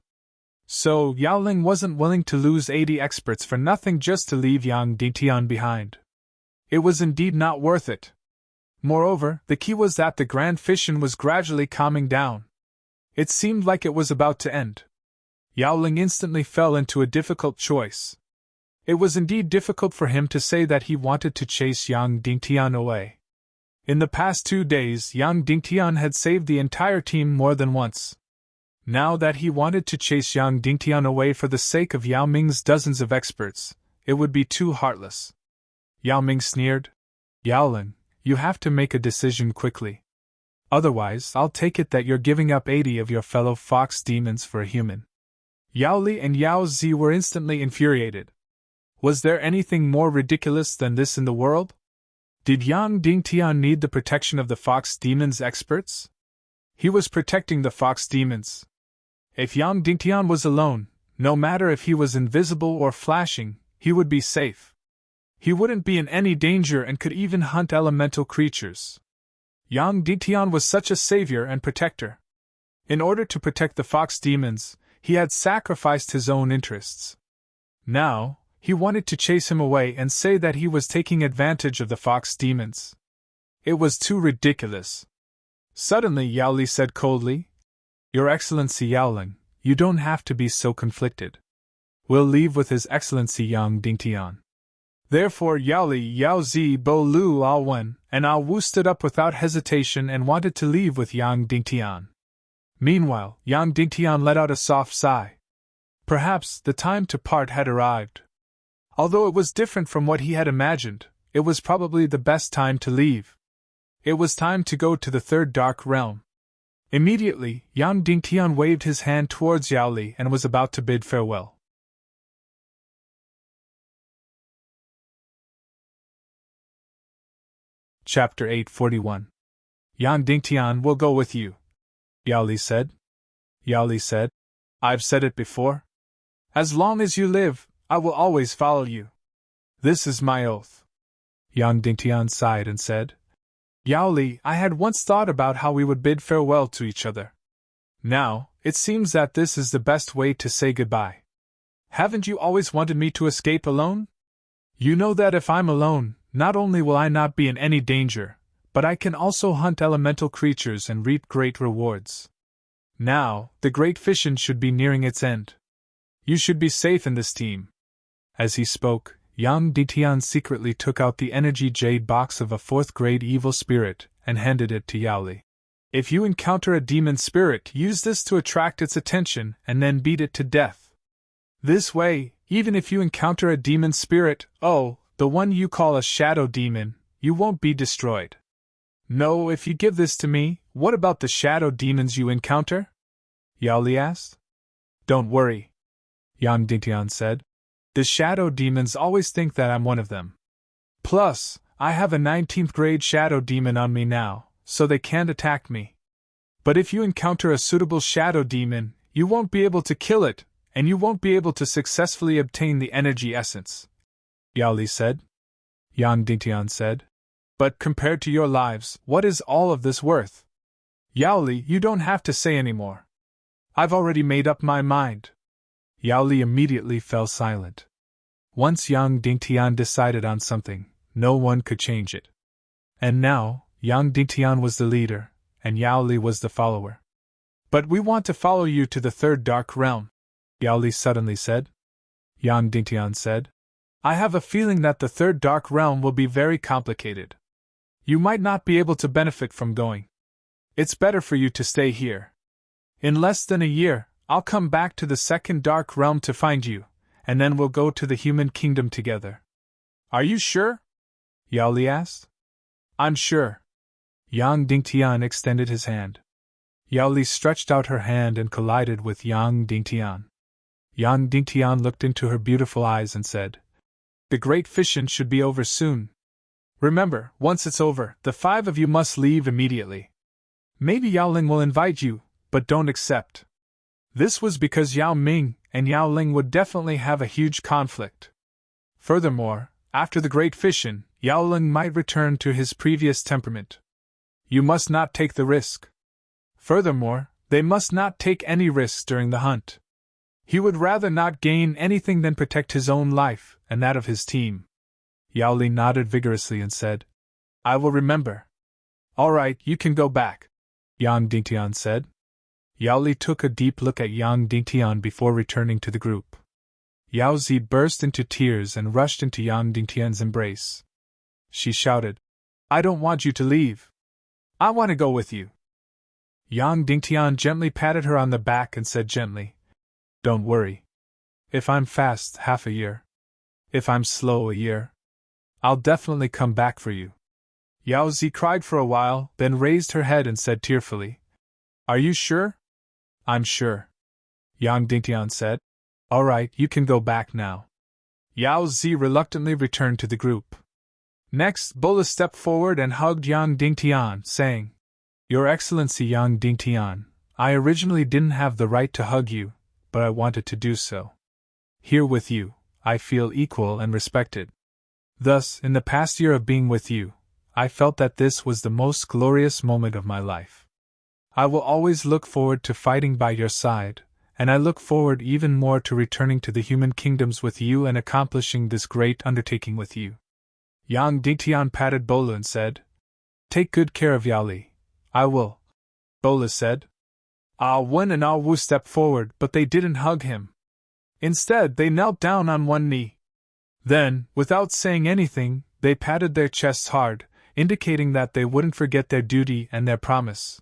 [SPEAKER 1] So, Yao Ling wasn't willing to lose 80 experts for nothing just to leave Yang Dingtian behind. It was indeed not worth it. Moreover, the key was that the grand fission was gradually calming down. It seemed like it was about to end. Yao Ling instantly fell into a difficult choice. It was indeed difficult for him to say that he wanted to chase Yang Dingtian away. In the past 2 days, Yang Dingtian had saved the entire team more than once. Now that he wanted to chase Yang Dingtian away for the sake of Yao Ming's dozens of experts, it would be too heartless. Yao Ming sneered. "Yao Ling, you have to make a decision quickly. Otherwise, I'll take it that you're giving up 80 of your fellow fox demons for a human." Yao Li and Yao Zi were instantly infuriated. Was there anything more ridiculous than this in the world? Did Yang Dingtian need the protection of the fox demons' experts? He was protecting the fox demons. If Yang Dingtian was alone, no matter if he was invisible or flashing, he would be safe. He wouldn't be in any danger and could even hunt elemental creatures. Yang Dingtian was such a savior and protector. In order to protect the fox demons, he had sacrificed his own interests. Now, he wanted to chase him away and say that he was taking advantage of the fox demons. It was too ridiculous. Suddenly Yao Li said coldly, "Your Excellency Yao Ling, you don't have to be so conflicted. We'll leave with His Excellency Yang Dingtian." Therefore Yao Li, Yao Zi, Bo Lu, Al Wen, and Al Wu stood up without hesitation and wanted to leave with Yang Dingtian. Meanwhile, Yang Dingtian let out a soft sigh. Perhaps the time to part had arrived. Although it was different from what he had imagined, it was probably the best time to leave. It was time to go to the third dark realm. Immediately, Yang Dingtian waved his hand towards Yao Li and was about to bid farewell. Chapter 841. Yang Dingtian will go with you, Yao Li said. Yao Li said, "I've said it before. As long as you live, I will always follow you. This is my oath." Yang Dingtian sighed and said, "Yao Li, I had once thought about how we would bid farewell to each other. Now, it seems that this is the best way to say goodbye. Haven't you always wanted me to escape alone? You know that if I'm alone, not only will I not be in any danger, but I can also hunt elemental creatures and reap great rewards. Now, the great fission should be nearing its end. You should be safe in this team." As he spoke, Yang Dingtian secretly took out the energy jade box of a 4th-grade evil spirit and handed it to Yao Li. "If you encounter a demon spirit, use this to attract its attention and then beat it to death. This way, even if you encounter a demon spirit, oh, the one you call a shadow demon, you won't be destroyed. No, if you give this to me, what about the shadow demons you encounter? Yao Li asked. Don't worry, Yang Dingtian said. The shadow demons always think that I'm one of them. Plus, I have a 19th grade shadow demon on me now, so they can't attack me. But if you encounter a suitable shadow demon, you won't be able to kill it, and you won't be able to successfully obtain the energy essence, Yao Li said. Yang Dingtian said. But compared to your lives, what is all of this worth? Yao Li, you don't have to say any more. I've already made up my mind. Yao Li immediately fell silent. Once Yang Dingtian decided on something, no one could change it. And now, Yang Dingtian was the leader, and Yao Li was the follower. But we want to follow you to the third dark realm, Yao Li suddenly said. Yang Dingtian said. I have a feeling that the third dark realm will be very complicated. You might not be able to benefit from going. It's better for you to stay here. In less than a year, I'll come back to the second dark realm to find you, and then we'll go to the human kingdom together. Are you sure? Yao Li asked. I'm sure. Yang Dingtian extended his hand. Yao Li stretched out her hand and collided with Yang Dingtian. Yang Dingtian looked into her beautiful eyes and said, The great fission should be over soon. Remember, once it's over, the 5 of you must leave immediately. Maybe Yao Ling will invite you, but don't accept. This was because Yao Ming and Yao Ling would definitely have a huge conflict. Furthermore, after the great fission, Yao Ling might return to his previous temperament. You must not take the risk. Furthermore, they must not take any risks during the hunt. He would rather not gain anything than protect his own life and that of his team. Yao Li nodded vigorously and said, I will remember. All right, you can go back, Yang Dingtian said. Yao Li took a deep look at Yang Dingtian before returning to the group. Yao Zi burst into tears and rushed into Yang Dingtian's embrace. She shouted, I don't want you to leave. I want to go with you. Yang Dingtian gently patted her on the back and said gently, Don't worry. If I'm fast, half a year. If I'm slow, a year. I'll definitely come back for you. Yao Zi cried for a while, then raised her head and said tearfully, Are you sure? I'm sure. Yang Dingtian said. All right, you can go back now. Yao Zi reluctantly returned to the group. Next, Bola stepped forward and hugged Yang Dingtian, saying, Your Excellency Yang Dingtian, I originally didn't have the right to hug you, but I wanted to do so. Here with you, I feel equal and respected. Thus, in the past year of being with you, I felt that this was the most glorious moment of my life. I will always look forward to fighting by your side, and I look forward even more to returning to the human kingdoms with you and accomplishing this great undertaking with you. Yang Dingtian patted Bola and said, Take good care of Yao Li. I will. Bola said. Ah Wen and Ah Wu stepped forward, but they didn't hug him. Instead, they knelt down on one knee. Then, without saying anything, they patted their chests hard, indicating that they wouldn't forget their duty and their promise.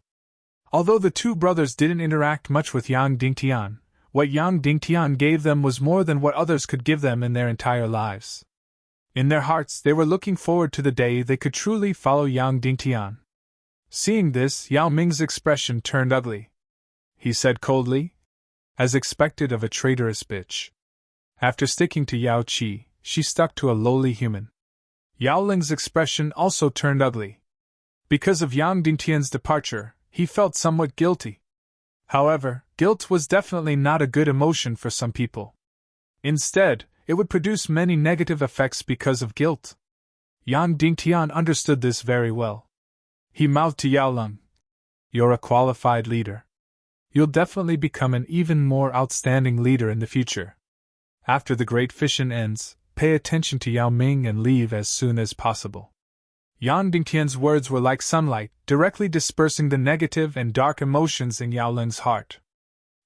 [SPEAKER 1] Although the two brothers didn't interact much with Yang Dingtian, what Yang Dingtian gave them was more than what others could give them in their entire lives. In their hearts, they were looking forward to the day they could truly follow Yang Dingtian. Seeing this, Yao Ming's expression turned ugly. He said coldly, as expected of a traitorous bitch. After sticking to Yao Qi, she stuck to a lowly human. Yao Ling's expression also turned ugly. Because of Yang Dingtian's departure, he felt somewhat guilty. However, guilt was definitely not a good emotion for some people. Instead, it would produce many negative effects because of guilt. Yang Dingtian understood this very well. He mouthed to Yao Lung, You're a qualified leader. You'll definitely become an even more outstanding leader in the future. After the great fission ends, pay attention to Yao Ming and leave as soon as possible. Yang Dingtian's words were like sunlight, directly dispersing the negative and dark emotions in Yao Ling's heart.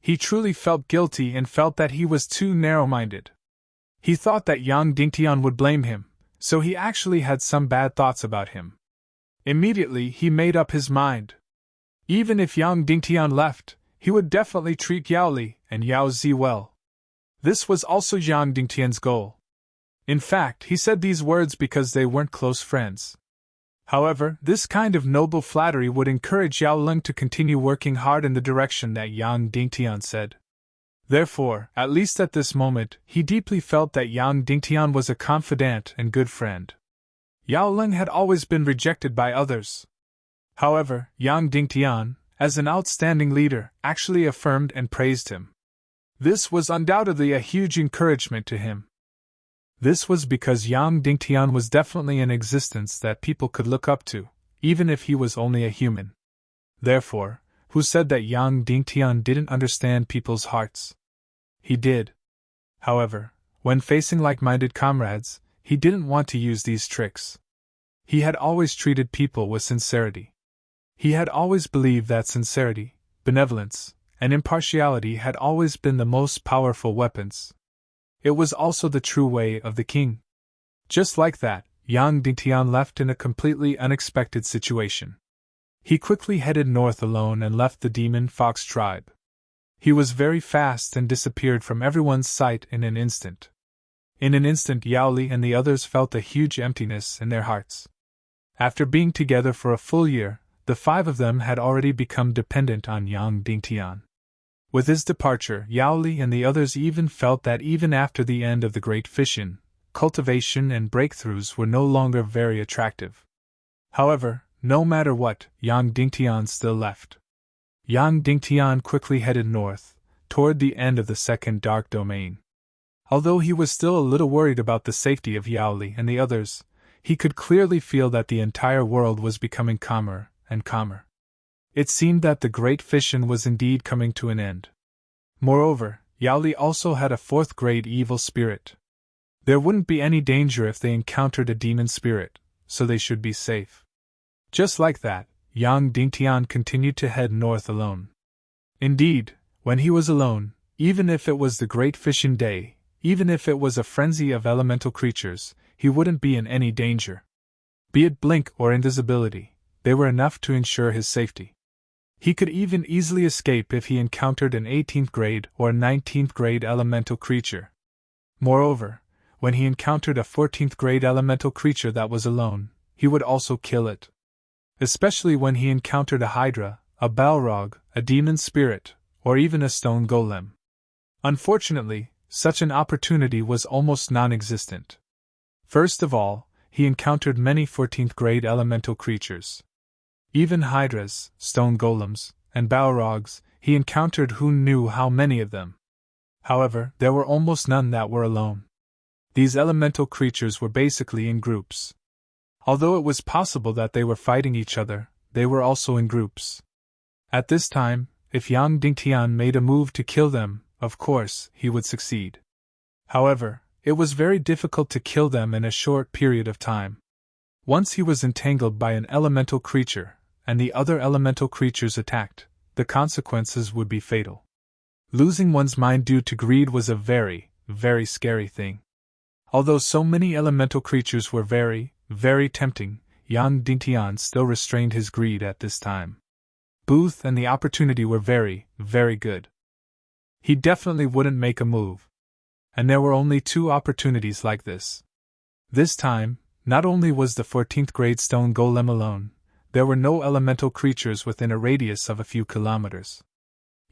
[SPEAKER 1] He truly felt guilty and felt that he was too narrow-minded. He thought that Yang Dingtian would blame him, so he actually had some bad thoughts about him. Immediately, he made up his mind. Even if Yang Dingtian left, he would definitely treat Yao Li and Yao Zi well. This was also Yang Dingtian's goal. In fact, he said these words because they weren't close friends. However, this kind of noble flattery would encourage Yao Leng to continue working hard in the direction that Yang Dingtian said. Therefore, at least at this moment, he deeply felt that Yang Dingtian was a confidant and good friend. Yao Leng had always been rejected by others. However, Yang Dingtian, as an outstanding leader, actually affirmed and praised him. This was undoubtedly a huge encouragement to him. This was because Yang Dingtian was definitely an existence that people could look up to, even if he was only a human. Therefore, who said that Yang Dingtian didn't understand people's hearts? He did. However, when facing like-minded comrades, he didn't want to use these tricks. He had always treated people with sincerity. He had always believed that sincerity, benevolence, and impartiality had always been the most powerful weapons. It was also the true way of the king. Just like that, Yang Dingtian left in a completely unexpected situation. He quickly headed north alone and left the demon fox tribe. He was very fast and disappeared from everyone's sight in an instant. In an instant, Yao Li and the others felt a huge emptiness in their hearts. After being together for a full year, the five of them had already become dependent on Yang Dingtian. With his departure, Yao Li and the others even felt that even after the end of the Great Fission, cultivation and breakthroughs were no longer very attractive. However, no matter what, Yang Dingtian still left. Yang Dingtian quickly headed north, toward the end of the second dark domain. Although he was still a little worried about the safety of Yao Li and the others, he could clearly feel that the entire world was becoming calmer and calmer. It seemed that the Great Fission was indeed coming to an end. Moreover, Yao Li also had a fourth-grade evil spirit. There wouldn't be any danger if they encountered a demon spirit, so they should be safe. Just like that, Yang Dingtian continued to head north alone. Indeed, when he was alone, even if it was the Great Fission Day, even if it was a frenzy of elemental creatures, he wouldn't be in any danger. Be it blink or invisibility, they were enough to ensure his safety. He could even easily escape if he encountered an 18th grade or 19th grade elemental creature. Moreover, when he encountered a 14th grade elemental creature that was alone, he would also kill it. Especially when he encountered a hydra, a balrog, a demon spirit, or even a stone golem. Unfortunately, such an opportunity was almost non-existent. First of all, he encountered many 14th grade elemental creatures. Even hydras, stone golems, and balrogs, he encountered who knew how many of them. However, there were almost none that were alone. These elemental creatures were basically in groups. Although it was possible that they were fighting each other, they were also in groups. At this time, if Yang Dingtian made a move to kill them, of course, he would succeed. However, it was very difficult to kill them in a short period of time. Once he was entangled by an elemental creature, and the other elemental creatures attacked, the consequences would be fatal. Losing one's mind due to greed was a very, very scary thing. Although so many elemental creatures were very, very tempting, Yang Dingtian still restrained his greed at this time. Booth and the opportunity were very, very good. He definitely wouldn't make a move. And there were only two opportunities like this. This time, not only was the 14th grade stone golem alone, there were no elemental creatures within a radius of a few kilometers.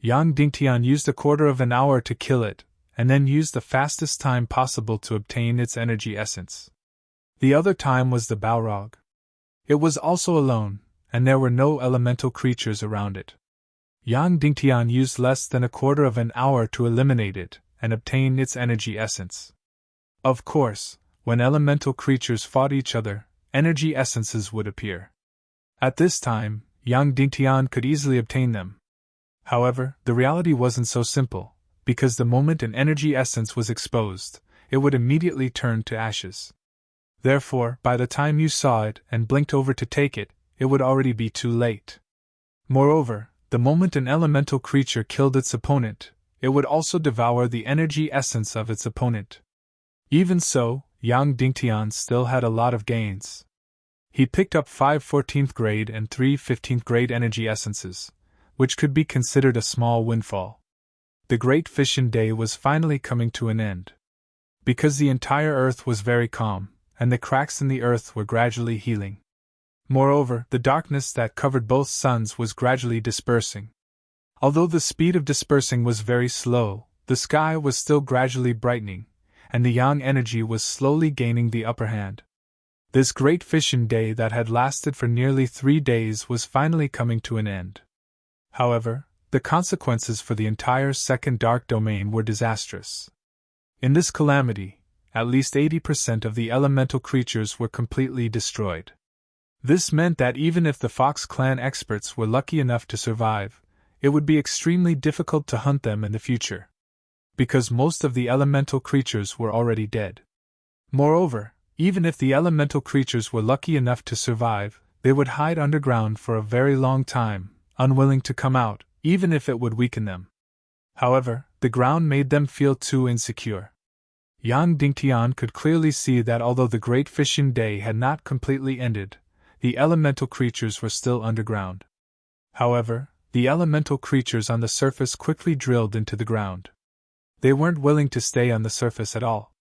[SPEAKER 1] Yang Dingtian used a quarter of an hour to kill it, and then used the fastest time possible to obtain its energy essence. The other time was the balrog. It was also alone, and there were no elemental creatures around it. Yang Dingtian used less than a quarter of an hour to eliminate it and obtain its energy essence. Of course, when elemental creatures fought each other, energy essences would appear. At this time, Yang Dingtian could easily obtain them. However, the reality wasn't so simple, because the moment an energy essence was exposed, it would immediately turn to ashes. Therefore, by the time you saw it and blinked over to take it, it would already be too late. Moreover, the moment an elemental creature killed its opponent, it would also devour the energy essence of its opponent. Even so, Yang Dingtian still had a lot of gains. He picked up 5 14th grade and 3 15th grade energy essences, which could be considered a small windfall. the great fission day was finally coming to an end. Because the entire earth was very calm, and the cracks in the earth were gradually healing. Moreover, the darkness that covered both suns was gradually dispersing. Although the speed of dispersing was very slow, the sky was still gradually brightening, and the yang energy was slowly gaining the upper hand. This great fission day that had lasted for nearly 3 days was finally coming to an end. However, the consequences for the entire second dark domain were disastrous. In this calamity, at least 80% of the elemental creatures were completely destroyed. This meant that even if the Fox Clan experts were lucky enough to survive, it would be extremely difficult to hunt them in the future, because most of the elemental creatures were already dead. Moreover, even if the elemental creatures were lucky enough to survive, they would hide underground for a very long time, unwilling to come out, even if it would weaken them. However, the ground made them feel too insecure. Yang Dingtian could clearly see that although the great fishing day had not completely ended, the elemental creatures were still underground. However, the elemental creatures on the surface quickly drilled into the ground. They weren't willing to stay on the surface at all.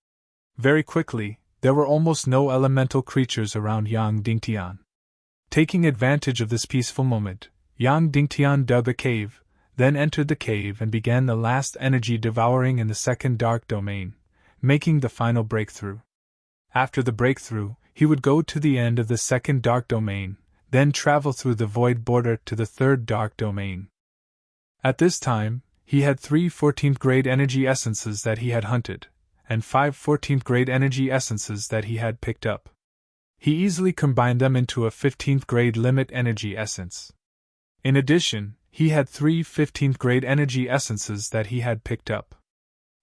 [SPEAKER 1] Very quickly, there were almost no elemental creatures around Yang Dingtian. Taking advantage of this peaceful moment, Yang Dingtian dug a cave, then entered the cave and began the last energy devouring in the second dark domain, making the final breakthrough. After the breakthrough, he would go to the end of the second dark domain, then travel through the void border to the third dark domain. At this time, he had 3 14th grade energy essences that he had hunted, and 5 14th grade energy essences that he had picked up. He easily combined them into a 15th grade limit energy essence. In addition, he had 3 15th grade energy essences that he had picked up.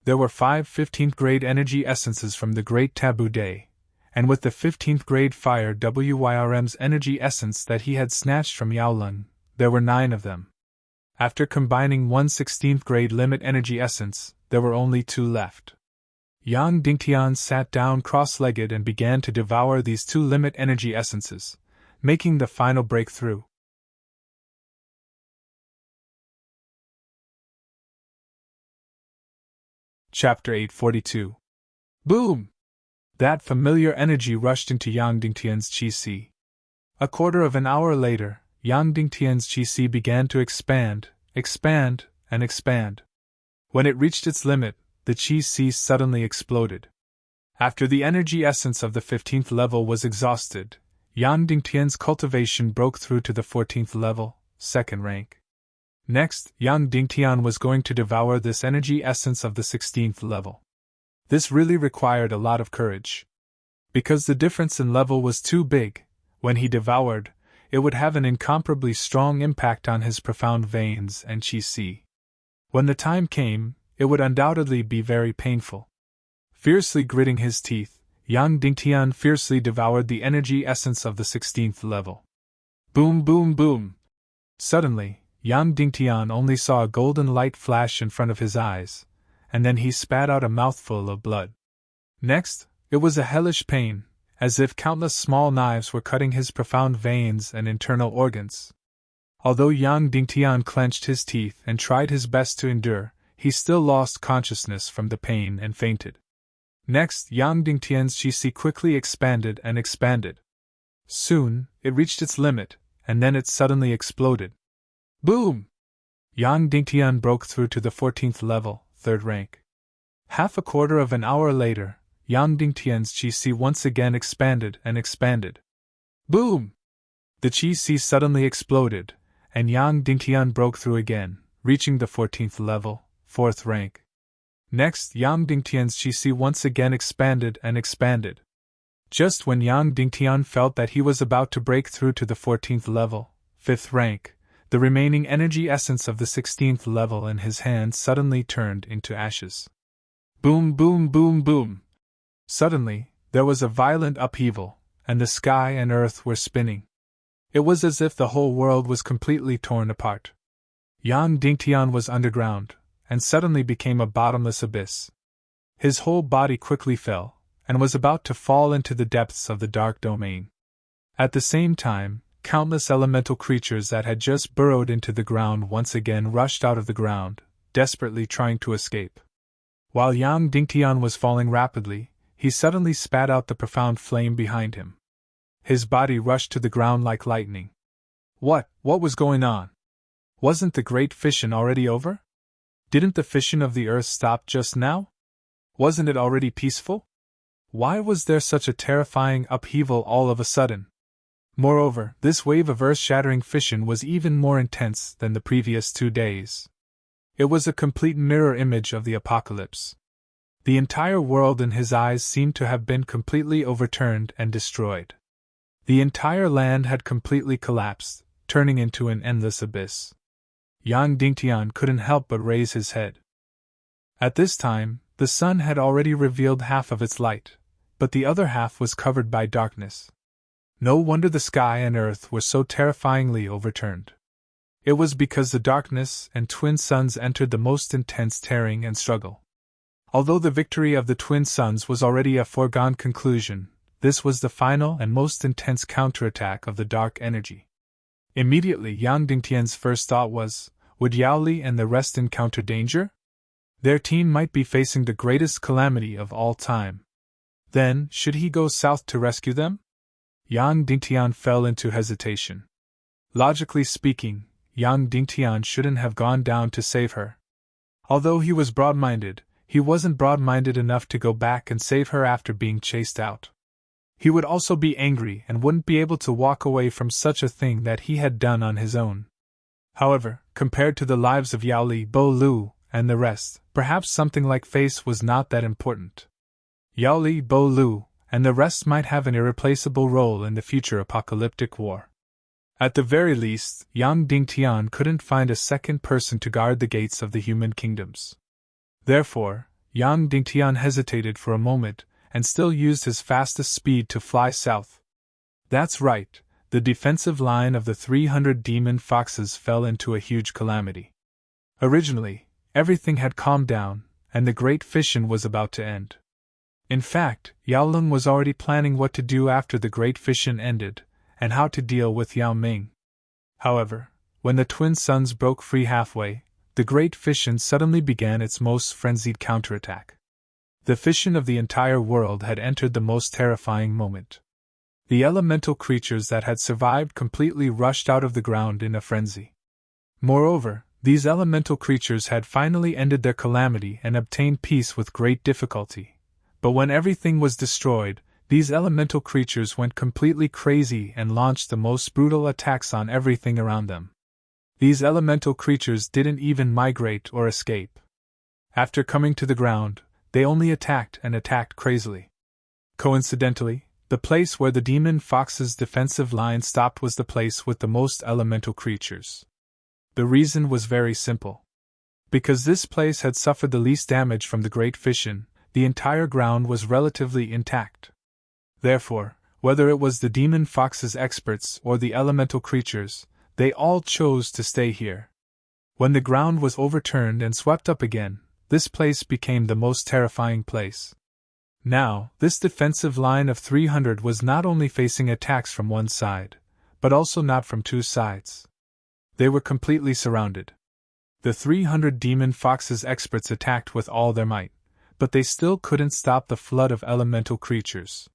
[SPEAKER 1] There were 5 15th grade energy essences from the Great Taboo Day, and with the 15th grade Fire Wyrm's energy essence that he had snatched from Yaolun, there were 9 of them. After combining 1 16th grade limit energy essence, there were only 2 left. Yang Dingtian sat down cross-legged and began to devour these 2 limit energy essences, making the final breakthrough. Chapter 842. Boom! That familiar energy rushed into Yang Dingtian's qi. A quarter of an hour later, Yang Dingtian's qi began to expand, and expand. When it reached its limit, the qi suddenly exploded. After the energy essence of the 15th level was exhausted, Yang Dingtian's cultivation broke through to the 14th level, 2nd rank. Next, Yang Dingtian was going to devour this energy essence of the 16th level. This really required a lot of courage. Because the difference in level was too big, when he devoured, it would have an incomparably strong impact on his profound veins and qi. When the time came, it would undoubtedly be very painful. Fiercely gritting his teeth, Yang Dingtian fiercely devoured the energy essence of the 16th level. Boom, boom, boom! Suddenly, Yang Dingtian only saw a golden light flash in front of his eyes, and then he spat out a mouthful of blood. Next, it was a hellish pain, as if countless small knives were cutting his profound veins and internal organs. Although Yang Dingtian clenched his teeth and tried his best to endure, he still lost consciousness from the pain and fainted. Next, Yang Dingtian's qi quickly expanded and expanded. Soon, it reached its limit, and then it suddenly exploded. Boom! Yang Dingtian broke through to the 14th level, 3rd rank. Half a quarter of an hour later, Yang Dingtian's qi once again expanded and expanded. Boom! The qi suddenly exploded, and Yang Dingtian broke through again, reaching the 14th level, 4th rank. Next, Yang Dingtian's qi once again expanded and expanded. Just when Yang Dingtian felt that he was about to break through to the 14th level, 5th rank, the remaining energy essence of the 16th level in his hand suddenly turned into ashes. Boom, boom, boom, boom! Suddenly, there was a violent upheaval, and the sky and earth were spinning. It was as if the whole world was completely torn apart. Yang Dingtian was underground, and suddenly became a bottomless abyss. His whole body quickly fell, and was about to fall into the depths of the dark domain. At the same time, countless elemental creatures that had just burrowed into the ground once again rushed out of the ground, desperately trying to escape. While Yang Dingtian was falling rapidly, he suddenly spat out the profound flame behind him. His body rushed to the ground like lightning. What was going on? Wasn't the great fission already over? Didn't the fission of the earth stop just now? Wasn't it already peaceful? Why was there such a terrifying upheaval all of a sudden? Moreover, this wave of earth-shattering fission was even more intense than the previous 2 days. It was a complete mirror image of the apocalypse. The entire world in his eyes seemed to have been completely overturned and destroyed. The entire land had completely collapsed, turning into an endless abyss. Yang Dingtian couldn't help but raise his head. At this time, the sun had already revealed half of its light, but the other half was covered by darkness. No wonder the sky and earth were so terrifyingly overturned. It was because the darkness and twin suns entered the most intense tearing and struggle. Although the victory of the twin suns was already a foregone conclusion, this was the final and most intense counterattack of the dark energy. Immediately, Yang Dingtian's first thought was, would Yao Li and the rest encounter danger? Their team might be facing the greatest calamity of all time. Then, should he go south to rescue them? Yang Dingtian fell into hesitation. Logically speaking, Yang Dingtian shouldn't have gone down to save her. Although he was broad-minded, he wasn't broad-minded enough to go back and save her after being chased out. He would also be angry and wouldn't be able to walk away from such a thing that he had done on his own. However, compared to the lives of Yao Li, Bo Lu, and the rest, perhaps something like face was not that important. Yao Li, Bo Lu, and the rest might have an irreplaceable role in the future apocalyptic war. At the very least, Yang Dingtian couldn't find a second person to guard the gates of the human kingdoms. Therefore, Yang Dingtian hesitated for a moment, and still used his fastest speed to fly south. That's right, the defensive line of the 300 demon foxes fell into a huge calamity. Originally, everything had calmed down, and the great fission was about to end. In fact, Yao Lung was already planning what to do after the great fission ended, and how to deal with Yao Ming. However, when the twin suns broke free halfway, the great fission suddenly began its most frenzied counterattack. The fission of the entire world had entered the most terrifying moment. The elemental creatures that had survived completely rushed out of the ground in a frenzy. Moreover, these elemental creatures had finally ended their calamity and obtained peace with great difficulty. But when everything was destroyed, these elemental creatures went completely crazy and launched the most brutal attacks on everything around them. These elemental creatures didn't even migrate or escape. After coming to the ground, they only attacked and attacked crazily. Coincidentally, the place where the demon fox's defensive line stopped was the place with the most elemental creatures. The reason was very simple. Because this place had suffered the least damage from the great fission, the entire ground was relatively intact. Therefore, whether it was the demon fox's experts or the elemental creatures, they all chose to stay here. When the ground was overturned and swept up again, this place became the most terrifying place. Now, this defensive line of 300 was not only facing attacks from one side, but also not from two sides. They were completely surrounded. The 300 demon fox's experts attacked with all their might, but they still couldn't stop the flood of elemental creatures.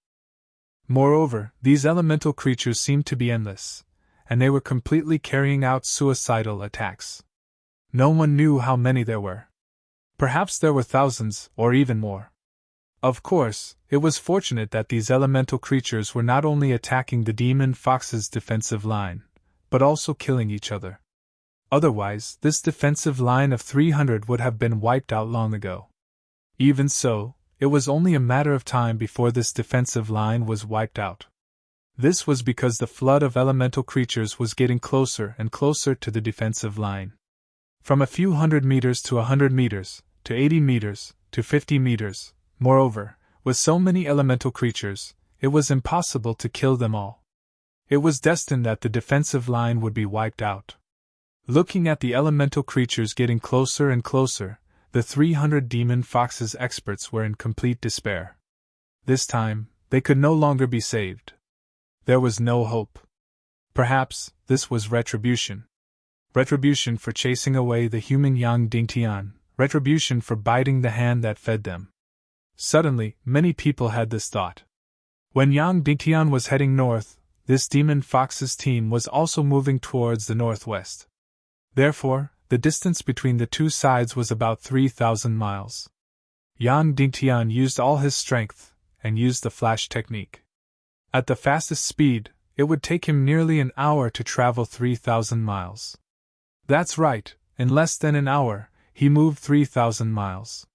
[SPEAKER 1] Moreover, these elemental creatures seemed to be endless, and they were completely carrying out suicidal attacks. No one knew how many there were. Perhaps there were thousands, or even more. Of course, it was fortunate that these elemental creatures were not only attacking the demon fox's defensive line, but also killing each other. Otherwise, this defensive line of 300 would have been wiped out long ago. Even so, it was only a matter of time before this defensive line was wiped out. This was because the flood of elemental creatures was getting closer and closer to the defensive line. From a few 100 meters to 100 meters, to 80 meters, to 50 meters. Moreover, with so many elemental creatures, it was impossible to kill them all. It was destined that the defensive line would be wiped out. Looking at the elemental creatures getting closer and closer, the 300 demon fox's experts were in complete despair. This time, they could no longer be saved. There was no hope. Perhaps, this was retribution. retribution for chasing away the human Yang Dingtian, retribution for biting the hand that fed them. Suddenly, many people had this thought. When Yang Dingtian was heading north, this demon fox's team was also moving towards the northwest. Therefore, the distance between the two sides was about 3,000 miles. Yang Dingtian used all his strength, and used the flash technique. At the fastest speed, it would take him nearly an hour to travel 3,000 miles. That's right, in less than an hour, he moved 3,000 miles.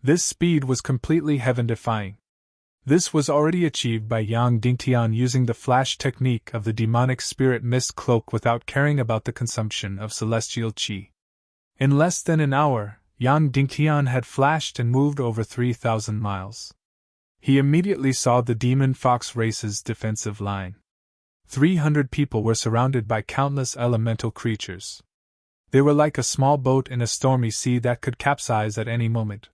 [SPEAKER 1] This speed was completely heaven-defying. This was already achieved by Yang Dingtian using the flash technique of the demonic spirit mist cloak without caring about the consumption of celestial qi. In less than an hour, Yang Dingtian had flashed and moved over 3,000 miles. He immediately saw the demon fox race's defensive line. 300 people were surrounded by countless elemental creatures. They were like a small boat in a stormy sea that could capsize at any moment.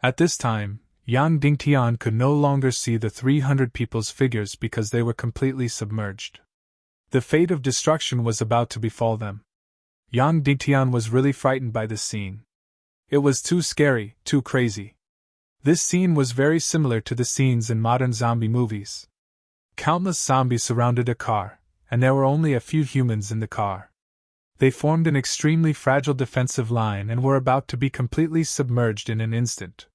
[SPEAKER 1] At this time, Yang Dingtian could no longer see the 300 people's figures because they were completely submerged. The fate of destruction was about to befall them. Yang Dingtian was really frightened by this scene. It was too scary, too crazy. This scene was very similar to the scenes in modern zombie movies. Countless zombies surrounded a car, and there were only a few humans in the car. They formed an extremely fragile defensive line and were about to be completely submerged in an instant.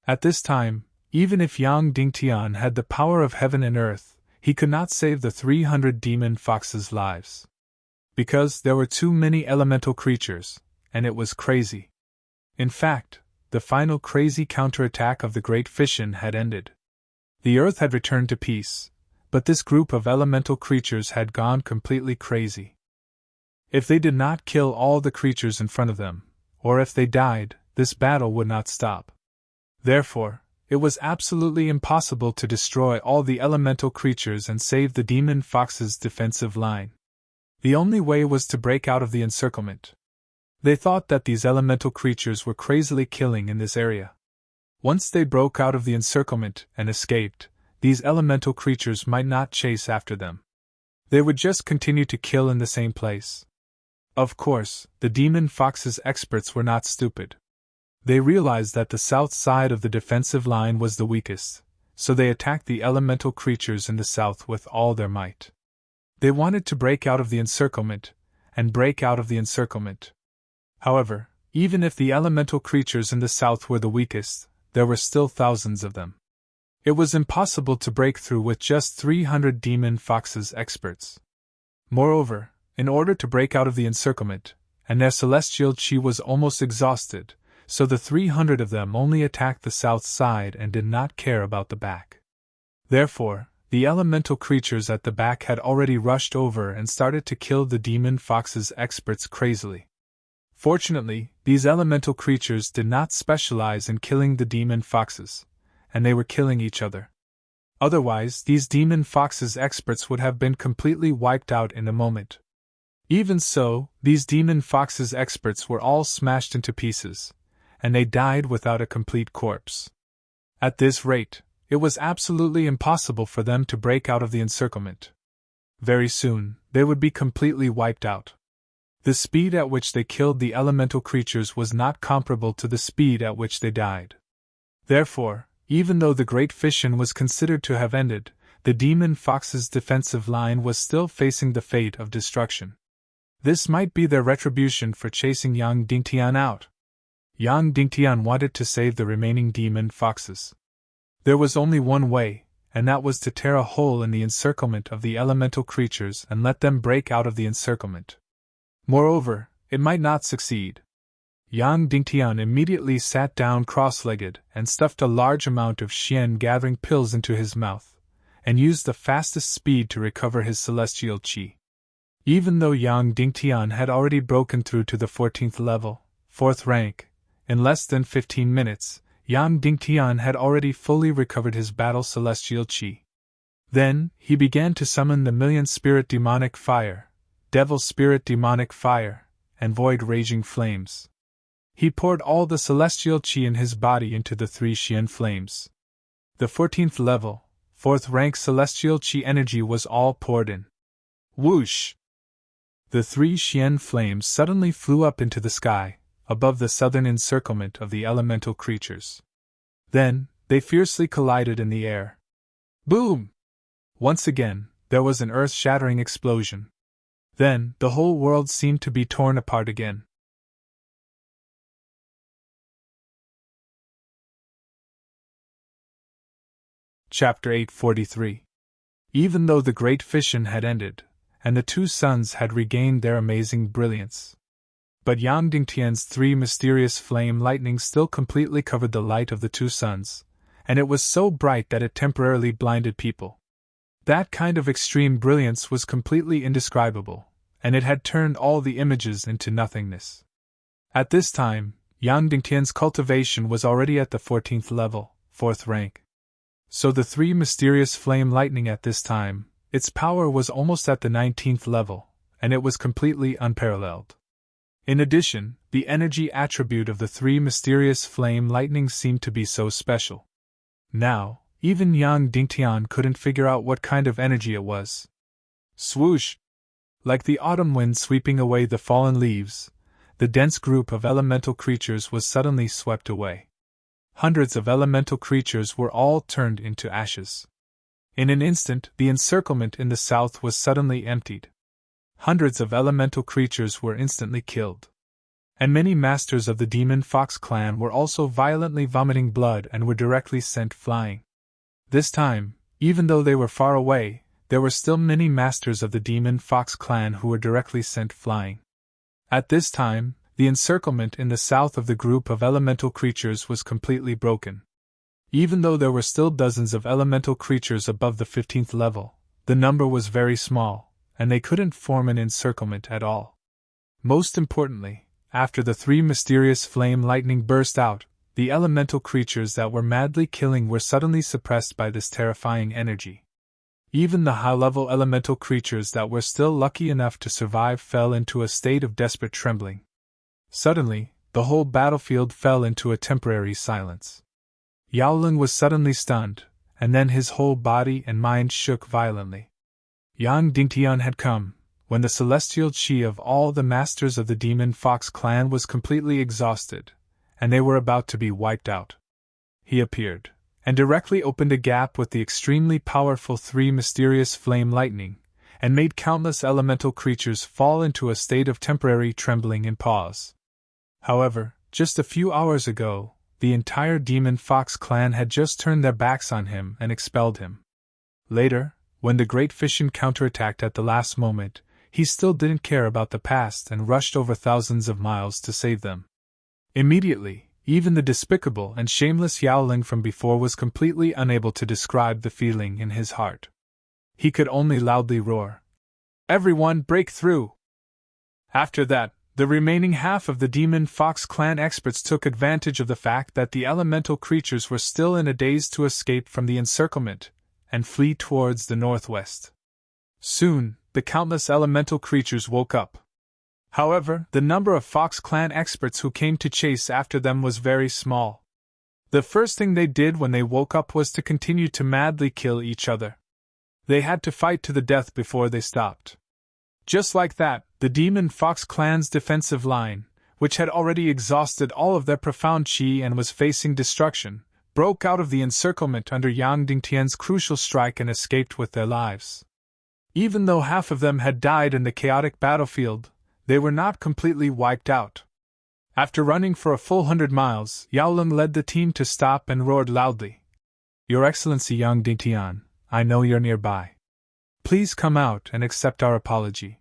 [SPEAKER 1] At this time, even if Yang Dingtian had the power of heaven and earth, he could not save the 300 demon foxes' lives. Because there were too many elemental creatures, and it was crazy. In fact, the final crazy counterattack of the Great Fission had ended. The earth had returned to peace, but this group of elemental creatures had gone completely crazy. If they did not kill all the creatures in front of them, or if they died, this battle would not stop. Therefore, it was absolutely impossible to destroy all the elemental creatures and save the demon fox's defensive line. The only way was to break out of the encirclement. They thought that these elemental creatures were crazily killing in this area. Once they broke out of the encirclement and escaped, these elemental creatures might not chase after them. They would just continue to kill in the same place. Of course, the demon fox's experts were not stupid. They realized that the south side of the defensive line was the weakest, so they attacked the elemental creatures in the south with all their might. They wanted to break out of the encirclement, and break out of the encirclement. However, even if the elemental creatures in the south were the weakest, there were still thousands of them. It was impossible to break through with just 300 demon foxes experts. Moreover, in order to break out of the encirclement, and their celestial qi was almost exhausted, so the 300 of them only attacked the south side and did not care about the back. Therefore, the elemental creatures at the back had already rushed over and started to kill the demon fox's experts crazily. Fortunately, these elemental creatures did not specialize in killing the demon foxes, and they were killing each other. Otherwise, these demon foxes experts would have been completely wiped out in a moment. Even so, these demon foxes experts were all smashed into pieces, and they died without a complete corpse. At this rate, it was absolutely impossible for them to break out of the encirclement. Very soon, they would be completely wiped out. The speed at which they killed the elemental creatures was not comparable to the speed at which they died. Therefore, even though the Great Fission was considered to have ended, the demon fox's defensive line was still facing the fate of destruction. This might be their retribution for chasing Yang Dingtian out. Yang Dingtian wanted to save the remaining demon foxes. There was only one way, and that was to tear a hole in the encirclement of the elemental creatures and let them break out of the encirclement. Moreover, it might not succeed. Yang Dingtian immediately sat down cross-legged and stuffed a large amount of xian-gathering pills into his mouth, and used the fastest speed to recover his celestial qi. Even though Yang Dingtian had already broken through to the 14th level, 4th rank, in less than 15 minutes, Yang Dingtian had already fully recovered his battle celestial qi. Then, he began to summon the million spirit demonic fire, devil spirit demonic fire, and void raging flames. He poured all the celestial qi in his body into the 3 xian flames. The 14th level, 4th rank celestial qi energy was all poured in. Whoosh! The 3 Xian flames suddenly flew up into the sky, above the southern encirclement of the elemental creatures. Then, they fiercely collided in the air. Boom! Once again, there was an earth-shattering explosion. Then, the whole world seemed to be torn apart again. Chapter 843. Even though the great fission had ended, and the 2 suns had regained their amazing brilliance, but Yang Dingtian's 3 mysterious flame lightnings still completely covered the light of the 2 suns, and it was so bright that it temporarily blinded people. That kind of extreme brilliance was completely indescribable, and it had turned all the images into nothingness. At this time, Yang Dingtian's cultivation was already at the 14th level, 4th rank. So the 3 mysterious flame lightning at this time, its power was almost at the 19th level, and it was completely unparalleled. In addition, the energy attribute of the 3 mysterious flame lightnings seemed to be so special. Now, even Yang Dingtian couldn't figure out what kind of energy it was. Swoosh! Like the autumn wind sweeping away the fallen leaves, the dense group of elemental creatures was suddenly swept away. Hundreds of elemental creatures were all turned into ashes. In an instant, the encirclement in the south was suddenly emptied. Hundreds of elemental creatures were instantly killed. And many masters of the Demon Fox clan were also violently vomiting blood and were directly sent flying. This time, even though they were far away, there were still many masters of the Demon Fox clan who were directly sent flying. At this time, the encirclement in the south of the group of elemental creatures was completely broken. Even though there were still dozens of elemental creatures above the 15th level, the number was very small, and they couldn't form an encirclement at all. Most importantly, after the 3 mysterious flame lightning burst out, the elemental creatures that were madly killing were suddenly suppressed by this terrifying energy. Even the high-level elemental creatures that were still lucky enough to survive fell into a state of desperate trembling. Suddenly, the whole battlefield fell into a temporary silence. Yaoling was suddenly stunned, and then his whole body and mind shook violently. Yang Dingtian had come, when the celestial chi of all the masters of the Demon Fox clan was completely exhausted, and they were about to be wiped out. He appeared, and directly opened a gap with the extremely powerful 3 mysterious flame lightning, and made countless elemental creatures fall into a state of temporary trembling and pause. However, just a few hours ago, the entire Demon Fox clan had just turned their backs on him and expelled him. Later, when the Great Fission counterattacked at the last moment, he still didn't care about the past and rushed over thousands of miles to save them. Immediately, even the despicable and shameless Yaoling from before was completely unable to describe the feeling in his heart. He could only loudly roar, "Everyone break through!" After that, the remaining half of the Demon Fox clan experts took advantage of the fact that the elemental creatures were still in a daze to escape from the encirclement, and flee towards the northwest. Soon, the countless elemental creatures woke up. However, the number of Fox clan experts who came to chase after them was very small. The first thing they did when they woke up was to continue to madly kill each other. They had to fight to the death before they stopped. Just like that, the Demon Fox clan's defensive line, which had already exhausted all of their profound chi and was facing destruction, broke out of the encirclement under Yang Dingtian's crucial strike and escaped with their lives. Even though half of them had died in the chaotic battlefield, they were not completely wiped out. After running for a full 100 miles, Yaoling led the team to stop and roared loudly, "Your Excellency Yang Dingtian, I know you're nearby. Please come out and accept our apology."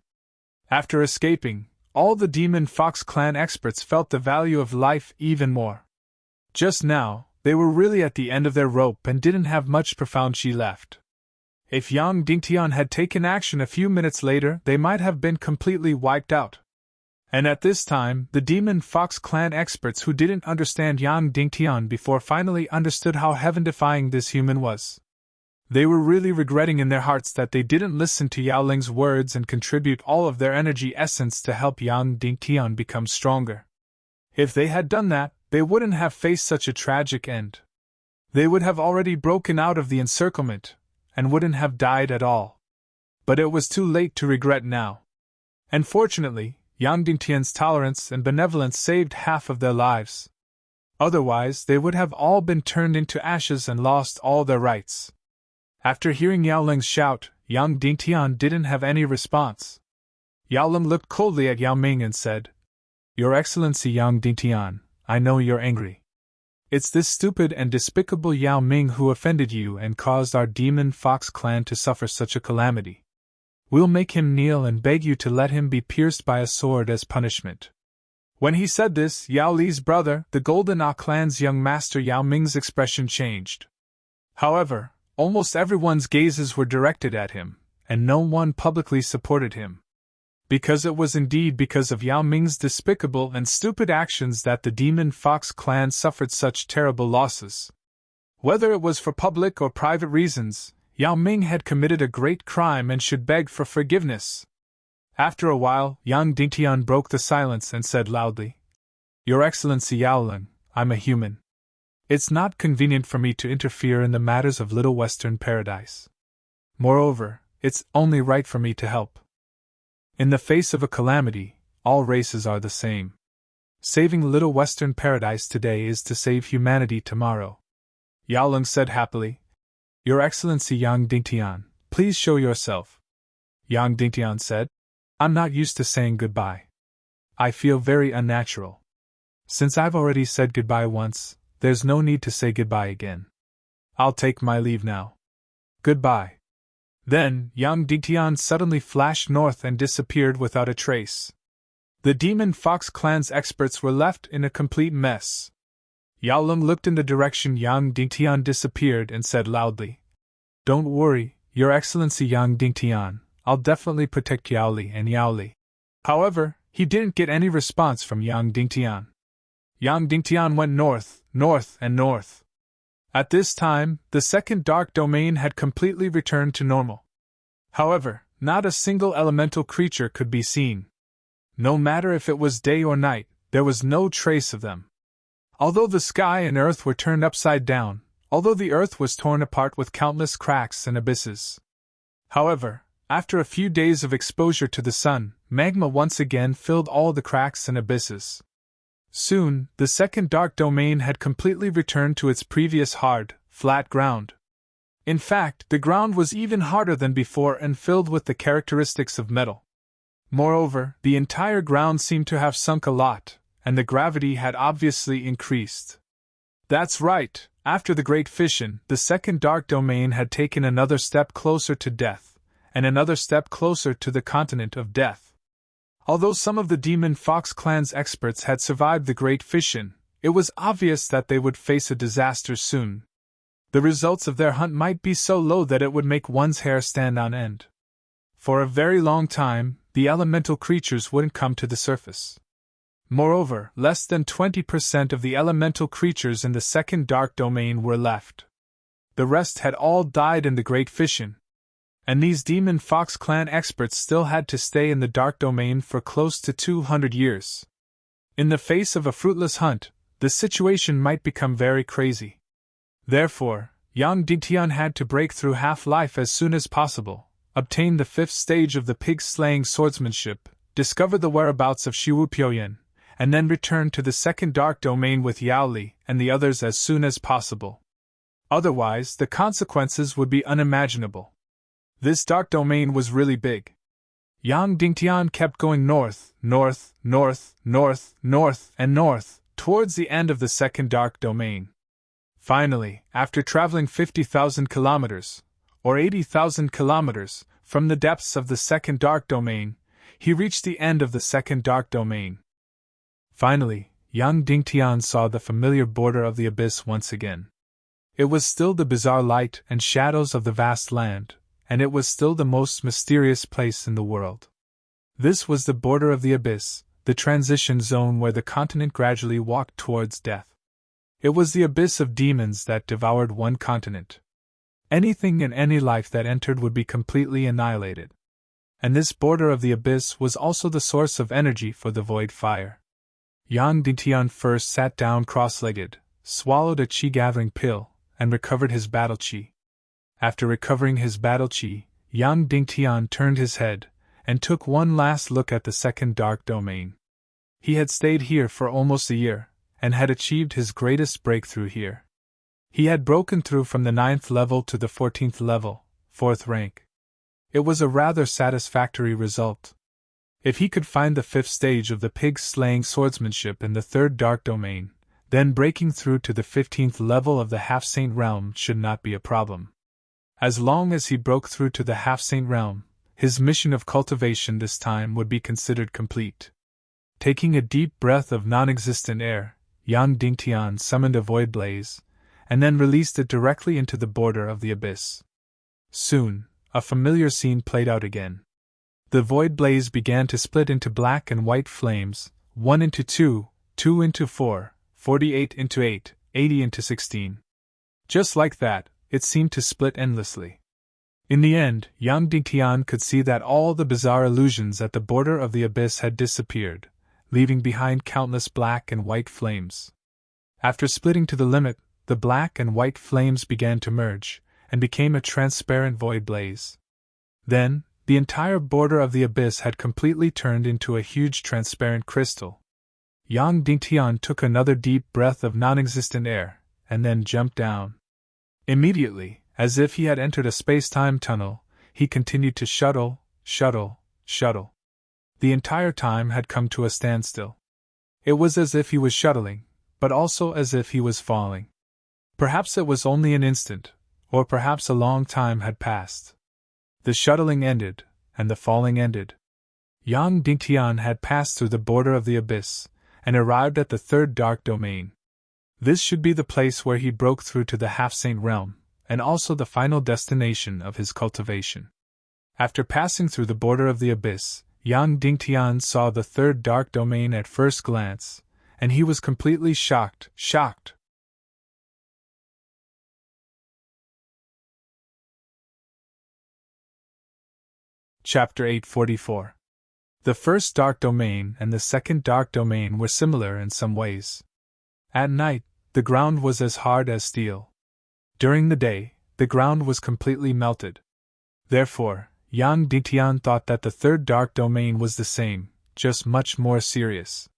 [SPEAKER 1] After escaping, all the Demon Fox clan experts felt the value of life even more. Just now, they were really at the end of their rope and didn't have much profound chi left. If Yang Dingtian had taken action a few minutes later, they might have been completely wiped out. And at this time, the Demon Fox clan experts who didn't understand Yang Dingtian before finally understood how heaven-defying this human was. They were really regretting in their hearts that they didn't listen to Yaoling's words and contribute all of their energy essence to help Yang Dingtian become stronger. If they had done that, they wouldn't have faced such a tragic end. They would have already broken out of the encirclement, and wouldn't have died at all. But it was too late to regret now. And fortunately, Yang Dingtian's tolerance and benevolence saved half of their lives. Otherwise, they would have all been turned into ashes and lost all their rights. After hearing Yao Ling's shout, Yang Dingtian didn't have any response. Yao Ling looked coldly at Yao Ming and said, "Your Excellency Yang Dingtian, I know you're angry. It's this stupid and despicable Yao Ming who offended you and caused our demon fox clan to suffer such a calamity. We'll make him kneel and beg you to let him be pierced by a sword as punishment." When he said this, Yao Li's brother, the Golden Ah clan's young master Yao Ming's expression changed. However, almost everyone's gazes were directed at him, and no one publicly supported him. Because it was indeed because of Yao Ming's despicable and stupid actions that the Demon Fox clan suffered such terrible losses. Whether it was for public or private reasons, Yao Ming had committed a great crime and should beg for forgiveness. After a while, Yang Dingtian broke the silence and said loudly, "Your Excellency Yao Ling, I'm a human. It's not convenient for me to interfere in the matters of Little Western Paradise. Moreover, it's only right for me to help. In the face of a calamity, all races are the same. Saving Little Western Paradise today is to save humanity tomorrow." Yao Ling said happily, "Your Excellency Yang Dingtian, please show yourself." Yang Dingtian said, "I'm not used to saying goodbye. I feel very unnatural. Since I've already said goodbye once, there's no need to say goodbye again. I'll take my leave now. Goodbye." Then, Yang Dingtian suddenly flashed north and disappeared without a trace. The Demon Fox clan's experts were left in a complete mess. Yao Ling looked in the direction Yang Dingtian disappeared and said loudly, "Don't worry, Your Excellency Yang Dingtian, I'll definitely protect Yao Li and Yao Li." However, he didn't get any response from Yang Dingtian. Yang Dingtian went north, north, and north. At this time, the second dark domain had completely returned to normal. However, not a single elemental creature could be seen. No matter if it was day or night, there was no trace of them. Although the sky and earth were turned upside down, although the earth was torn apart with countless cracks and abysses. However, after a few days of exposure to the sun, magma once again filled all the cracks and abysses. Soon, the second dark domain had completely returned to its previous hard, flat ground. In fact, the ground was even harder than before and filled with the characteristics of metal. Moreover, the entire ground seemed to have sunk a lot, and the gravity had obviously increased. That's right, after the Great Fission, the second dark domain had taken another step closer to death, and another step closer to the continent of death. Although some of the Demon Fox clan's experts had survived the Great Fission, it was obvious that they would face a disaster soon. The results of their hunt might be so low that it would make one's hair stand on end. For a very long time, the elemental creatures wouldn't come to the surface. Moreover, less than 20% of the elemental creatures in the second dark domain were left. The rest had all died in the Great Fission. And these Demon Fox clan experts still had to stay in the dark domain for close to 200 years. In the face of a fruitless hunt, the situation might become very crazy. Therefore, Yang Dingtian had to break through half-life as soon as possible, obtain the 5th stage of the pig-slaying swordsmanship, discover the whereabouts of Shiwu Pyoyan, and then return to the second dark domain with Yao Li and the others as soon as possible. Otherwise, the consequences would be unimaginable. This dark domain was really big. Yang Dingtian kept going north, north, north, north, north, and north, towards the end of the second dark domain. Finally, after traveling 50,000 kilometers, or 80,000 kilometers, from the depths of the second dark domain, he reached the end of the second dark domain. Finally, Yang Dingtian saw the familiar border of the abyss once again. It was still the bizarre light and shadows of the vast land, and it was still the most mysterious place in the world. This was the border of the abyss, the transition zone where the continent gradually walked towards death. It was the abyss of demons that devoured one continent. Anything and any life that entered would be completely annihilated. And this border of the abyss was also the source of energy for the void fire. Yang Dingtian first sat down cross-legged, swallowed a qi-gathering pill, and recovered his battle qi. After recovering his battle qi, Yang Dingtian turned his head, and took one last look at the second dark domain. He had stayed here for almost a year, and had achieved his greatest breakthrough here. He had broken through from the 9th level to the 14th level, 4th rank. It was a rather satisfactory result. If he could find the 5th stage of the pig-slaying swordsmanship in the 3rd dark domain, then breaking through to the 15th level of the half-saint realm should not be a problem. As long as he broke through to the half-saint realm, his mission of cultivation this time would be considered complete. Taking a deep breath of non-existent air, Yang Dingtian summoned a void blaze, and then released it directly into the border of the abyss. Soon, a familiar scene played out again. The void blaze began to split into black and white flames, 1 into 2, 2 into 4, 48 into 8, 80 into 16. Just like that, it seemed to split endlessly. In the end, Yang Dingtian could see that all the bizarre illusions at the border of the abyss had disappeared, leaving behind countless black and white flames. After splitting to the limit, the black and white flames began to merge, and became a transparent void blaze. Then, the entire border of the abyss had completely turned into a huge transparent crystal. Yang Dingtian took another deep breath of non-existent air, and then jumped down. Immediately, as if he had entered a space-time tunnel, he continued to shuttle. The entire time had come to a standstill. It was as if he was shuttling, but also as if he was falling. Perhaps it was only an instant, or perhaps a long time had passed. The shuttling ended, and the falling ended. Yang Dingtian had passed through the border of the abyss, and arrived at the 3rd dark domain. This should be the place where he broke through to the half-saint realm, and also the final destination of his cultivation. After passing through the border of the abyss, Yang Dingtian saw the 3rd dark domain at first glance, and he was completely shocked. Chapter 844. The 1st dark domain and the 2nd dark domain were similar in some ways. At night, the ground was as hard as steel. During the day, the ground was completely melted. Therefore, Yang Dingtian thought that the 3rd dark domain was the same, just much more serious.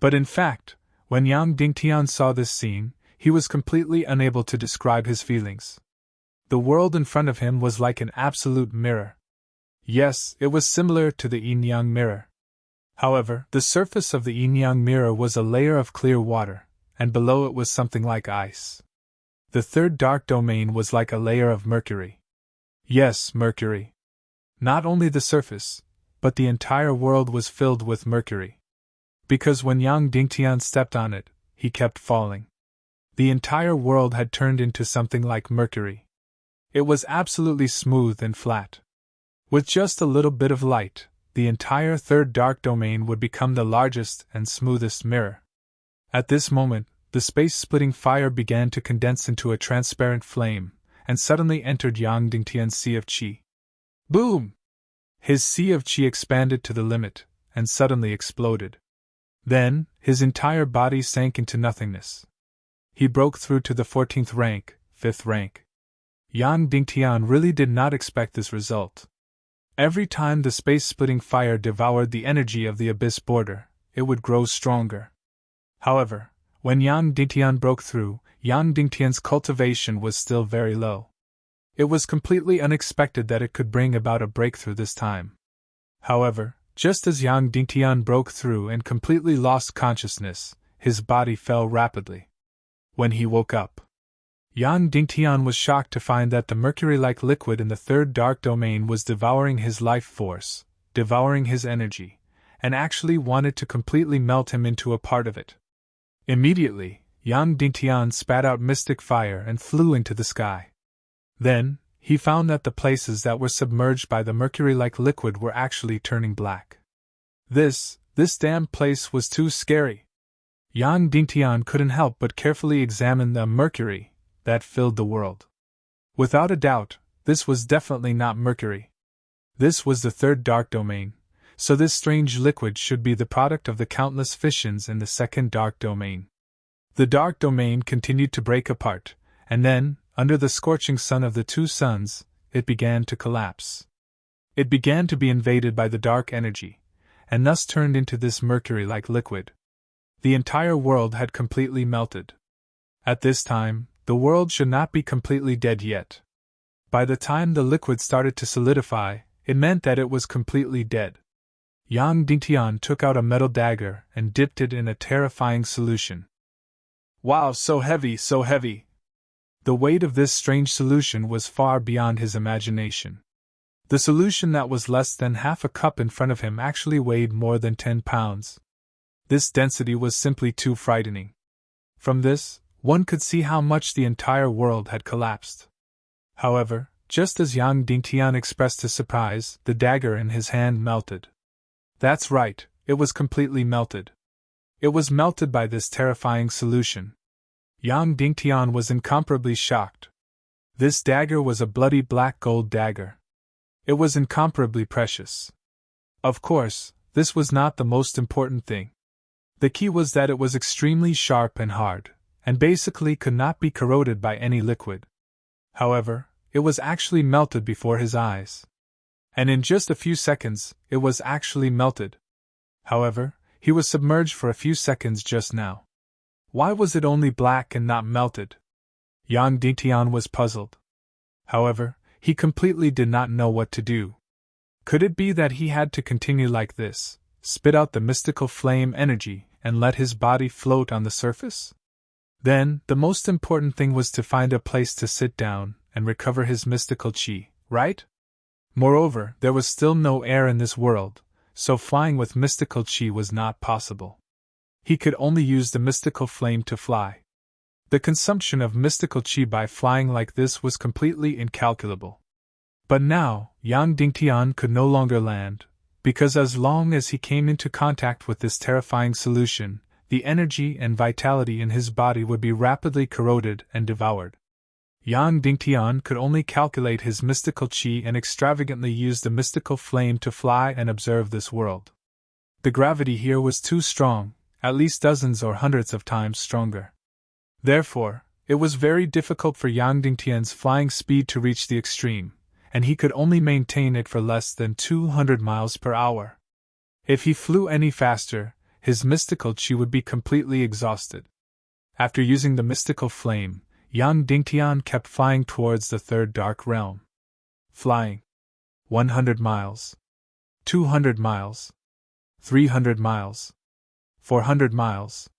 [SPEAKER 1] But in fact, when Yang Dingtian saw this scene, he was completely unable to describe his feelings. The world in front of him was like an absolute mirror. Yes, it was similar to the yin-yang mirror. However, the surface of the yin-yang mirror was a layer of clear water, and below it was something like ice. The 3rd dark domain was like a layer of mercury. Yes, mercury. Not only the surface, but the entire world was filled with mercury. Because when Yang Dingtian stepped on it, he kept falling. The entire world had turned into something like mercury. It was absolutely smooth and flat. With just a little bit of light, the entire 3rd dark domain would become the largest and smoothest mirror. At this moment, the space-splitting fire began to condense into a transparent flame, and suddenly entered Yang Dingtian's sea of qi. Boom! His sea of qi expanded to the limit, and suddenly exploded. Then, his entire body sank into nothingness. He broke through to the 14th rank, 5th rank. Yang Dingtian really did not expect this result. Every time the space-splitting fire devoured the energy of the abyss border, it would grow stronger. However, when Yang Dingtian broke through, Yang Dingtian's cultivation was still very low. It was completely unexpected that it could bring about a breakthrough this time. However, just as Yang Dingtian broke through and completely lost consciousness, his body fell rapidly. When he woke up, Yang Dingtian was shocked to find that the mercury-like liquid in the 3rd dark domain was devouring his life force, devouring his energy, and actually wanted to completely melt him into a part of it. Immediately, Yang Dingtian spat out mystic fire and flew into the sky. Then, he found that the places that were submerged by the mercury-like liquid were actually turning black. This damn place was too scary. Yang Dingtian couldn't help but carefully examine the mercury that filled the world. Without a doubt, this was definitely not mercury. This was the 3rd dark domain, so this strange liquid should be the product of the countless fissions in the 2nd dark domain. The dark domain continued to break apart, and then, under the scorching sun of the 2 suns, it began to collapse. It began to be invaded by the dark energy, and thus turned into this mercury-like liquid. The entire world had completely melted. At this time, the world should not be completely dead yet. By the time the liquid started to solidify, it meant that it was completely dead. Yang Dingtian took out a metal dagger and dipped it in a terrifying solution. Wow, so heavy, so heavy! The weight of this strange solution was far beyond his imagination. The solution that was less than half a cup in front of him actually weighed more than 10 pounds. This density was simply too frightening. From this, one could see how much the entire world had collapsed. However, just as Yang Dingtian expressed his surprise, the dagger in his hand melted. That's right, it was completely melted. It was melted by this terrifying solution. Yang Dingtian was incomparably shocked. This dagger was a bloody black gold dagger. It was incomparably precious. Of course, this was not the most important thing. The key was that it was extremely sharp and hard, and basically could not be corroded by any liquid. However, it was actually melted before his eyes. And in just a few seconds, it was actually melted. However, he was submerged for a few seconds just now. Why was it only black and not melted? Yang Dingtian was puzzled. However, he completely did not know what to do. Could it be that he had to continue like this, spit out the mystical flame energy, and let his body float on the surface? Then, the most important thing was to find a place to sit down and recover his mystical chi, right? Moreover, there was still no air in this world, so flying with mystical chi was not possible. He could only use the mystical flame to fly. The consumption of mystical chi by flying like this was completely incalculable. But now, Yang Dingtian could no longer land, because as long as he came into contact with this terrifying solution, the energy and vitality in his body would be rapidly corroded and devoured. Yang Dingtian could only calculate his mystical chi and extravagantly use the mystical flame to fly and observe this world. The gravity here was too strong, at least dozens or hundreds of times stronger. Therefore, it was very difficult for Yang Dingtian's flying speed to reach the extreme, and he could only maintain it for less than 200 miles per hour. If he flew any faster, his mystical chi would be completely exhausted. After using the mystical flame, Yang Dingtian kept flying towards the third dark realm. Flying. 100 miles. 200 miles. 300 miles. 400 miles.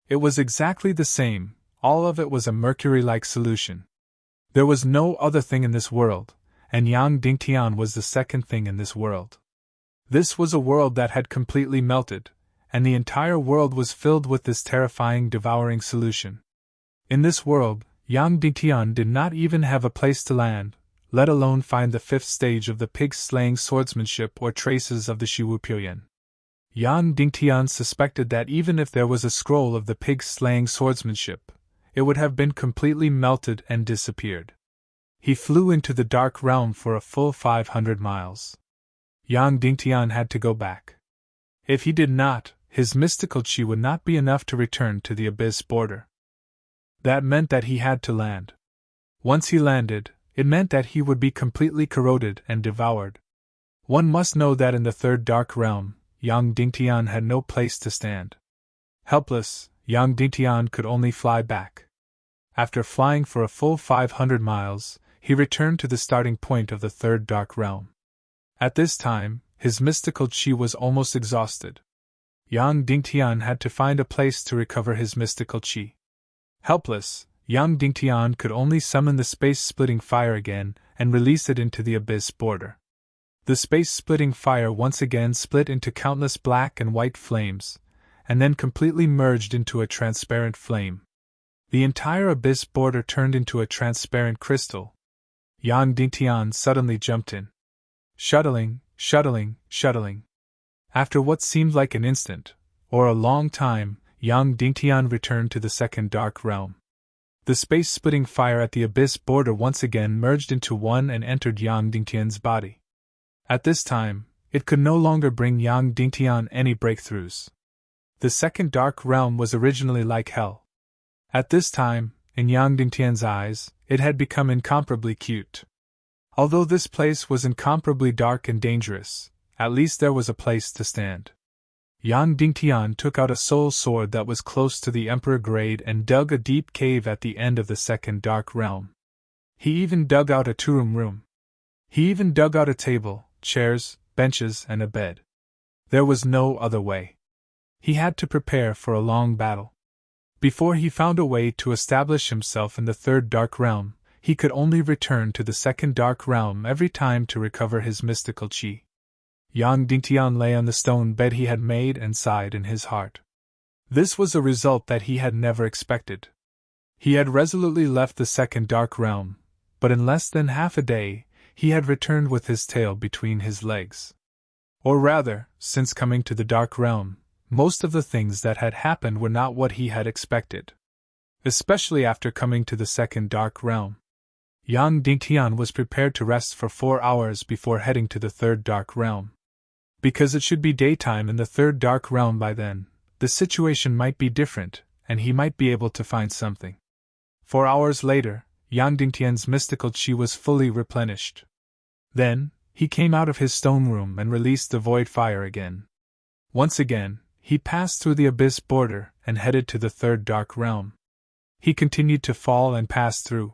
[SPEAKER 1] It was exactly the same, all of it was a mercury-like solution. There was no other thing in this world, and Yang Dingtian was the second thing in this world. This was a world that had completely melted, and the entire world was filled with this terrifying, devouring solution. In this world, Yang Dingtian did not even have a place to land, let alone find the fifth stage of the pig-slaying swordsmanship or traces of the Shiwupyoyen. Yang Dingtian suspected that even if there was a scroll of the pig-slaying swordsmanship, it would have been completely melted and disappeared. He flew into the dark realm for a full 500 miles. Yang Dingtian had to go back. If he did not, his mystical chi would not be enough to return to the abyss border. That meant that he had to land. Once he landed, it meant that he would be completely corroded and devoured. One must know that in the third dark realm, Yang Dingtian had no place to stand. Helpless, Yang Dingtian could only fly back. After flying for a full 500 miles, he returned to the starting point of the third dark realm. At this time, his mystical chi was almost exhausted. Yang Dingtian had to find a place to recover his mystical chi. Helpless, Yang Dingtian could only summon the space-splitting fire again and release it into the abyss border. The space-splitting fire once again split into countless black and white flames, and then completely merged into a transparent flame. The entire abyss border turned into a transparent crystal. Yang Dingtian suddenly jumped in. Shuttling, shuttling, shuttling. After what seemed like an instant, or a long time, Yang Dingtian returned to the second dark realm. The space-splitting fire at the abyss border once again merged into one and entered Yang Dingtian's body. At this time, it could no longer bring Yang Dingtian any breakthroughs. The second dark realm was originally like hell. At this time, in Yang Dingtian's eyes, it had become incomparably cute. Although this place was incomparably dark and dangerous, at least there was a place to stand. Yang Dingtian took out a soul sword that was close to the Emperor grade and dug a deep cave at the end of the second dark realm. He even dug out a two-room room. He even dug out a table, chairs, benches, and a bed. There was no other way. He had to prepare for a long battle. Before he found a way to establish himself in the third dark realm, he could only return to the second dark realm every time to recover his mystical chi. Yang Dingtian lay on the stone bed he had made and sighed in his heart. This was a result that he had never expected. He had resolutely left the second dark realm, but in less than half a day, he had returned with his tail between his legs. Or rather, since coming to the dark realm, most of the things that had happened were not what he had expected. Especially after coming to the second dark realm. Yang Dingtian was prepared to rest for 4 hours before heading to the third dark realm. Because it should be daytime in the third dark realm by then, the situation might be different, and he might be able to find something. 4 hours later, Yang Dingtian's mystical chi was fully replenished. Then, he came out of his stone room and released the void fire again. Once again, he passed through the abyss border and headed to the third dark realm. He continued to fall and pass through.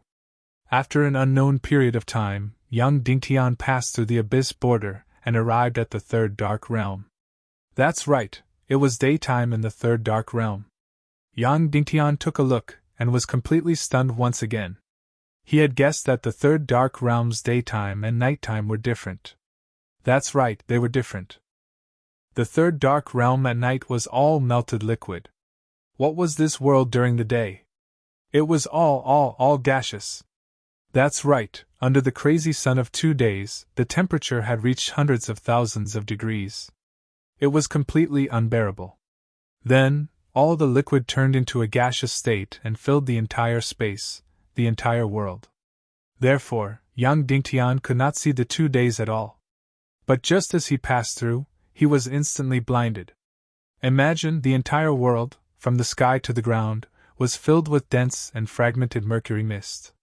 [SPEAKER 1] After an unknown period of time, Yang Dingtian passed through the abyss border and arrived at the third dark realm. That's right, it was daytime in the third dark realm. Yang Dingtian took a look and was completely stunned once again. He had guessed that the third dark realm's daytime and nighttime were different. That's right, they were different. The third dark realm at night was all melted liquid. What was this world during the day? It was all gaseous. That's right, under the crazy sun of 2 days, the temperature had reached hundreds of thousands of degrees. It was completely unbearable. Then, all the liquid turned into a gaseous state and filled the entire space, the entire world. Therefore, Yang Dingtian could not see the 2 days at all. But just as he passed through, he was instantly blinded. Imagine the entire world, from the sky to the ground, was filled with dense and fragmented mercury mist.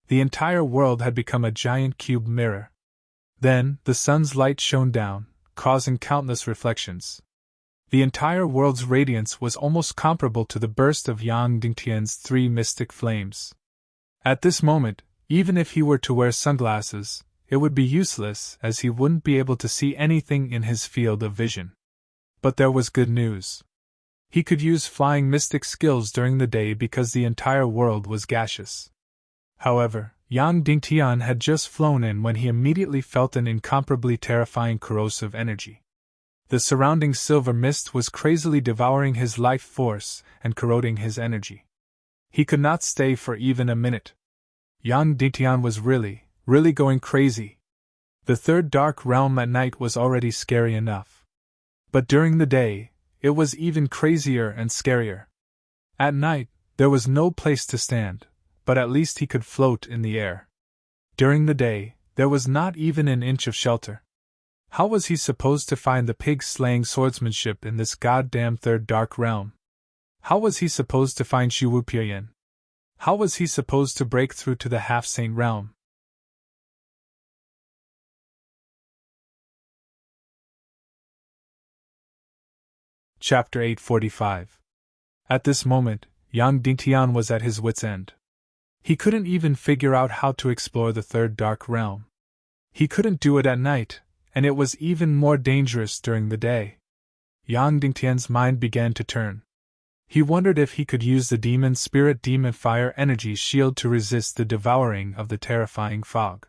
[SPEAKER 1] The entire world had become a giant cube mirror. Then, the sun's light shone down, causing countless reflections. The entire world's radiance was almost comparable to the burst of Yang Dingtian's 3 mystic flames. At this moment, even if he were to wear sunglasses, it would be useless as he wouldn't be able to see anything in his field of vision. But there was good news. He could use flying mystic skills during the day because the entire world was gaseous. However, Yang Dingtian had just flown in when he immediately felt an incomparably terrifying corrosive energy. The surrounding silver mist was crazily devouring his life force and corroding his energy. He could not stay for even a minute. Yang Dingtian was really going crazy. The third dark realm at night was already scary enough. But during the day, it was even crazier and scarier. At night, there was no place to stand, but at least he could float in the air. During the day, there was not even an inch of shelter. How was he supposed to find the pig-slaying swordsmanship in this goddamn third dark realm? How was he supposed to find Shiwupian? How was he supposed to break through to the half-saint realm? Chapter 845. At this moment, Yang Dingtian was at his wit's end. He couldn't even figure out how to explore the third dark realm. He couldn't do it at night, and it was even more dangerous during the day. Yang Dingtian's mind began to turn. He wondered if he could use the demon spirit demon fire energy shield to resist the devouring of the terrifying fog.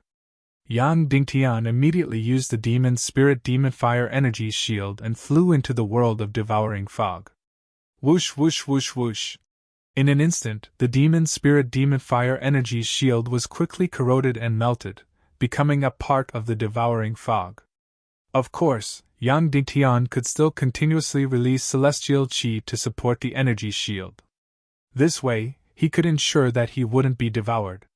[SPEAKER 1] Yang Dingtian immediately used the demon spirit demon fire energy shield and flew into the world of devouring fog. Whoosh whoosh whoosh whoosh. In an instant, the demon spirit demon fire energy shield was quickly corroded and melted, becoming a part of the devouring fog. Of course, Yang Dingtian could still continuously release celestial chi to support the energy shield. This way, he could ensure that he wouldn't be devoured.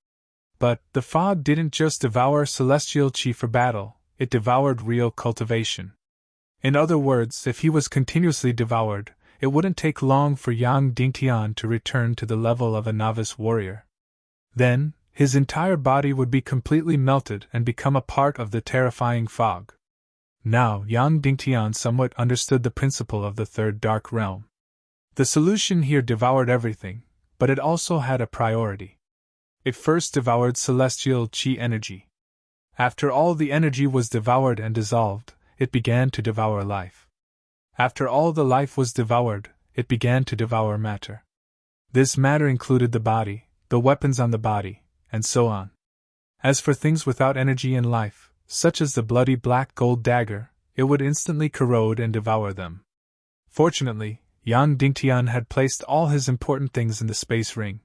[SPEAKER 1] But the fog didn't just devour celestial chi for battle, it devoured real cultivation. In other words, if he was continuously devoured, it wouldn't take long for Yang Dingtian to return to the level of a novice warrior. Then, his entire body would be completely melted and become a part of the terrifying fog. Now, Yang Dingtian somewhat understood the principle of the third dark realm. The solution here devoured everything, but it also had a priority. It first devoured celestial chi energy. After all the energy was devoured and dissolved, it began to devour life. After all the life was devoured, it began to devour matter. This matter included the body, the weapons on the body, and so on. As for things without energy and life, such as the bloody black gold dagger, it would instantly corrode and devour them. Fortunately, Yang Dingtian had placed all his important things in the space ring.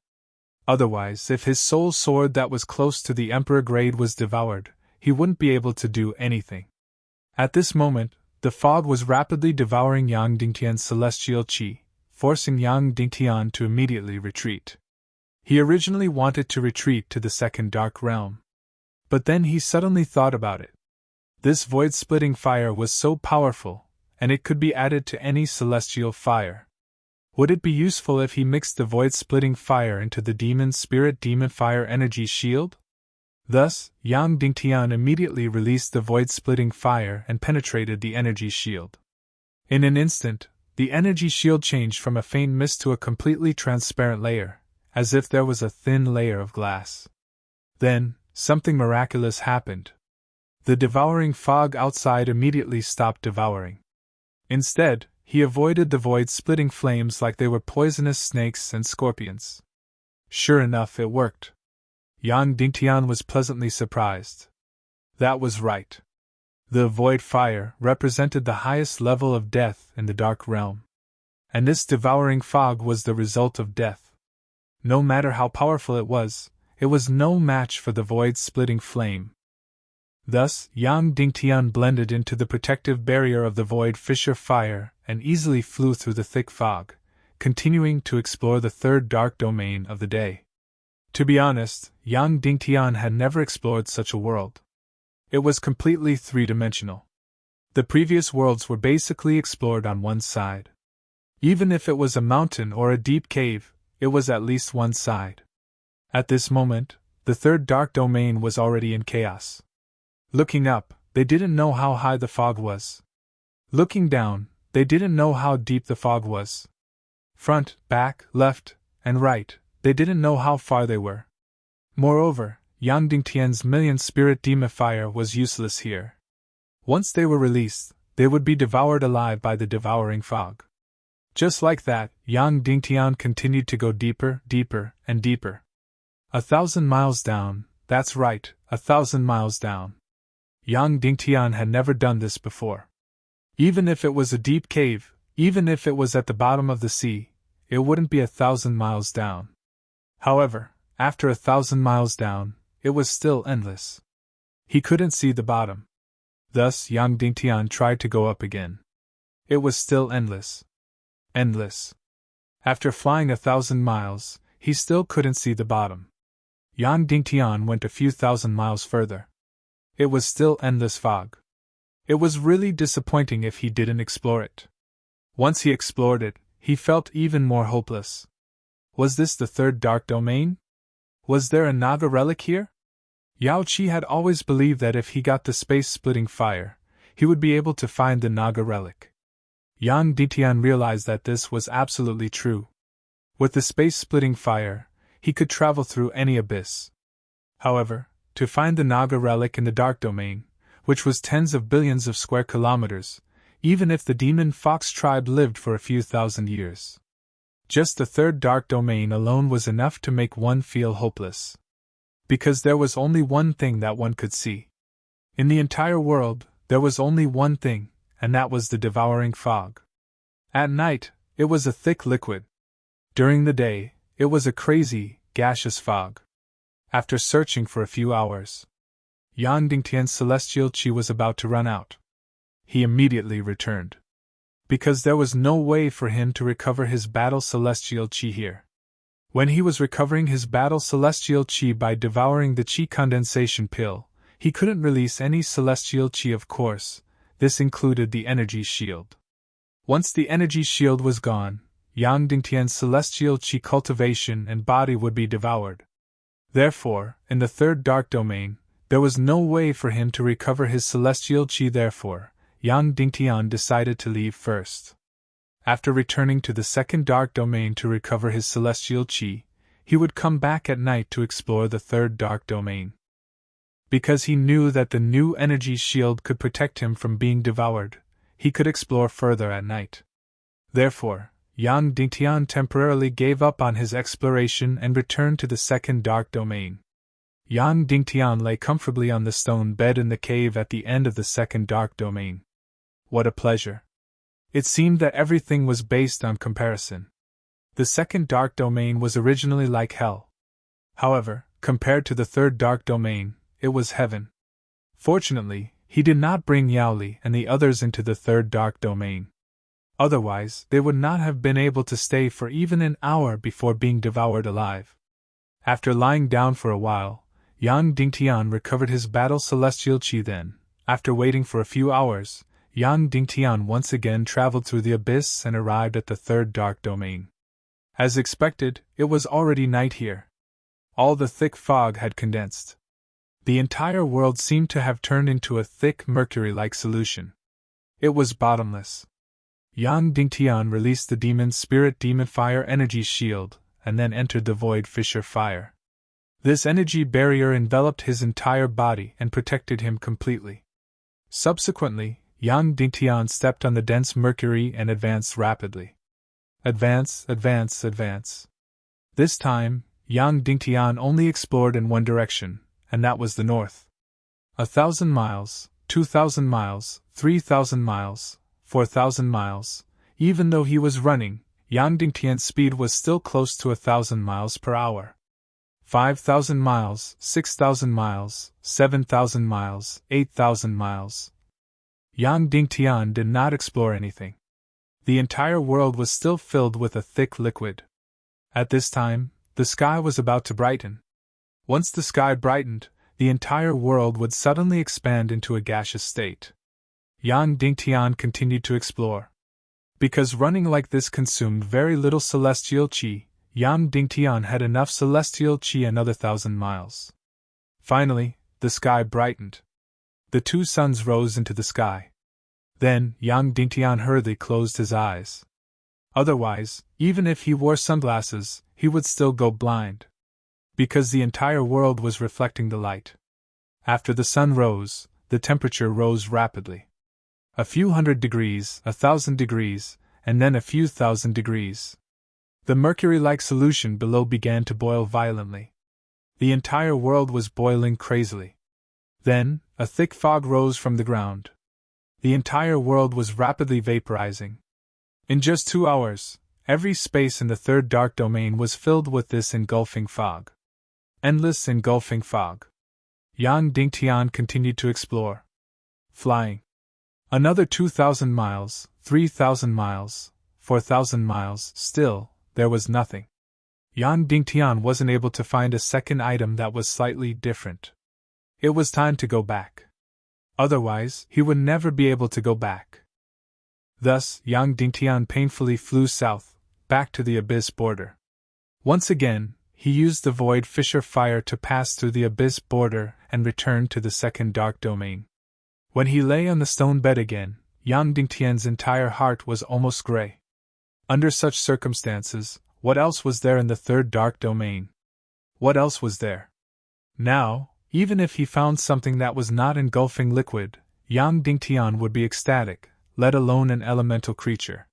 [SPEAKER 1] Otherwise, if his soul sword that was close to the Emperor grade was devoured, he wouldn't be able to do anything. At this moment, the fog was rapidly devouring Yang Dingtian's celestial chi, forcing Yang Dingtian to immediately retreat. He originally wanted to retreat to the second dark realm. But then he suddenly thought about it. This void-splitting fire was so powerful, and it could be added to any celestial fire. Would it be useful if he mixed the void-splitting fire into the demon spirit demon fire energy shield? Thus, Yang Dingtian immediately released the void-splitting fire and penetrated the energy shield. In an instant, the energy shield changed from a faint mist to a completely transparent layer, as if there was a thin layer of glass. Then, something miraculous happened. The devouring fog outside immediately stopped devouring. Instead, he avoided the void-splitting flames like they were poisonous snakes and scorpions. Sure enough, it worked. Yang Dingtian was pleasantly surprised. That was right. The void fire represented the highest level of death in the dark realm. And this devouring fog was the result of death. No matter how powerful it was no match for the void-splitting flame. Thus, Yang Dingtian blended into the protective barrier of the void fissure fire and easily flew through the thick fog, continuing to explore the third dark domain of the day. To be honest, Yang Dingtian had never explored such a world. It was completely three-dimensional. The previous worlds were basically explored on one side. Even if it was a mountain or a deep cave, it was at least one side. At this moment, the third dark domain was already in chaos. Looking up, they didn't know how high the fog was. Looking down, they didn't know how deep the fog was. Front, back, left, and right, they didn't know how far they were. Moreover, Yang Dingtian's million spirit demon fire was useless here. Once they were released, they would be devoured alive by the devouring fog. Just like that, Yang Dingtian continued to go deeper, deeper, and deeper. 1,000 miles down, that's right, 1,000 miles down. Yang Dingtian had never done this before. Even if it was a deep cave, even if it was at the bottom of the sea, it wouldn't be 1,000 miles down. However, after 1,000 miles down, it was still endless. He couldn't see the bottom. Thus Yang Dingtian tried to go up again. It was still endless. Endless. After flying 1,000 miles, he still couldn't see the bottom. Yang Dingtian went a few thousand miles further. It was still endless fog. It was really disappointing if he didn't explore it. Once he explored it, he felt even more hopeless. Was this the third dark domain? Was there a Naga relic here? Yao Qi had always believed that if he got the space-splitting fire, he would be able to find the Naga relic. Yang Dingtian realized that this was absolutely true. With the space-splitting fire, he could travel through any abyss. However, to find the Naga relic in the dark domain, which was tens of billions of square kilometers, even if the demon fox tribe lived for a few thousand years. Just the third dark domain alone was enough to make one feel hopeless. Because there was only one thing that one could see. In the entire world, there was only one thing, and that was the devouring fog. At night, it was a thick liquid. During the day, it was a crazy, gaseous fog. After searching for a few hours, Yang Dingtian's celestial chi was about to run out. He immediately returned. Because there was no way for him to recover his battle celestial chi here. When he was recovering his battle celestial chi by devouring the chi condensation pill, he couldn't release any celestial chi, of course. This included the energy shield. Once the energy shield was gone, Yang Dingtian's celestial chi cultivation and body would be devoured. Therefore, in the third dark domain, there was no way for him to recover his celestial qi. Therefore, Yang Dingtian decided to leave first. After returning to the second dark domain to recover his celestial qi, he would come back at night to explore the third dark domain. Because he knew that the new energy shield could protect him from being devoured, he could explore further at night. Therefore, Yang Dingtian temporarily gave up on his exploration and returned to the second dark domain. Yang Dingtian lay comfortably on the stone bed in the cave at the end of the second dark domain. What a pleasure! It seemed that everything was based on comparison. The second dark domain was originally like hell. However, compared to the third dark domain, it was heaven. Fortunately, he did not bring Yaoli and the others into the third dark domain. Otherwise, they would not have been able to stay for even an hour before being devoured alive. After lying down for a while, Yang Dingtian recovered his battle celestial qi. Then, after waiting for a few hours, Yang Dingtian once again traveled through the abyss and arrived at the third dark domain. As expected, it was already night here. All the thick fog had condensed. The entire world seemed to have turned into a thick mercury-like solution. It was bottomless. Yang Dingtian released the demon spirit demon fire energy shield, and then entered the void fissure fire. This energy barrier enveloped his entire body and protected him completely. Subsequently, Yang Dingtian stepped on the dense mercury and advanced rapidly. Advance, advance, advance. This time, Yang Dingtian only explored in one direction, and that was the north. 1,000 miles, 2,000 miles, 3,000 miles, 4,000 miles. Even though he was running, Yang Dingtian's speed was still close to 1,000 miles per hour. 5,000 miles, 6,000 miles, 7,000 miles, 8,000 miles. Yang Dingtian did not explore anything. The entire world was still filled with a thick liquid. At this time, the sky was about to brighten. Once the sky brightened, the entire world would suddenly expand into a gaseous state. Yang Dingtian continued to explore. Because running like this consumed very little celestial qi, Yang Dingtian had enough celestial qi another 1,000 miles. Finally, the sky brightened. The two suns rose into the sky. Then, Yang Dingtian hurriedly closed his eyes. Otherwise, even if he wore sunglasses, he would still go blind. Because the entire world was reflecting the light. After the sun rose, the temperature rose rapidly. A few hundred degrees, 1,000 degrees, and then a few thousand degrees. The mercury-like solution below began to boil violently. The entire world was boiling crazily. Then, a thick fog rose from the ground. The entire world was rapidly vaporizing. In just 2 hours, every space in the third dark domain was filled with this engulfing fog. Endless engulfing fog. Yang Dingtian continued to explore. Flying. Another 2,000 miles, 3,000 miles, 4,000 miles, still, there was nothing. Yang Dingtian wasn't able to find a second item that was slightly different. It was time to go back. Otherwise, he would never be able to go back. Thus, Yang Dingtian painfully flew south, back to the abyss border. Once again, he used the void fissure fire to pass through the abyss border and returned to the second dark domain. When he lay on the stone bed again, Yang Dingtian's entire heart was almost gray. Under such circumstances, what else was there in the third dark domain? What else was there? Now, even if he found something that was not engulfing liquid, Yang Dingtian would be ecstatic, let alone an elemental creature.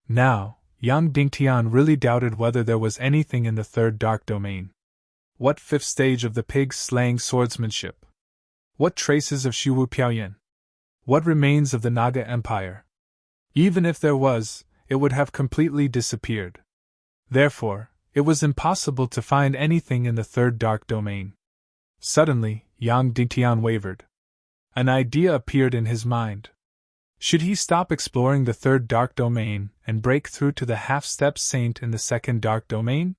[SPEAKER 1] Now, Yang Dingtian really doubted whether there was anything in the third dark domain. What fifth stage of the pig-slaying swordsmanship? What traces of Shiwu Piaoyan? What remains of the Naga Empire? Even if there was, it would have completely disappeared. Therefore, it was impossible to find anything in the third dark domain. Suddenly, Yang Dingtian wavered. An idea appeared in his mind. Should he stop exploring the third dark domain and break through to the half-step saint in the second dark domain?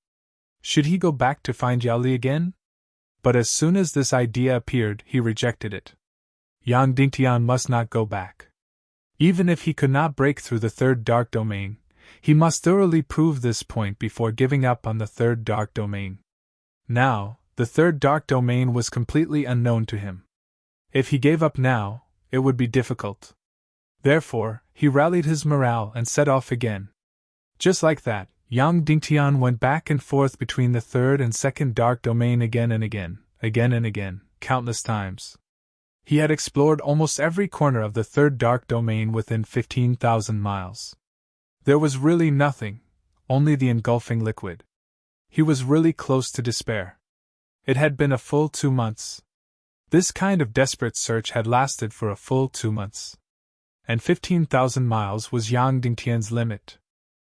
[SPEAKER 1] Should he go back to find Yaoli again? But as soon as this idea appeared, he rejected it. Yang Dingtian must not go back. Even if he could not break through the third dark domain, he must thoroughly prove this point before giving up on the third dark domain. Now, the third dark domain was completely unknown to him. If he gave up now, it would be difficult. Therefore, he rallied his morale and set off again. Just like that, Yang Dingtian went back and forth between the third and second dark domain again and again, countless times. He had explored almost every corner of the third dark domain within 15,000 miles. There was really nothing, only the engulfing liquid. He was really close to despair. It had been a full 2 months. This kind of desperate search had lasted for a full 2 months. And 15,000 miles was Yang Dingtian's limit.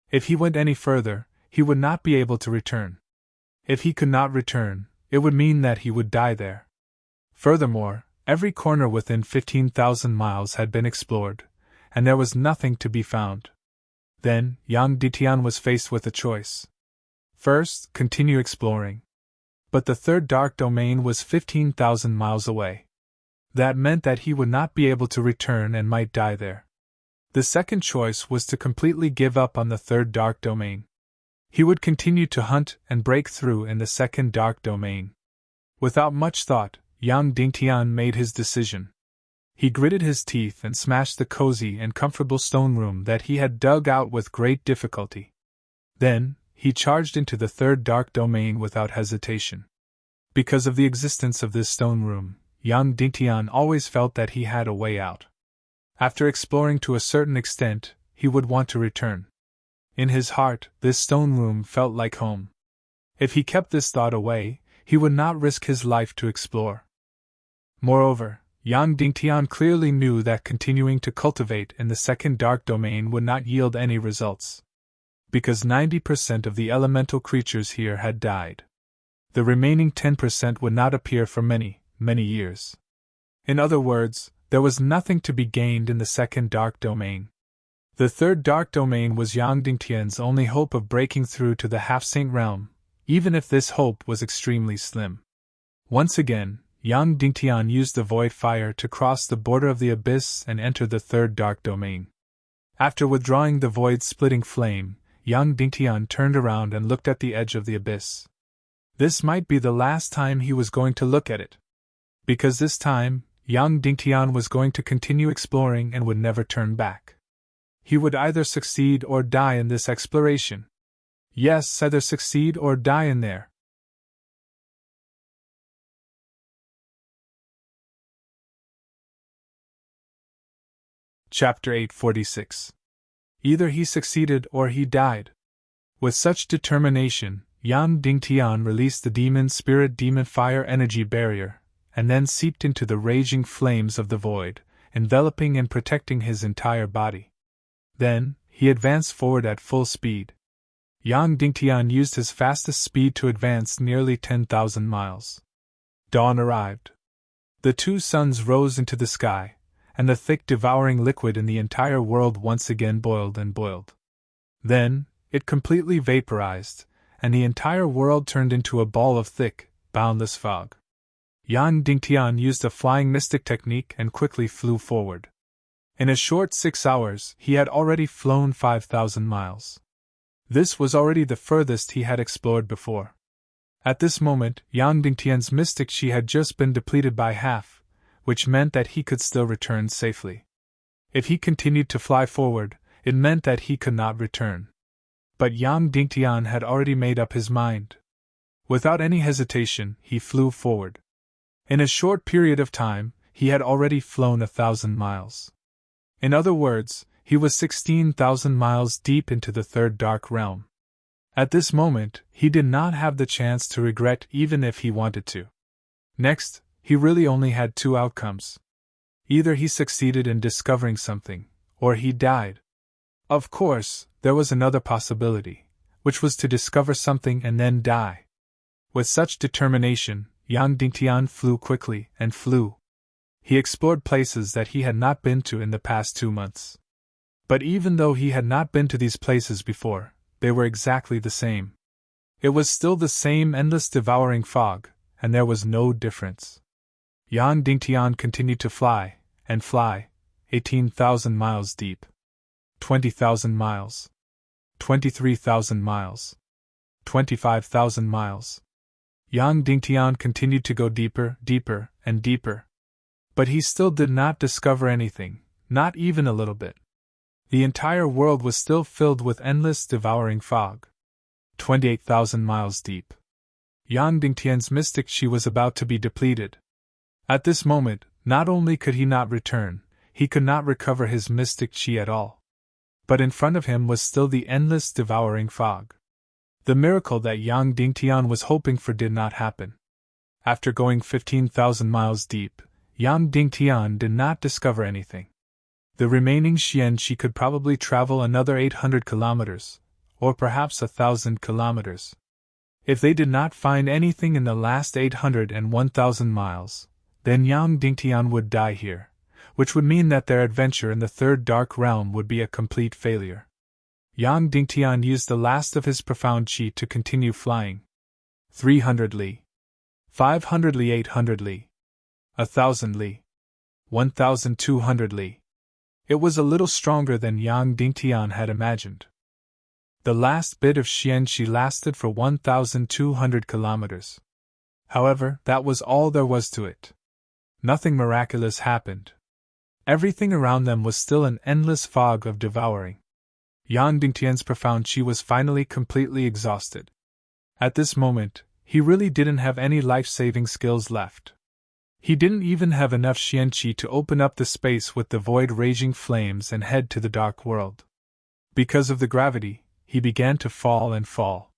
[SPEAKER 1] If he went any further, he would not be able to return. If he could not return, it would mean that he would die there. Furthermore, every corner within 15,000 miles had been explored, and there was nothing to be found. Then, Yang Dingtian was faced with a choice. First, continue exploring. But the third dark domain was 15,000 miles away. That meant that he would not be able to return and might die there. The second choice was to completely give up on the third dark domain. He would continue to hunt and break through in the second dark domain. Without much thought, Yang Dingtian made his decision. He gritted his teeth and smashed the cozy and comfortable stone room that he had dug out with great difficulty. Then, he charged into the third dark domain without hesitation. Because of the existence of this stone room, Yang Dingtian always felt that he had a way out. After exploring to a certain extent, he would want to return. In his heart, this stone room felt like home. If he kept this thought away, he would not risk his life to explore. Moreover, Yang Dingtian clearly knew that continuing to cultivate in the second dark domain would not yield any results. Because 90% of the elemental creatures here had died. The remaining 10% would not appear for many, many years. In other words, there was nothing to be gained in the second dark domain. The third dark domain was Yang Dingtian's only hope of breaking through to the half-saint realm, even if this hope was extremely slim. Once again, Yang Dingtian used the void fire to cross the border of the abyss and enter the third dark domain. After withdrawing the void-splitting flame, Yang Dingtian turned around and looked at the edge of the abyss. This might be the last time he was going to look at it. Because this time, Yang Dingtian was going to continue exploring and would never turn back. He would either succeed or die in this exploration. Yes, either succeed or die in there. Chapter 846. Either he succeeded or he died. With such determination, Yang Dingtian released the demon spirit demon fire energy barrier, and then seeped into the raging flames of the void, enveloping and protecting his entire body. Then, he advanced forward at full speed. Yang Dingtian used his fastest speed to advance nearly 10,000 miles. Dawn arrived. The two suns rose into the sky, and the thick devouring liquid in the entire world once again boiled and boiled. Then, it completely vaporized, and the entire world turned into a ball of thick, boundless fog. Yang Dingtian used a flying mystic technique and quickly flew forward. In a short 6 hours, he had already flown 5,000 miles. This was already the furthest he had explored before. At this moment, Yang Dingtian's mystic chi had just been depleted by half, which meant that he could still return safely. If he continued to fly forward, it meant that he could not return. But Yang Dingtian had already made up his mind. Without any hesitation, he flew forward. In a short period of time, he had already flown 1,000 miles. In other words, he was 16,000 miles deep into the third dark realm. At this moment, he did not have the chance to regret even if he wanted to. Next, he really only had 2 outcomes. Either he succeeded in discovering something, or he died. Of course, there was another possibility, which was to discover something and then die. With such determination, Yang Dingtian flew quickly and flew. He explored places that he had not been to in the past 2 months. But even though he had not been to these places before, they were exactly the same. It was still the same endless devouring fog, and there was no difference. Yang Dingtian continued to fly, and fly, 18,000 miles deep. 20,000 miles. 23,000 miles. 25,000 miles. Yang Dingtian continued to go deeper, deeper, and deeper. But he still did not discover anything, not even a little bit. The entire world was still filled with endless, devouring fog. 28,000 miles deep. Yang Dingtian's mystic chi was about to be depleted. At this moment, not only could he not return, he could not recover his mystic chi at all. But in front of him was still the endless, devouring fog. The miracle that Yang Dingtian was hoping for did not happen. After going 15,000 miles deep, Yang Dingtian did not discover anything. The remaining xian qi could probably travel another 800 kilometers, or perhaps 1,000 kilometers. If they did not find anything in the last 800 and 1,000 miles, then Yang Dingtian would die here, which would mean that their adventure in the third dark realm would be a complete failure. Yang Dingtian used the last of his profound qi to continue flying. 300 li. 500 li, 800 li. 1,000 li. 1,200 li. It was a little stronger than Yang Dingtian had imagined. The last bit of xian qi lasted for 1,200 kilometers. However, that was all there was to it. Nothing miraculous happened. Everything around them was still an endless fog of devouring. Yang Dingtian's profound qi was finally completely exhausted. At this moment, he really didn't have any life-saving skills left. He didn't even have enough xian qi to open up the space with the void raging flames and head to the dark world. Because of the gravity, he began to fall and fall.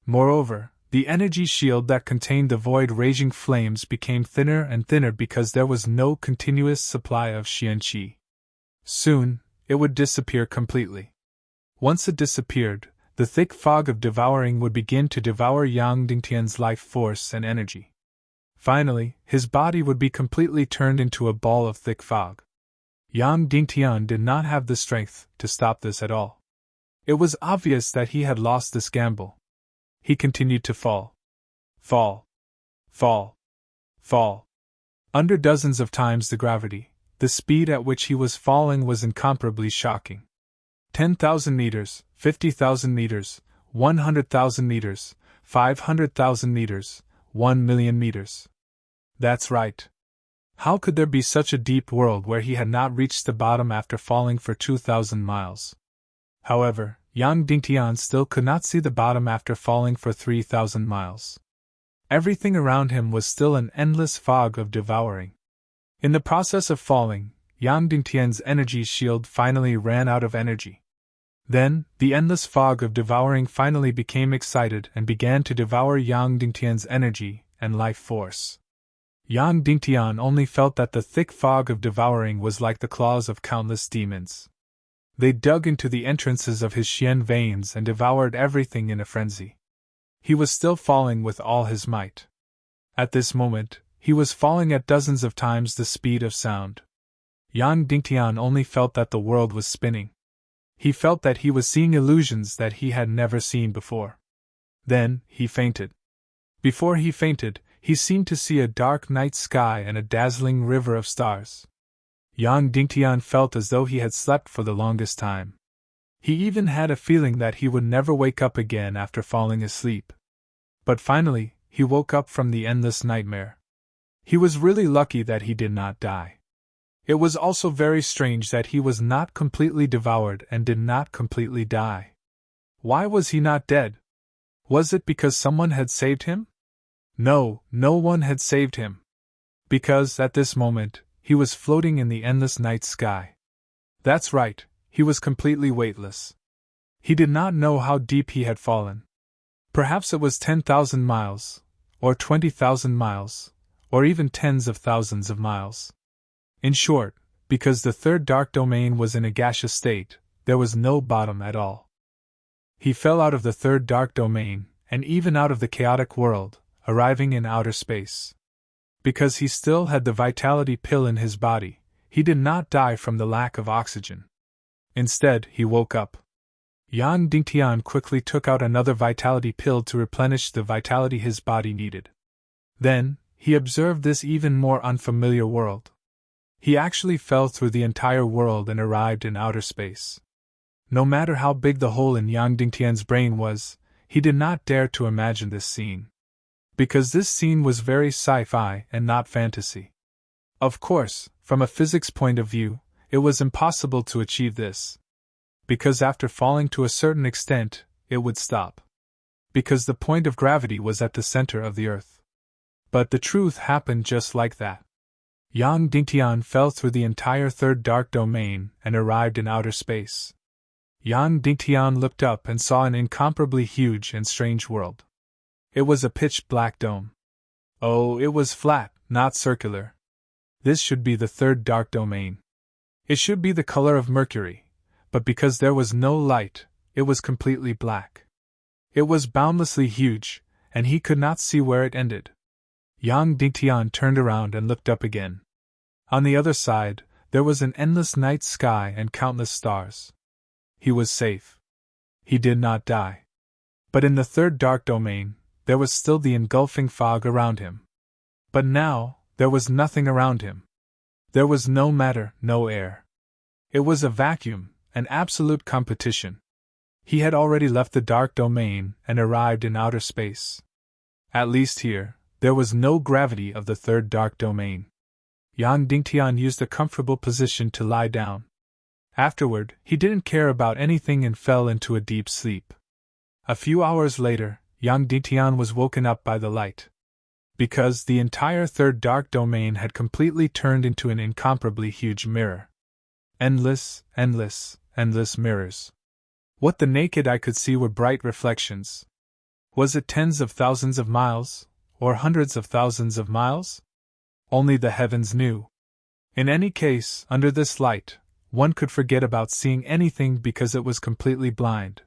[SPEAKER 1] Moreover, the energy shield that contained the void raging flames became thinner and thinner because there was no continuous supply of xian qi. Soon, it would disappear completely. Once it disappeared, the thick fog of devouring would begin to devour Yang Dingtian's life force and energy. Finally, his body would be completely turned into a ball of thick fog. Yang Dingtian did not have the strength to stop this at all. It was obvious that he had lost this gamble. He continued to fall. Fall. Fall. Fall. Under dozens of times the gravity, the speed at which he was falling was incomparably shocking. 10,000 meters, 50,000 meters, 100,000 meters, 500,000 meters, 1,000,000 meters. That's right. How could there be such a deep world where he had not reached the bottom after falling for 2,000 miles? However, Yang Dingtian still could not see the bottom after falling for 3,000 miles. Everything around him was still an endless fog of devouring. In the process of falling, Yang Dingtian's energy shield finally ran out of energy. Then, the endless fog of devouring finally became excited and began to devour Yang Dingtian's energy and life force. Yang Dingtian only felt that the thick fog of devouring was like the claws of countless demons. They dug into the entrances of his xian veins and devoured everything in a frenzy. He was still falling with all his might. At this moment, he was falling at dozens of times the speed of sound. Yang Dingtian only felt that the world was spinning. He felt that he was seeing illusions that he had never seen before. Then, he fainted. Before he fainted, he seemed to see a dark night sky and a dazzling river of stars. Yang Dingtian felt as though he had slept for the longest time. He even had a feeling that he would never wake up again after falling asleep. But finally, he woke up from the endless nightmare. He was really lucky that he did not die. It was also very strange that he was not completely devoured and did not completely die. Why was he not dead? Was it because someone had saved him? No, no one had saved him. Because, at this moment, he was floating in the endless night sky. That's right, he was completely weightless. He did not know how deep he had fallen. Perhaps it was 10,000 miles, or 20,000 miles, or even tens of thousands of miles. In short, because the third dark domain was in a gaseous state, there was no bottom at all. He fell out of the third dark domain, and even out of the chaotic world, arriving in outer space. Because he still had the vitality pill in his body, he did not die from the lack of oxygen. Instead, he woke up. Yang Dingtian quickly took out another vitality pill to replenish the vitality his body needed. Then, he observed this even more unfamiliar world. He actually fell through the entire world and arrived in outer space. No matter how big the hole in Yang Dingtian's brain was, he did not dare to imagine this scene. because this scene was very sci-fi and not fantasy. Of course, from a physics point of view, it was impossible to achieve this. Because after falling to a certain extent, it would stop. Because the point of gravity was at the center of the Earth. But the truth happened just like that. Yang Dingtian fell through the entire third dark domain and arrived in outer space. Yang Dingtian looked up and saw an incomparably huge and strange world. It was a pitch-black dome. Oh, it was flat, not circular. This should be the third dark domain. It should be the color of Mercury, but because there was no light, it was completely black. It was boundlessly huge, and he could not see where it ended. Yang Dingtian turned around and looked up again. On the other side, there was an endless night sky and countless stars. He was safe. He did not die. But in the third dark domain, there was still the engulfing fog around him. But now, there was nothing around him. There was no matter, no air. It was a vacuum, an absolute competition. He had already left the dark domain and arrived in outer space. At least here, there was no gravity of the third dark domain. Yang Dingtian used a comfortable position to lie down. Afterward, he didn't care about anything and fell into a deep sleep. A few hours later, Yang Dingtian was woken up by the light. Because the entire third dark domain had completely turned into an incomparably huge mirror. Endless, endless, endless mirrors. What the naked eye could see were bright reflections. Was it tens of thousands of miles, or hundreds of thousands of miles? Only the heavens knew. In any case, under this light, one could forget about seeing anything because it was completely blind.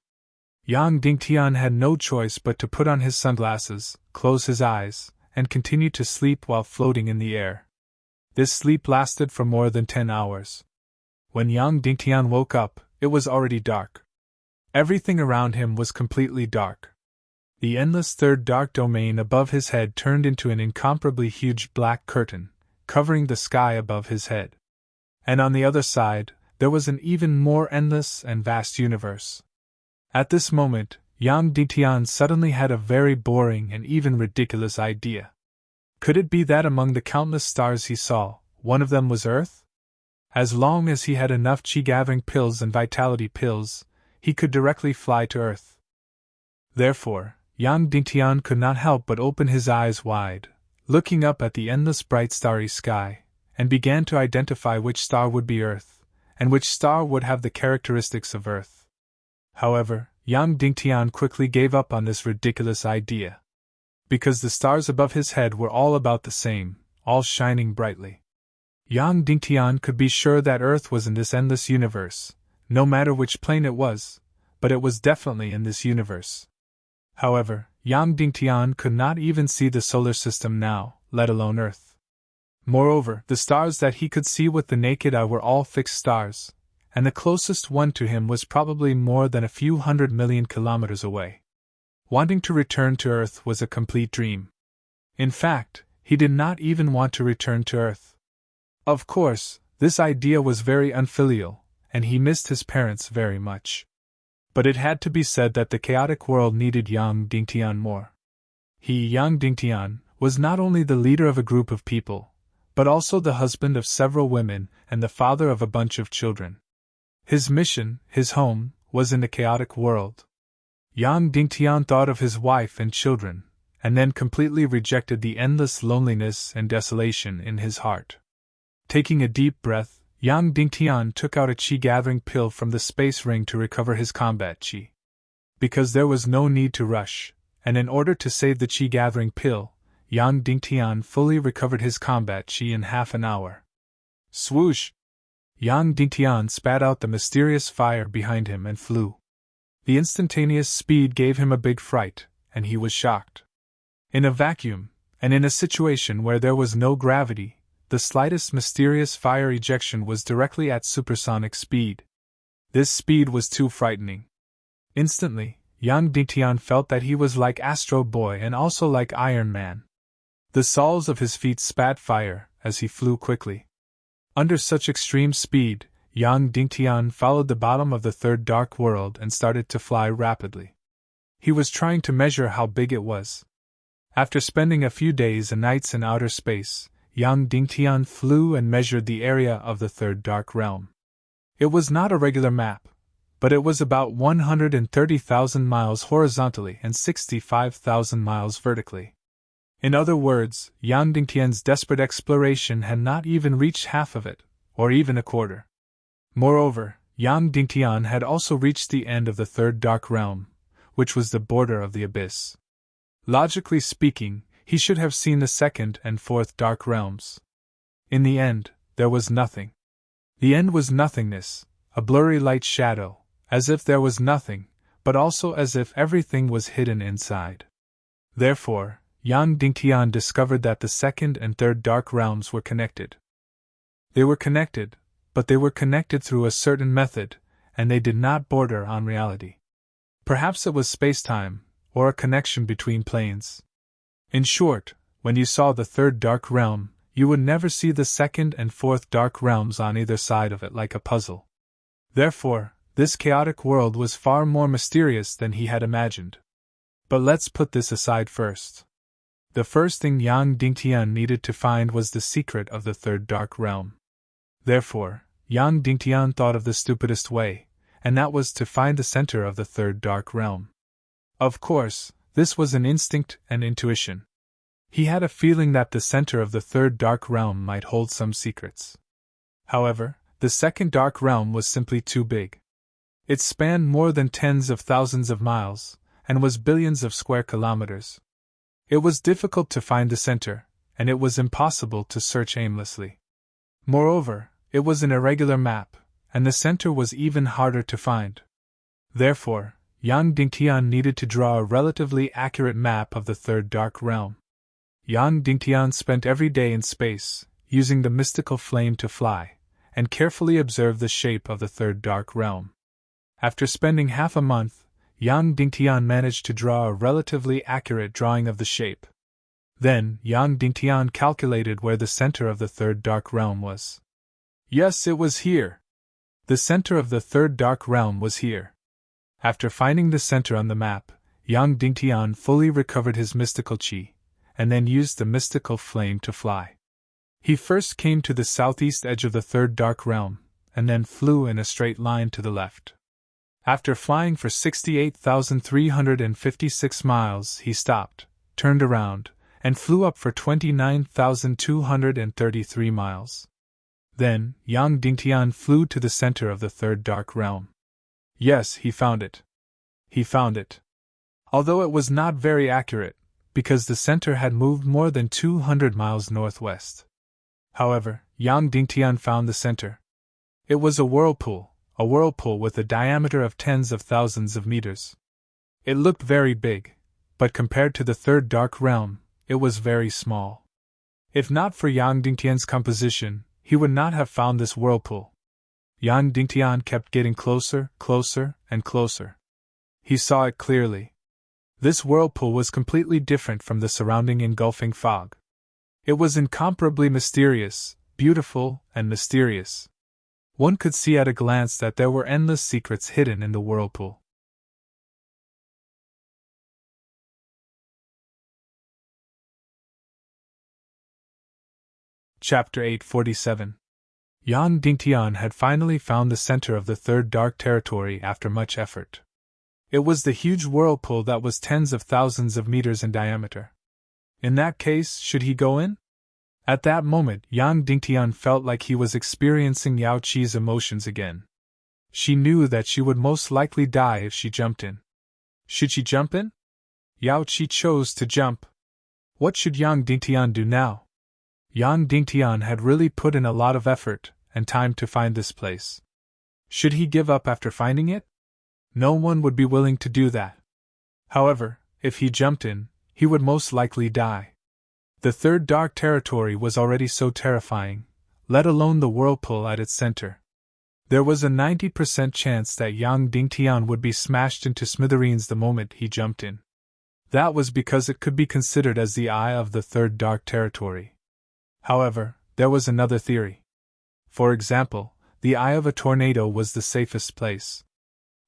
[SPEAKER 1] Yang Dingtian had no choice but to put on his sunglasses, close his eyes, and continue to sleep while floating in the air. This sleep lasted for more than 10 hours. When Yang Dingtian woke up, it was already dark. Everything around him was completely dark. The endless third dark domain above his head turned into an incomparably huge black curtain, covering the sky above his head. And on the other side, there was an even more endless and vast universe. At this moment, Yang Dingtian suddenly had a very boring and even ridiculous idea. Could it be that among the countless stars he saw, one of them was Earth? As long as he had enough chi-gathering pills and vitality pills, he could directly fly to Earth. Therefore, Yang Dingtian could not help but open his eyes wide, looking up at the endless bright starry sky, and began to identify which star would be Earth, and which star would have the characteristics of Earth. However, Yang Dingtian quickly gave up on this ridiculous idea. Because the stars above his head were all about the same, all shining brightly. Yang Dingtian could be sure that Earth was in this endless universe, no matter which plane it was, but it was definitely in this universe. However, Yang Dingtian could not even see the solar system now, let alone Earth. Moreover, the stars that he could see with the naked eye were all fixed stars, and the closest one to him was probably more than a few 100 million kilometers away. Wanting to return to Earth was a complete dream. In fact, he did not even want to return to Earth. Of course, this idea was very unfilial, and he missed his parents very much. But it had to be said that the chaotic world needed Yang Dingtian more. He, Yang Dingtian, was not only the leader of a group of people, but also the husband of several women and the father of a bunch of children. His mission, his home, was in the chaotic world. Yang Dingtian thought of his wife and children, and then completely rejected the endless loneliness and desolation in his heart. Taking a deep breath, Yang Dingtian took out a chi-gathering pill from the space ring to recover his combat chi. Because there was no need to rush, and in order to save the chi-gathering pill, Yang Dingtian fully recovered his combat chi in half an hour. Swoosh! Yang Dingtian spat out the mysterious fire behind him and flew. The instantaneous speed gave him a big fright, and he was shocked. In a vacuum, and in a situation where there was no gravity, the slightest mysterious fire ejection was directly at supersonic speed. This speed was too frightening. Instantly, Yang Dingtian felt that he was like Astro Boy and also like Iron Man. The soles of his feet spat fire as he flew quickly. Under such extreme speed, Yang Dingtian followed the bottom of the third dark world and started to fly rapidly. He was trying to measure how big it was. After spending a few days and nights in outer space, Yang Dingtian flew and measured the area of the third dark realm. It was not a regular map, but it was about 130,000 miles horizontally and 65,000 miles vertically. In other words, Yang Dingtian's desperate exploration had not even reached half of it, or even a quarter. Moreover, Yang Dingtian had also reached the end of the third dark realm, which was the border of the abyss. Logically speaking, he should have seen the second and fourth dark realms. In the end, there was nothing. The end was nothingness, a blurry light shadow, as if there was nothing, but also as if everything was hidden inside. Therefore, Yang Dingtian discovered that the second and third dark realms were connected. They were connected, but they were connected through a certain method, and they did not border on reality. Perhaps it was space-time, or a connection between planes. In short, when you saw the third dark realm, you would never see the second and fourth dark realms on either side of it like a puzzle. Therefore, this chaotic world was far more mysterious than he had imagined. But let's put this aside first. The first thing Yang Dingtian needed to find was the secret of the third dark realm. Therefore, Yang Dingtian thought of the stupidest way, and that was to find the center of the third dark realm. Of course, this was an instinct and intuition. He had a feeling that the center of the third dark realm might hold some secrets. However, the second dark realm was simply too big. It spanned more than tens of thousands of miles, and was billions of square kilometers. It was difficult to find the center, and it was impossible to search aimlessly. Moreover, it was an irregular map, and the center was even harder to find. Therefore, Yang Dingtian needed to draw a relatively accurate map of the third dark realm. Yang Dingtian spent every day in space, using the mystical flame to fly, and carefully observed the shape of the third dark realm. After spending half a month, Yang Dingtian managed to draw a relatively accurate drawing of the shape. Then, Yang Dingtian calculated where the center of the third dark realm was. Yes, it was here. The center of the third dark realm was here. After finding the center on the map, Yang Dingtian fully recovered his mystical chi, and then used the mystical flame to fly. He first came to the southeast edge of the third dark realm, and then flew in a straight line to the left. After flying for 68,356 miles, he stopped, turned around, and flew up for 29,233 miles. Then, Yang Dingtian flew to the center of the third dark realm. Yes, he found it. He found it. Although it was not very accurate, because the center had moved more than 200 miles northwest. However, Yang Dingtian found the center. It was a whirlpool with a diameter of tens of thousands of meters. It looked very big, but compared to the third dark realm, it was very small. If not for Yang Dingtian's composition, he would not have found this whirlpool. Yang Dingtian kept getting closer, and closer. He saw it clearly. This whirlpool was completely different from the surrounding engulfing fog. It was incomparably mysterious, beautiful, and mysterious. One could see at a glance that there were endless secrets hidden in the whirlpool. Chapter 847. Yang Dingtian had finally found the center of the third dark territory after much effort. It was the huge whirlpool that was tens of thousands of meters in diameter. In that case, should he go in? At that moment, Yang Dingtian felt like he was experiencing Yao Qi's emotions again. She knew that she would most likely die if she jumped in. Should she jump in? Yao Qi chose to jump. What should Yang Dingtian do now? Yang Dingtian had really put in a lot of effort and time to find this place. Should he give up after finding it? No one would be willing to do that. However, if he jumped in, he would most likely die. The third dark territory was already so terrifying, let alone the whirlpool at its center. There was a 90% chance that Yang Dingtian would be smashed into smithereens the moment he jumped in. That was because it could be considered as the eye of the third dark territory. However, there was another theory. For example, the eye of a tornado was the safest place.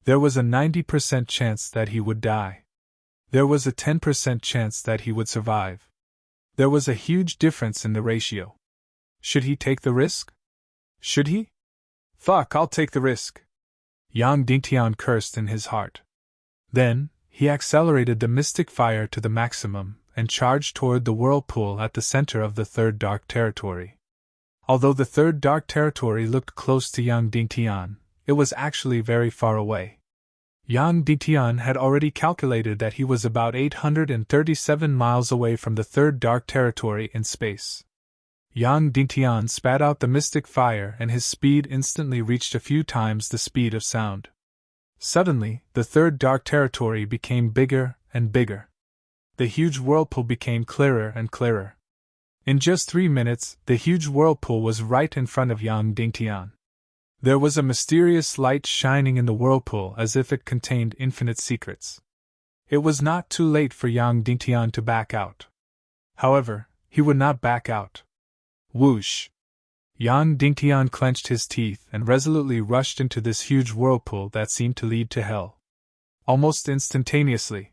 [SPEAKER 1] There was a 90% chance that he would die. There was a 10% chance that he would survive. There was a huge difference in the ratio. Should he take the risk? Should he? Fuck, I'll take the risk. Yang Dingtian cursed in his heart. Then, he accelerated the mystic fire to the maximum and charged toward the whirlpool at the center of the third dark territory. Although the third dark territory looked close to Yang Dingtian, it was actually very far away. Yang Dingtian had already calculated that he was about 837 miles away from the third dark territory in space. Yang Dingtian spat out the mystic fire and his speed instantly reached a few times the speed of sound. Suddenly, the third dark territory became bigger and bigger. The huge whirlpool became clearer and clearer. In just 3 minutes, the huge whirlpool was right in front of Yang Dingtian. There was a mysterious light shining in the whirlpool as if it contained infinite secrets. It was not too late for Yang Dingtian to back out. However, he would not back out. Whoosh! Yang Dingtian clenched his teeth and resolutely rushed into this huge whirlpool that seemed to lead to hell. Almost instantaneously,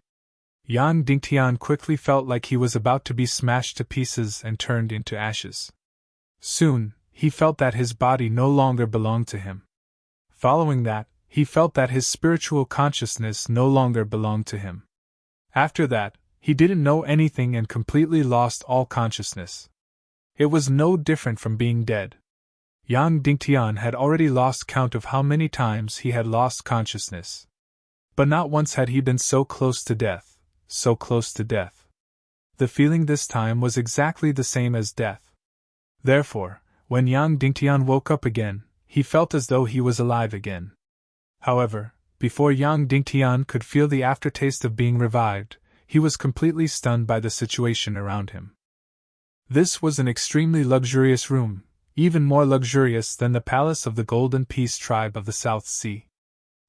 [SPEAKER 1] Yang Dingtian quickly felt like he was about to be smashed to pieces and turned into ashes. Soon, he felt that his body no longer belonged to him. Following that, he felt that his spiritual consciousness no longer belonged to him. After that, he didn't know anything and completely lost all consciousness. It was no different from being dead. Yang Dingtian had already lost count of how many times he had lost consciousness. But not once had he been so close to death, so close to death. The feeling this time was exactly the same as death. Therefore, when Yang Dingtian woke up again, he felt as though he was alive again. However, before Yang Dingtian could feel the aftertaste of being revived, he was completely stunned by the situation around him. This was an extremely luxurious room, even more luxurious than the palace of the Golden Peace tribe of the South Sea.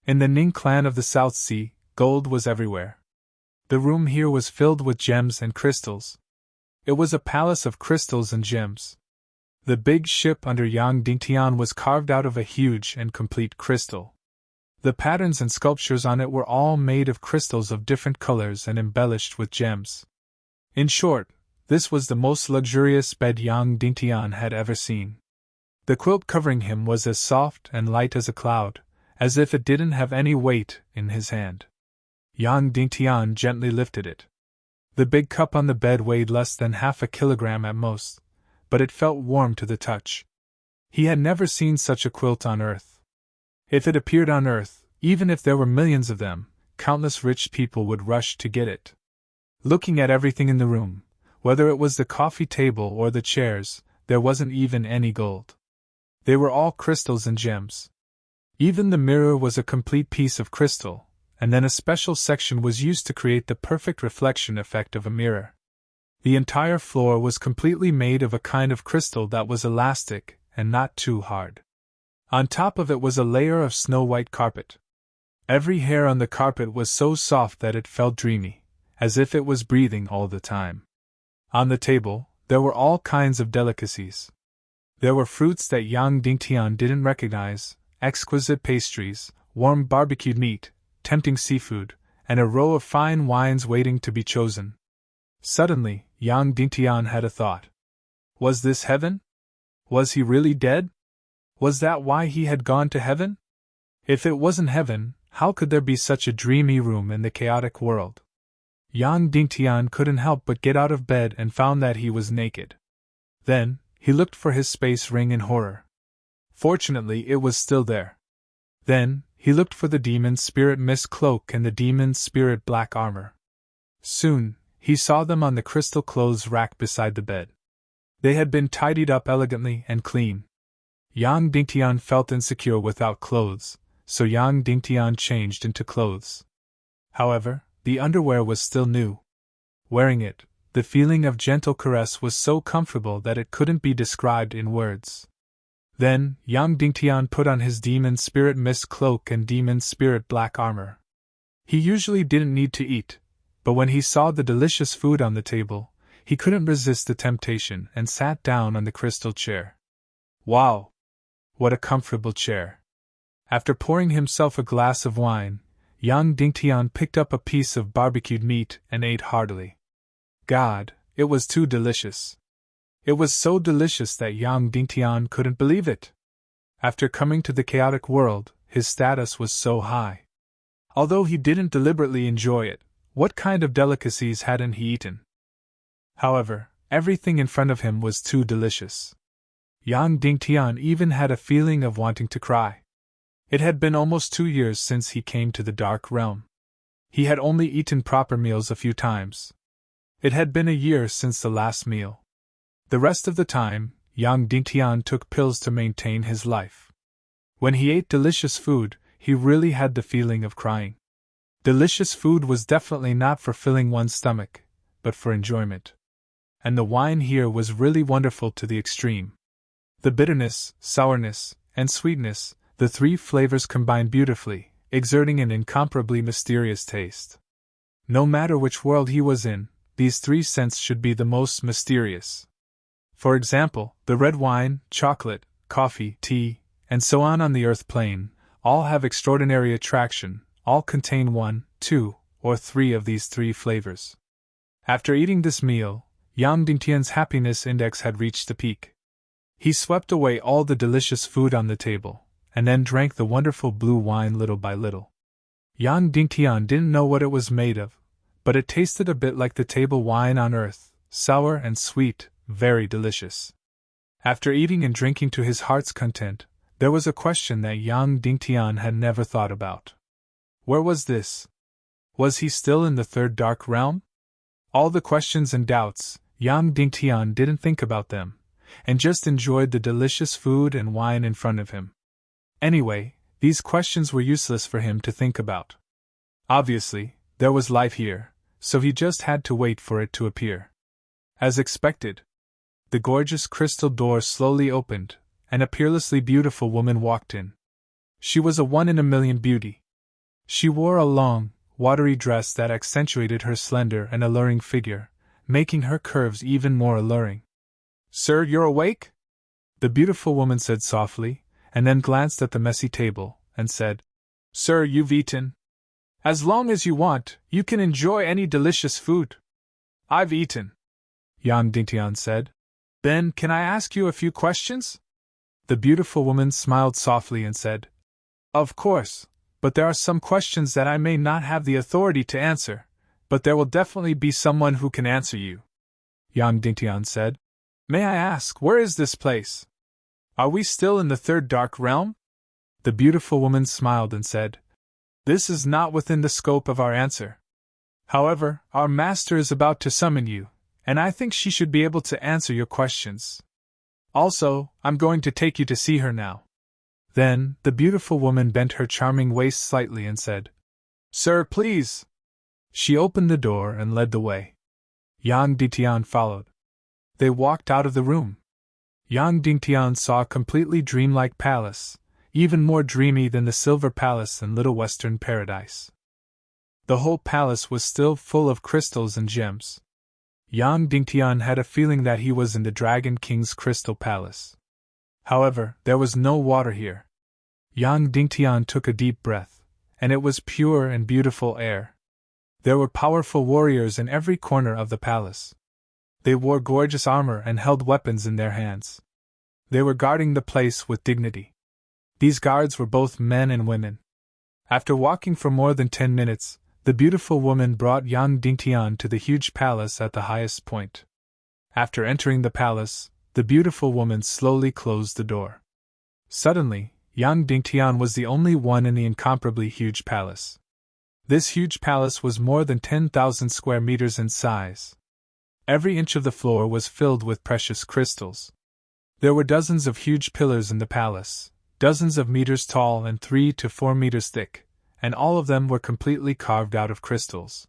[SPEAKER 1] In the Ning clan of the South Sea, gold was everywhere. The room here was filled with gems and crystals. It was a palace of crystals and gems. The big ship under Yang Dingtian was carved out of a huge and complete crystal. The patterns and sculptures on it were all made of crystals of different colors and embellished with gems. In short, this was the most luxurious bed Yang Dingtian had ever seen. The quilt covering him was as soft and light as a cloud, as if it didn't have any weight in his hand. Yang Dingtian gently lifted it. The big cup on the bed weighed less than half a kilogram at most, but it felt warm to the touch. He had never seen such a quilt on Earth. If it appeared on Earth, even if there were millions of them, countless rich people would rush to get it. Looking at everything in the room, whether it was the coffee table or the chairs, there wasn't even any gold. They were all crystals and gems. Even the mirror was a complete piece of crystal, and then a special section was used to create the perfect reflection effect of a mirror. The entire floor was completely made of a kind of crystal that was elastic and not too hard. On top of it was a layer of snow-white carpet. Every hair on the carpet was so soft that it felt dreamy, as if it was breathing all the time. On the table, there were all kinds of delicacies. There were fruits that Yang Dingtian didn't recognize, exquisite pastries, warm barbecued meat, tempting seafood, and a row of fine wines waiting to be chosen. Suddenly, Yang Dingtian had a thought. Was this heaven? Was he really dead? Was that why he had gone to heaven? If it wasn't heaven, how could there be such a dreamy room in the chaotic world? Yang Dingtian couldn't help but get out of bed and found that he was naked. Then, he looked for his space ring in horror. Fortunately, it was still there. Then, he looked for the demon spirit mist cloak and the demon spirit black armor. Soon, he saw them on the crystal clothes rack beside the bed. They had been tidied up elegantly and clean. Yang Dingtian felt insecure without clothes, so Yang Dingtian changed into clothes. However, the underwear was still new. Wearing it, the feeling of gentle caress was so comfortable that it couldn't be described in words. Then, Yang Dingtian put on his demon spirit mist cloak and demon spirit black armor. He usually didn't need to eat, but when he saw the delicious food on the table, he couldn't resist the temptation and sat down on the crystal chair. Wow! What a comfortable chair! After pouring himself a glass of wine, Yang Dingtian picked up a piece of barbecued meat and ate heartily. God, it was too delicious. It was so delicious that Yang Dingtian couldn't believe it. After coming to the chaotic world, his status was so high. Although he didn't deliberately enjoy it, what kind of delicacies hadn't he eaten? However, everything in front of him was too delicious. Yang Dingtian even had a feeling of wanting to cry. It had been almost 2 years since he came to the Dark Realm. He had only eaten proper meals a few times. It had been a year since the last meal. The rest of the time, Yang Dingtian took pills to maintain his life. When he ate delicious food, he really had the feeling of crying. Delicious food was definitely not for filling one's stomach, but for enjoyment. And the wine here was really wonderful to the extreme. The bitterness, sourness, and sweetness, the 3 flavors combined beautifully, exerting an incomparably mysterious taste. No matter which world he was in, these 3 scents should be the most mysterious. For example, the red wine, chocolate, coffee, tea, and so on the earth plane, all have extraordinary attraction, all contain 1, 2, or 3 of these 3 flavors. After eating this meal, Yang Dingtian's happiness index had reached a peak. He swept away all the delicious food on the table, and then drank the wonderful blue wine little by little. Yang Dingtian didn't know what it was made of, but it tasted a bit like the table wine on earth, sour and sweet, very delicious. After eating and drinking to his heart's content, there was a question that Yang Dingtian had never thought about. Where was this? Was he still in the 3rd Dark Realm? All the questions and doubts, Yang Dingtian didn't think about them, and just enjoyed the delicious food and wine in front of him. Anyway, these questions were useless for him to think about. Obviously, there was life here, so he just had to wait for it to appear. As expected, the gorgeous crystal door slowly opened, and a peerlessly beautiful woman walked in. She was a 1 in a million beauty. She wore a long, watery dress that accentuated her slender and alluring figure, making her curves even more alluring. "Sir, you're awake?" the beautiful woman said softly, and then glanced at the messy table, and said, "Sir, you've eaten. As long as you want, you can enjoy any delicious food." "I've eaten," Yang Dingtian said. "Then, can I ask you a few questions?" The beautiful woman smiled softly and said, "Of course, but there are some questions that I may not have the authority to answer, but there will definitely be someone who can answer you," Yang Dingtian said. "May I ask, where is this place? Are we still in the 3rd Dark Realm?" The beautiful woman smiled and said, "This is not within the scope of our answer. However, our master is about to summon you, and I think she should be able to answer your questions. Also, I'm going to take you to see her now." Then, the beautiful woman bent her charming waist slightly and said, "Sir, please." She opened the door and led the way. Yang Dingtian followed. They walked out of the room. Yang Dingtian saw a completely dreamlike palace, even more dreamy than the Silver Palace in Little Western Paradise. The whole palace was still full of crystals and gems. Yang Dingtian had a feeling that he was in the Dragon King's Crystal Palace. However, there was no water here. Yang Dingtian took a deep breath, and it was pure and beautiful air. There were powerful warriors in every corner of the palace. They wore gorgeous armor and held weapons in their hands. They were guarding the place with dignity. These guards were both men and women. After walking for more than 10 minutes, the beautiful woman brought Yang Dingtian to the huge palace at the highest point. After entering the palace, the beautiful woman slowly closed the door. Suddenly, Yang Dingtian was the only one in the incomparably huge palace. This huge palace was more than 10,000 square meters in size. Every inch of the floor was filled with precious crystals. There were dozens of huge pillars in the palace, dozens of meters tall and 3 to 4 meters thick, and all of them were completely carved out of crystals.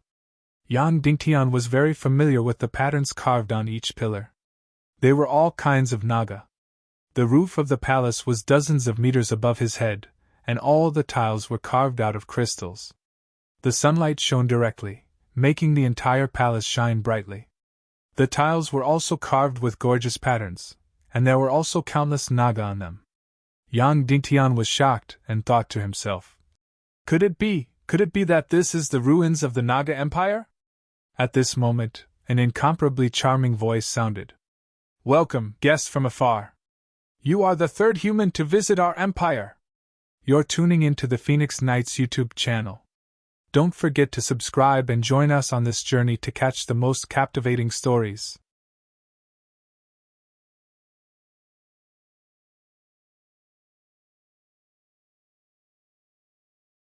[SPEAKER 1] Yang Dingtian was very familiar with the patterns carved on each pillar. They were all kinds of naga. The roof of the palace was dozens of meters above his head, and all the tiles were carved out of crystals. The sunlight shone directly, making the entire palace shine brightly. The tiles were also carved with gorgeous patterns, and there were also countless naga on them. Yang Dingtian was shocked and thought to himself, "Could it be Could it be that this is the ruins of the Naga Empire? At this moment, an incomparably charming voice sounded. Welcome, guest from afar. You are the third human to visit our empire. You're tuning into the Phoenix Knights YouTube channel. Don't forget to subscribe and join us on this journey to catch the most captivating stories.